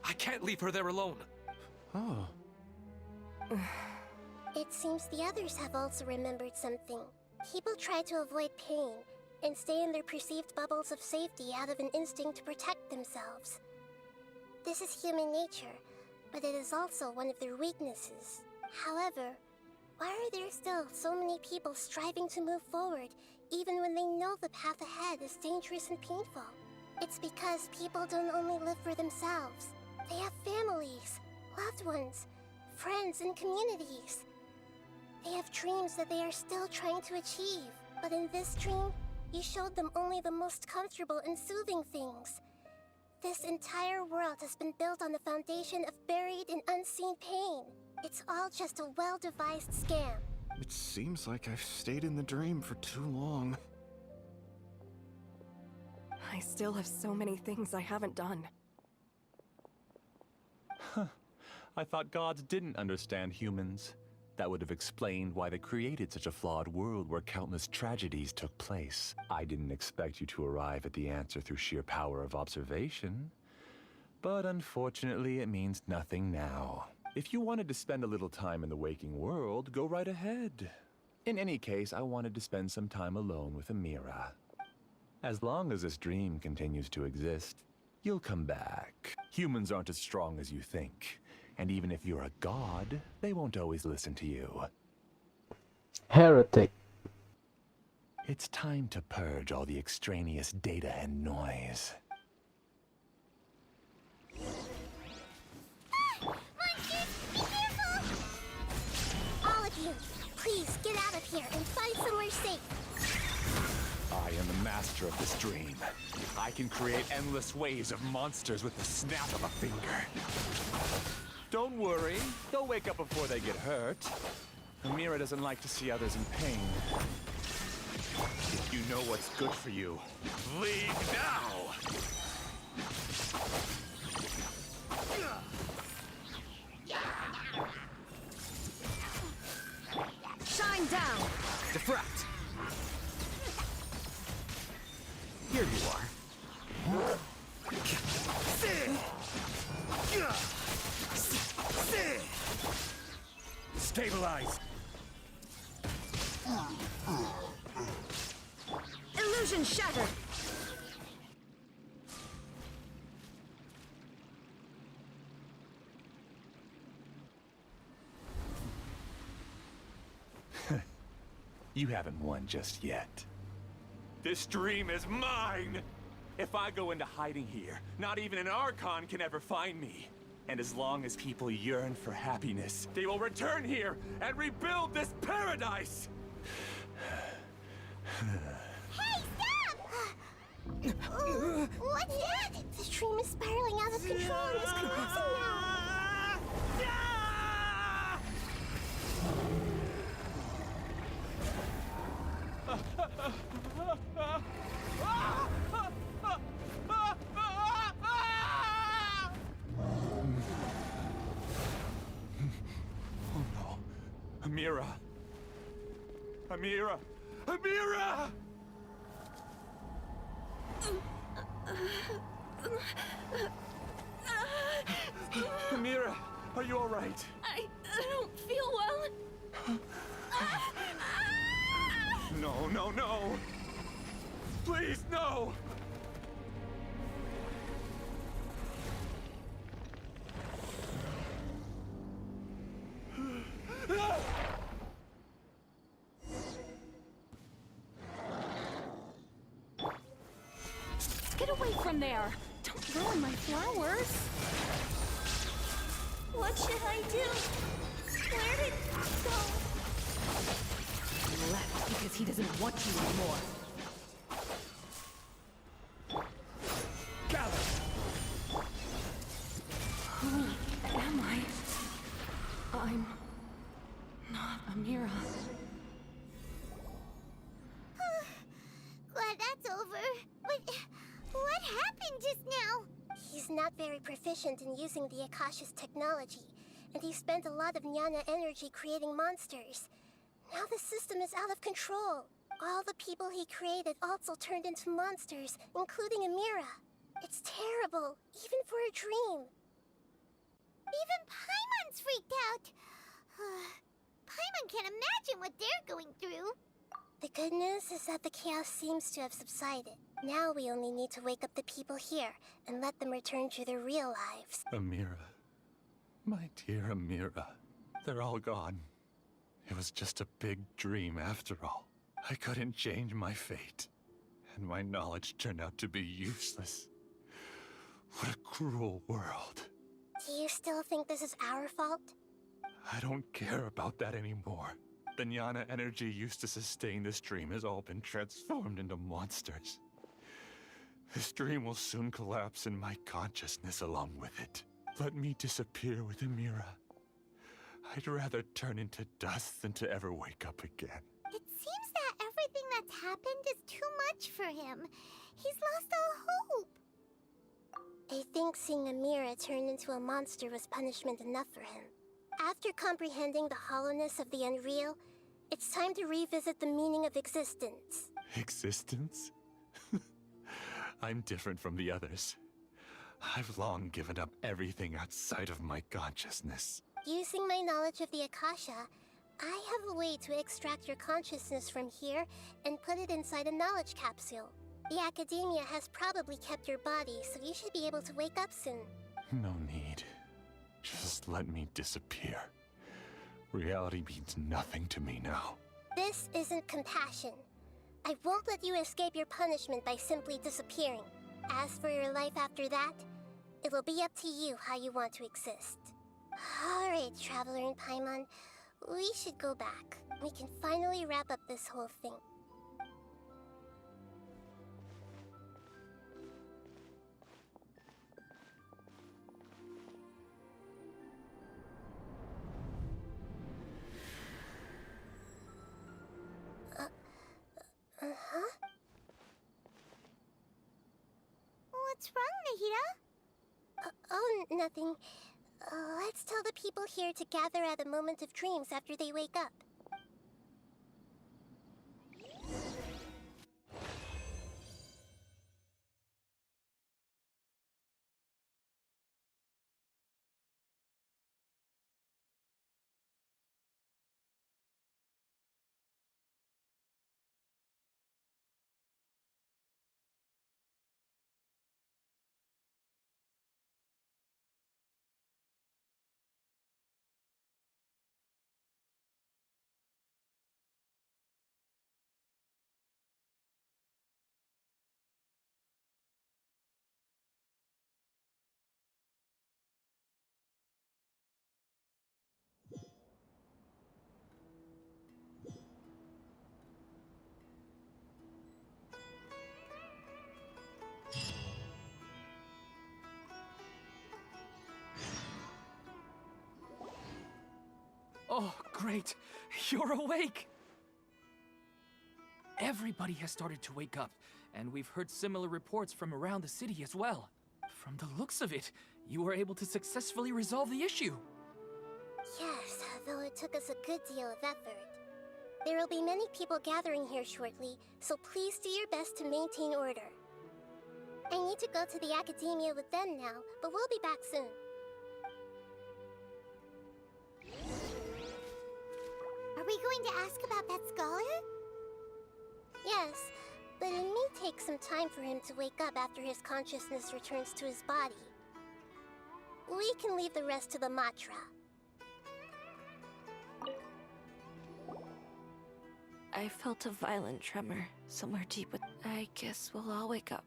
I can't leave her there alone. Oh. It seems the others have also remembered something. People try to avoid pain and stay in their perceived bubbles of safety out of an instinct to protect themselves. This is human nature, but it is also one of their weaknesses. However, why are there still so many people striving to move forward even when they know the path ahead is dangerous and painful? It's because people don't only live for themselves. They have families, loved ones, friends, and communities. They have dreams that they are still trying to achieve. But in this dream, you showed them only the most comfortable and soothing things. This entire world has been built on the foundation of buried and unseen pain. It's all just a well-devised scam. It seems like I've stayed in the dream for too long. I still have so many things I haven't done. Huh. I thought gods didn't understand humans. That would have explained why they created such a flawed world where countless tragedies took place. I didn't expect you to arrive at the answer through sheer power of observation. But unfortunately, it means nothing now. If you wanted to spend a little time in the waking world, go right ahead. In any case, I wanted to spend some time alone with Amira. As long as this dream continues to exist, you'll come back. Humans aren't as strong as you think. And even if you're a god, they won't always listen to you. Heretic. It's time to purge all the extraneous data and noise. Monsters, careful! All of you, please get out of here and find somewhere safe. I am the master of this dream. I can create endless waves of monsters with the snap of a finger. Don't worry, they'll wake up before they get hurt. Amira doesn't like to see others in pain. If you know what's good for you, leave now! Shine down! Defract! Here you are. Stabilize! Illusion shattered! You haven't won just yet. This dream is mine! If I go into hiding here, not even an Archon can ever find me. And as long as people yearn for happiness, they will return here and rebuild this paradise! Hey, stop! What's that? The stream is spiraling out of control and is collapsing now. Oh no. Amira. Amira! Amira! Amira, are you all right? I don't feel well. No, no, no! Please, no! Get away from there! Don't ruin my flowers! What should I do? Where did it go? He left because he doesn't want you anymore. Gather! Who am I? Amira. Glad that's over. But what happened just now? He's not very proficient in using the Akasha's technology, and he spent a lot of Jnana energy creating monsters. Now the system is out of control. All the people he created also turned into monsters, including Amira. It's terrible, even for a dream. Even Paimon's freaked out. Paimon can't imagine what they're going through. The good news is that the chaos seems to have subsided. Now we only need to wake up the people here and let them return to their real lives. Amira. My dear Amira. They're all gone. It was just a big dream after all. I couldn't change my fate. And my knowledge turned out to be useless. What a cruel world. Do you still think this is our fault? I don't care about that anymore. The Jnana energy used to sustain this dream has all been transformed into monsters. This dream will soon collapse and my consciousness along with it. Let me disappear with Amira. I'd rather turn into dust than to ever wake up again. It seems that everything that's happened is too much for him. He's lost all hope. I think seeing Amira turn into a monster was punishment enough for him. After comprehending the hollowness of the unreal, it's time to revisit the meaning of existence. Existence? I'm different from the others. I've long given up everything outside of my consciousness. Using my knowledge of the Akasha, I have a way to extract your consciousness from here and put it inside a knowledge capsule. The Academia has probably kept your body, so you should be able to wake up soon. No need. Just let me disappear. Reality means nothing to me now. This isn't compassion. I won't let you escape your punishment by simply disappearing. As for your life after that, it will be up to you how you want to exist. Alright, Traveler and Paimon, we should go back. We can finally wrap up this whole thing. What's wrong, Nahida? Oh, nothing. Let's tell the people here to gather at a moment of dreams after they wake up. Oh, great! You're awake! Everybody has started to wake up, and we've heard similar reports from around the city as well. From the looks of it, you were able to successfully resolve the issue. Yes, though it took us a good deal of effort. There will be many people gathering here shortly, so please do your best to maintain order. I need to go to the Academia with them now, but we'll be back soon. Are we going to ask about that scholar? Yes, but it may take some time for him to wake up after his consciousness returns to his body. We can leave the rest to the Matra. I felt a violent tremor somewhere deep with... I guess we'll all wake up.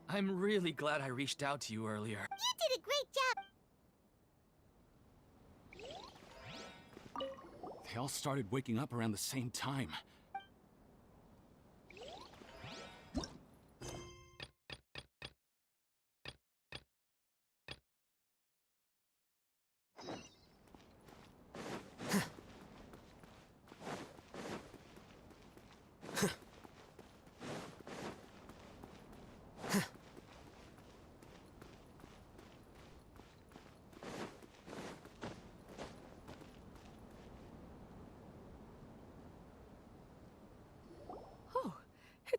I'm really glad I reached out to you earlier. You did a great job! They all started waking up around the same time.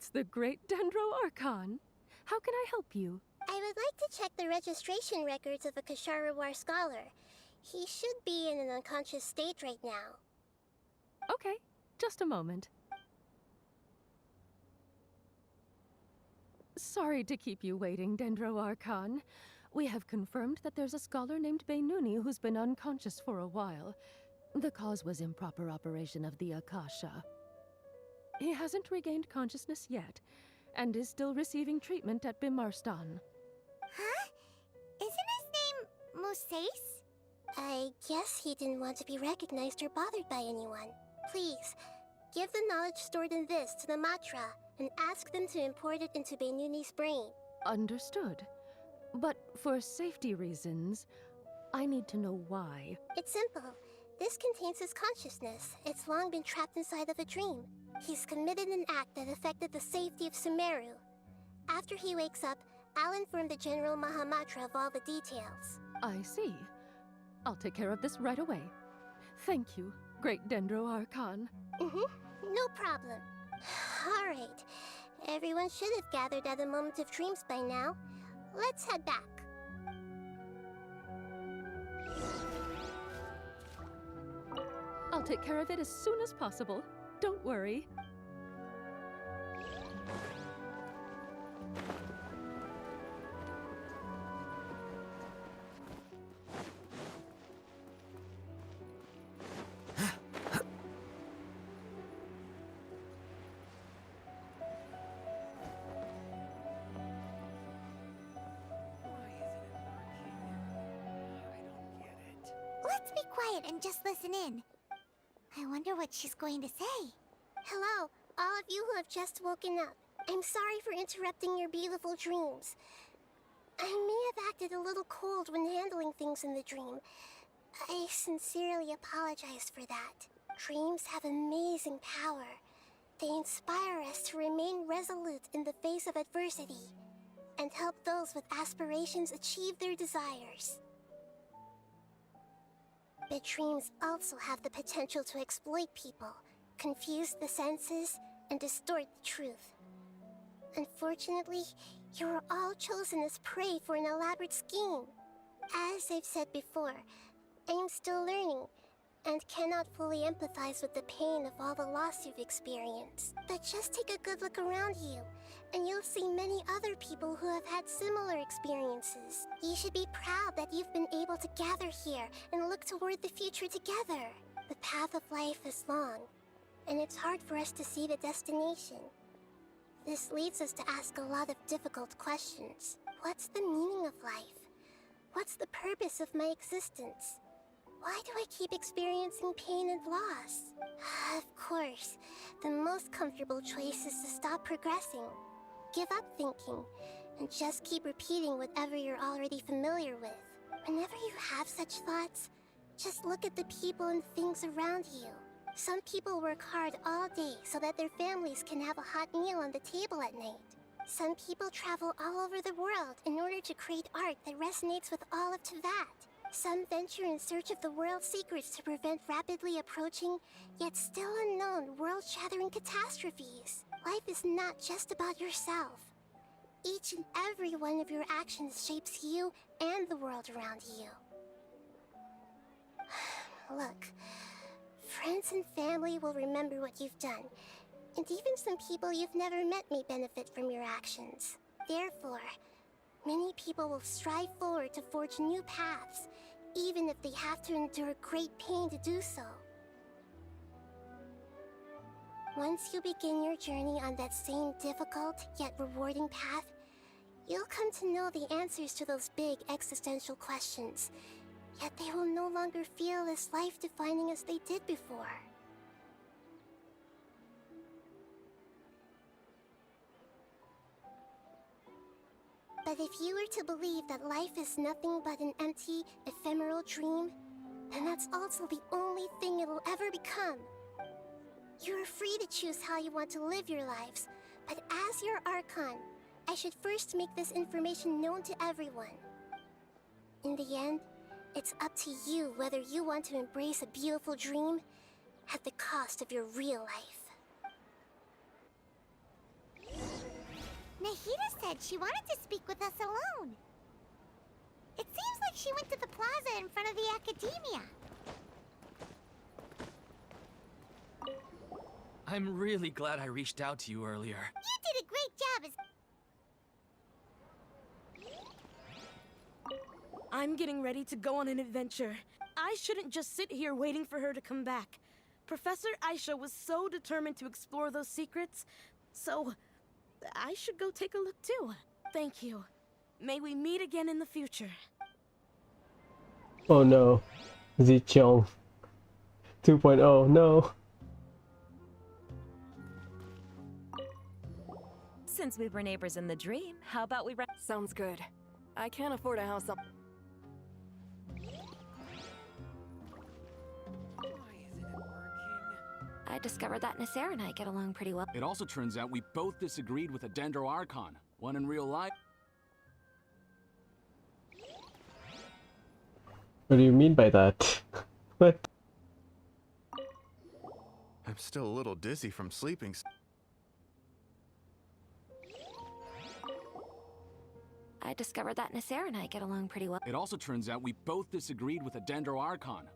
It's the great Dendro Archon. How can I help you? I would like to check the registration records of a Kashara War scholar. He should be in an unconscious state right now. Okay, just a moment. Sorry to keep you waiting, Dendro Archon. We have confirmed that there's a scholar named Beinuni who's been unconscious for a while. The cause was improper operation of the Akasha. He hasn't regained consciousness yet, and is still receiving treatment at Bimarstan. Huh? Isn't his name Musace? I guess he didn't want to be recognized or bothered by anyone. Please, give the knowledge stored in this to the Matra, and ask them to import it into Beinuni's brain. Understood. But for safety reasons, I need to know why. It's simple. This contains his consciousness. It's long been trapped inside of a dream. He's committed an act that affected the safety of Sumeru. After he wakes up, I'll inform the General Mahamatra of all the details. I see. I'll take care of this right away. Thank you, great Dendro Archon. No problem. Alright. Everyone should have gathered at a moment of dreams by now. Let's head back. I'll take care of it as soon as possible. Don't worry. Let's be quiet and just listen in. I wonder what she's going to say. Hello, all of you who have just woken up. I'm sorry for interrupting your beautiful dreams. I may have acted a little cold when handling things in the dream. I sincerely apologize for that. Dreams have amazing power. They inspire us to remain resolute in the face of adversity and help those with aspirations achieve their desires. But dreams also have the potential to exploit people, confuse the senses, and distort the truth. Unfortunately, you were all chosen as prey for an elaborate scheme. As I've said before, I am still learning, and cannot fully empathize with the pain of all the loss you've experienced. But just take a good look around you, and you'll see many other people who have had similar experiences. You should be proud that you've been able to gather here and look toward the future together. The path of life is long, and it's hard for us to see the destination. This leads us to ask a lot of difficult questions. What's the meaning of life? What's the purpose of my existence? Why do I keep experiencing pain and loss? Of course, the most comfortable choice is to stop progressing. Give up thinking, and just keep repeating whatever you're already familiar with. Whenever you have such thoughts, just look at the people and things around you. Some people work hard all day so that their families can have a hot meal on the table at night. Some people travel all over the world in order to create art that resonates with all of Teyvat. Some venture in search of the world's secrets to prevent rapidly approaching, yet still unknown, world-shattering catastrophes. Life is not just about yourself. Each and every one of your actions shapes you and the world around you. Look, friends and family will remember what you've done, and even some people you've never met may benefit from your actions. Therefore, many people will strive forward to forge new paths, even if they have to endure great pain to do so. Once you begin your journey on that same difficult yet rewarding path, you'll come to know the answers to those big existential questions, yet they will no longer feel as life-defining as they did before. But if you were to believe that life is nothing but an empty, ephemeral dream, then that's also the only thing it will ever become. You are free to choose how you want to live your lives, but as your Archon, I should first make this information known to everyone. In the end, it's up to you whether you want to embrace a beautiful dream at the cost of your real life. Nahida said she wanted to speak with us alone. It seems like she went to the plaza in front of the academia. I'm really glad I reached out to you earlier. You did a great job as... I'm getting ready to go on an adventure. I shouldn't just sit here waiting for her to come back. Professor Aisha was so determined to explore those secrets, so I should go take a look too. Thank you. May we meet again in the future. Oh no. Zichong 2.0, no. Since we were neighbors in the dream, how about we rent? Sounds good. I can't afford a house up. I discovered that Nasser and I get along pretty well. It also turns out we both disagreed with a Dendro Archon, one in real life. What do you mean by that? What? I'm still a little dizzy from sleeping. I discovered that Nasser and I get along pretty well. It also turns out we both disagreed with a Dendro Archon.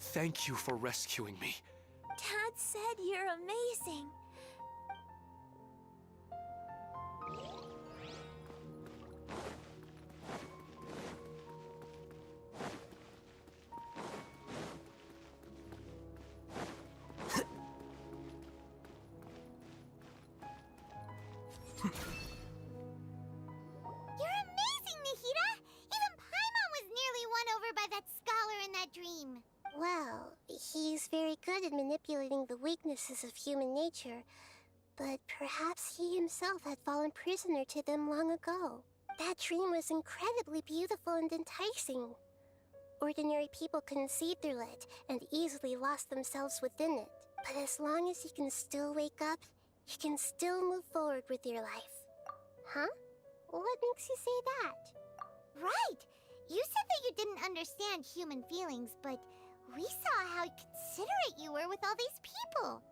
Thank you for rescuing me. Dad said you're amazing. You're amazing, Nahida! Even Paimon was nearly won over by that scholar in that dream. Well, he's very good at manipulating the weaknesses of human nature, but perhaps he himself had fallen prisoner to them long ago. That dream was incredibly beautiful and enticing. Ordinary people couldn't see through it and easily lost themselves within it. But as long as you can still wake up, you can still move forward with your life. Huh? What makes you say that? Right! You said that you didn't understand human feelings, but we saw how considerate you were with all these people.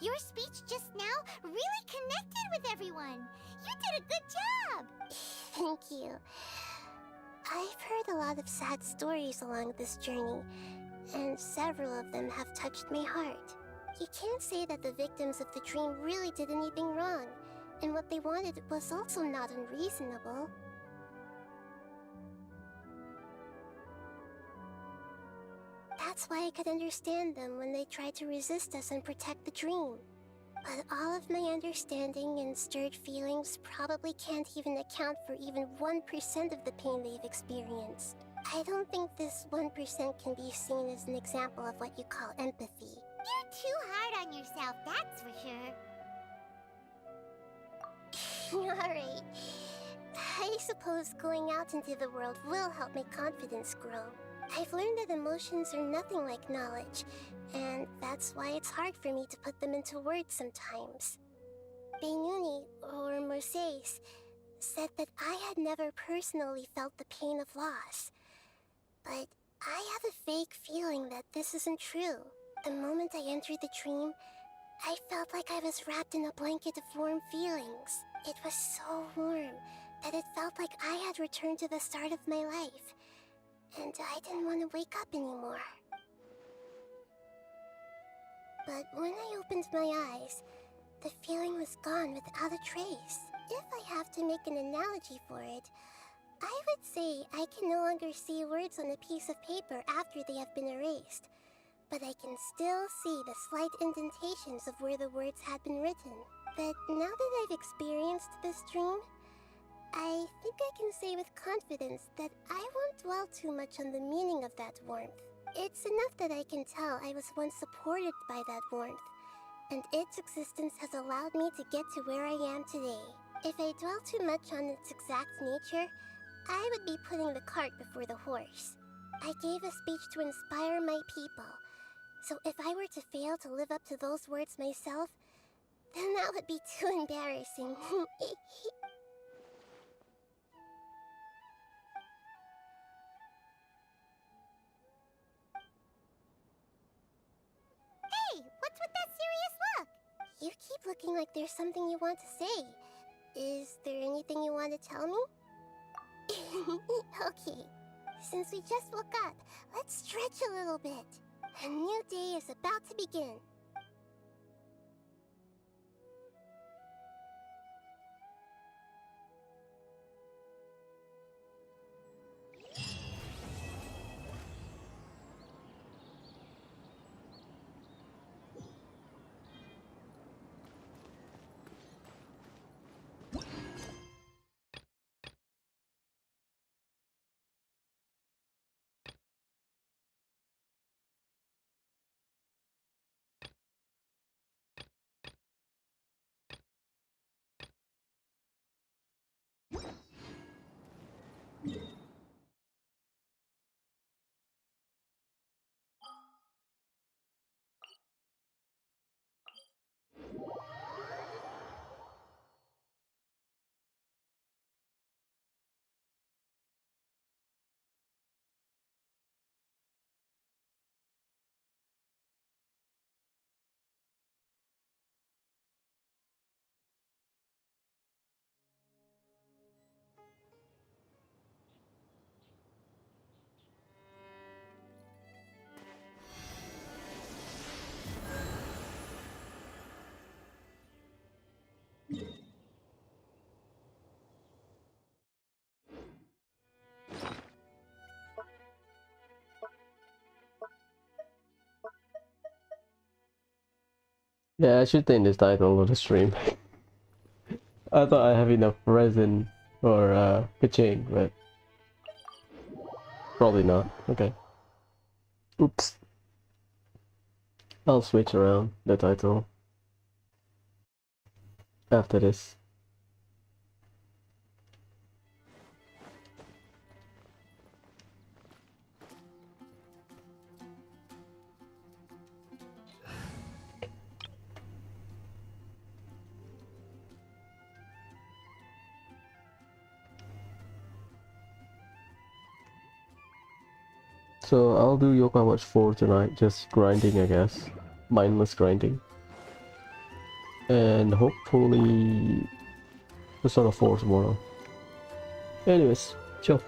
Your speech just now really connected with everyone. You did a good job. Thank you. I've heard a lot of sad stories along this journey, and several of them have touched my heart. You can't say that the victims of the dream really did anything wrong, and what they wanted was also not unreasonable. That's why I could understand them when they tried to resist us and protect the dream. But all of my understanding and stirred feelings probably can't even account for even 1% of the pain they've experienced. I don't think this 1% can be seen as an example of what you call empathy. You're too hard on yourself, that's for sure. Alright. I suppose going out into the world will help my confidence grow. I've learned that emotions are nothing like knowledge, and that's why it's hard for me to put them into words sometimes. Beinuni, or Mercedes, said that I had never personally felt the pain of loss. But I have a vague feeling that this isn't true. The moment I entered the dream, I felt like I was wrapped in a blanket of warm feelings. It was so warm that it felt like I had returned to the start of my life. And I didn't want to wake up anymore. But when I opened my eyes, the feeling was gone without a trace. If I have to make an analogy for it, I would say I can no longer see words on a piece of paper after they have been erased, but I can still see the slight indentations of where the words had been written. But now that I've experienced this dream, I think I can say with confidence that I won't dwell too much on the meaning of that warmth. It's enough that I can tell I was once supported by that warmth, and its existence has allowed me to get to where I am today. If I dwell too much on its exact nature, I would be putting the cart before the horse. I gave a speech to inspire my people, so if I were to fail to live up to those words myself, then that would be too embarrassing. Hey, what's with that serious look? You keep looking like there's something you want to say. Is there anything you want to tell me? Okay, since we just woke up, let's stretch a little bit. A new day is about to begin. Yeah, I should think this title of the stream. I thought I have enough resin or pitching, but probably not. Okay. Oops. I'll switch around the title after this. So I'll do Yokai Watch 4 tonight, just grinding I guess. Mindless grinding. And hopefully Persona 4 tomorrow. Anyways, chill.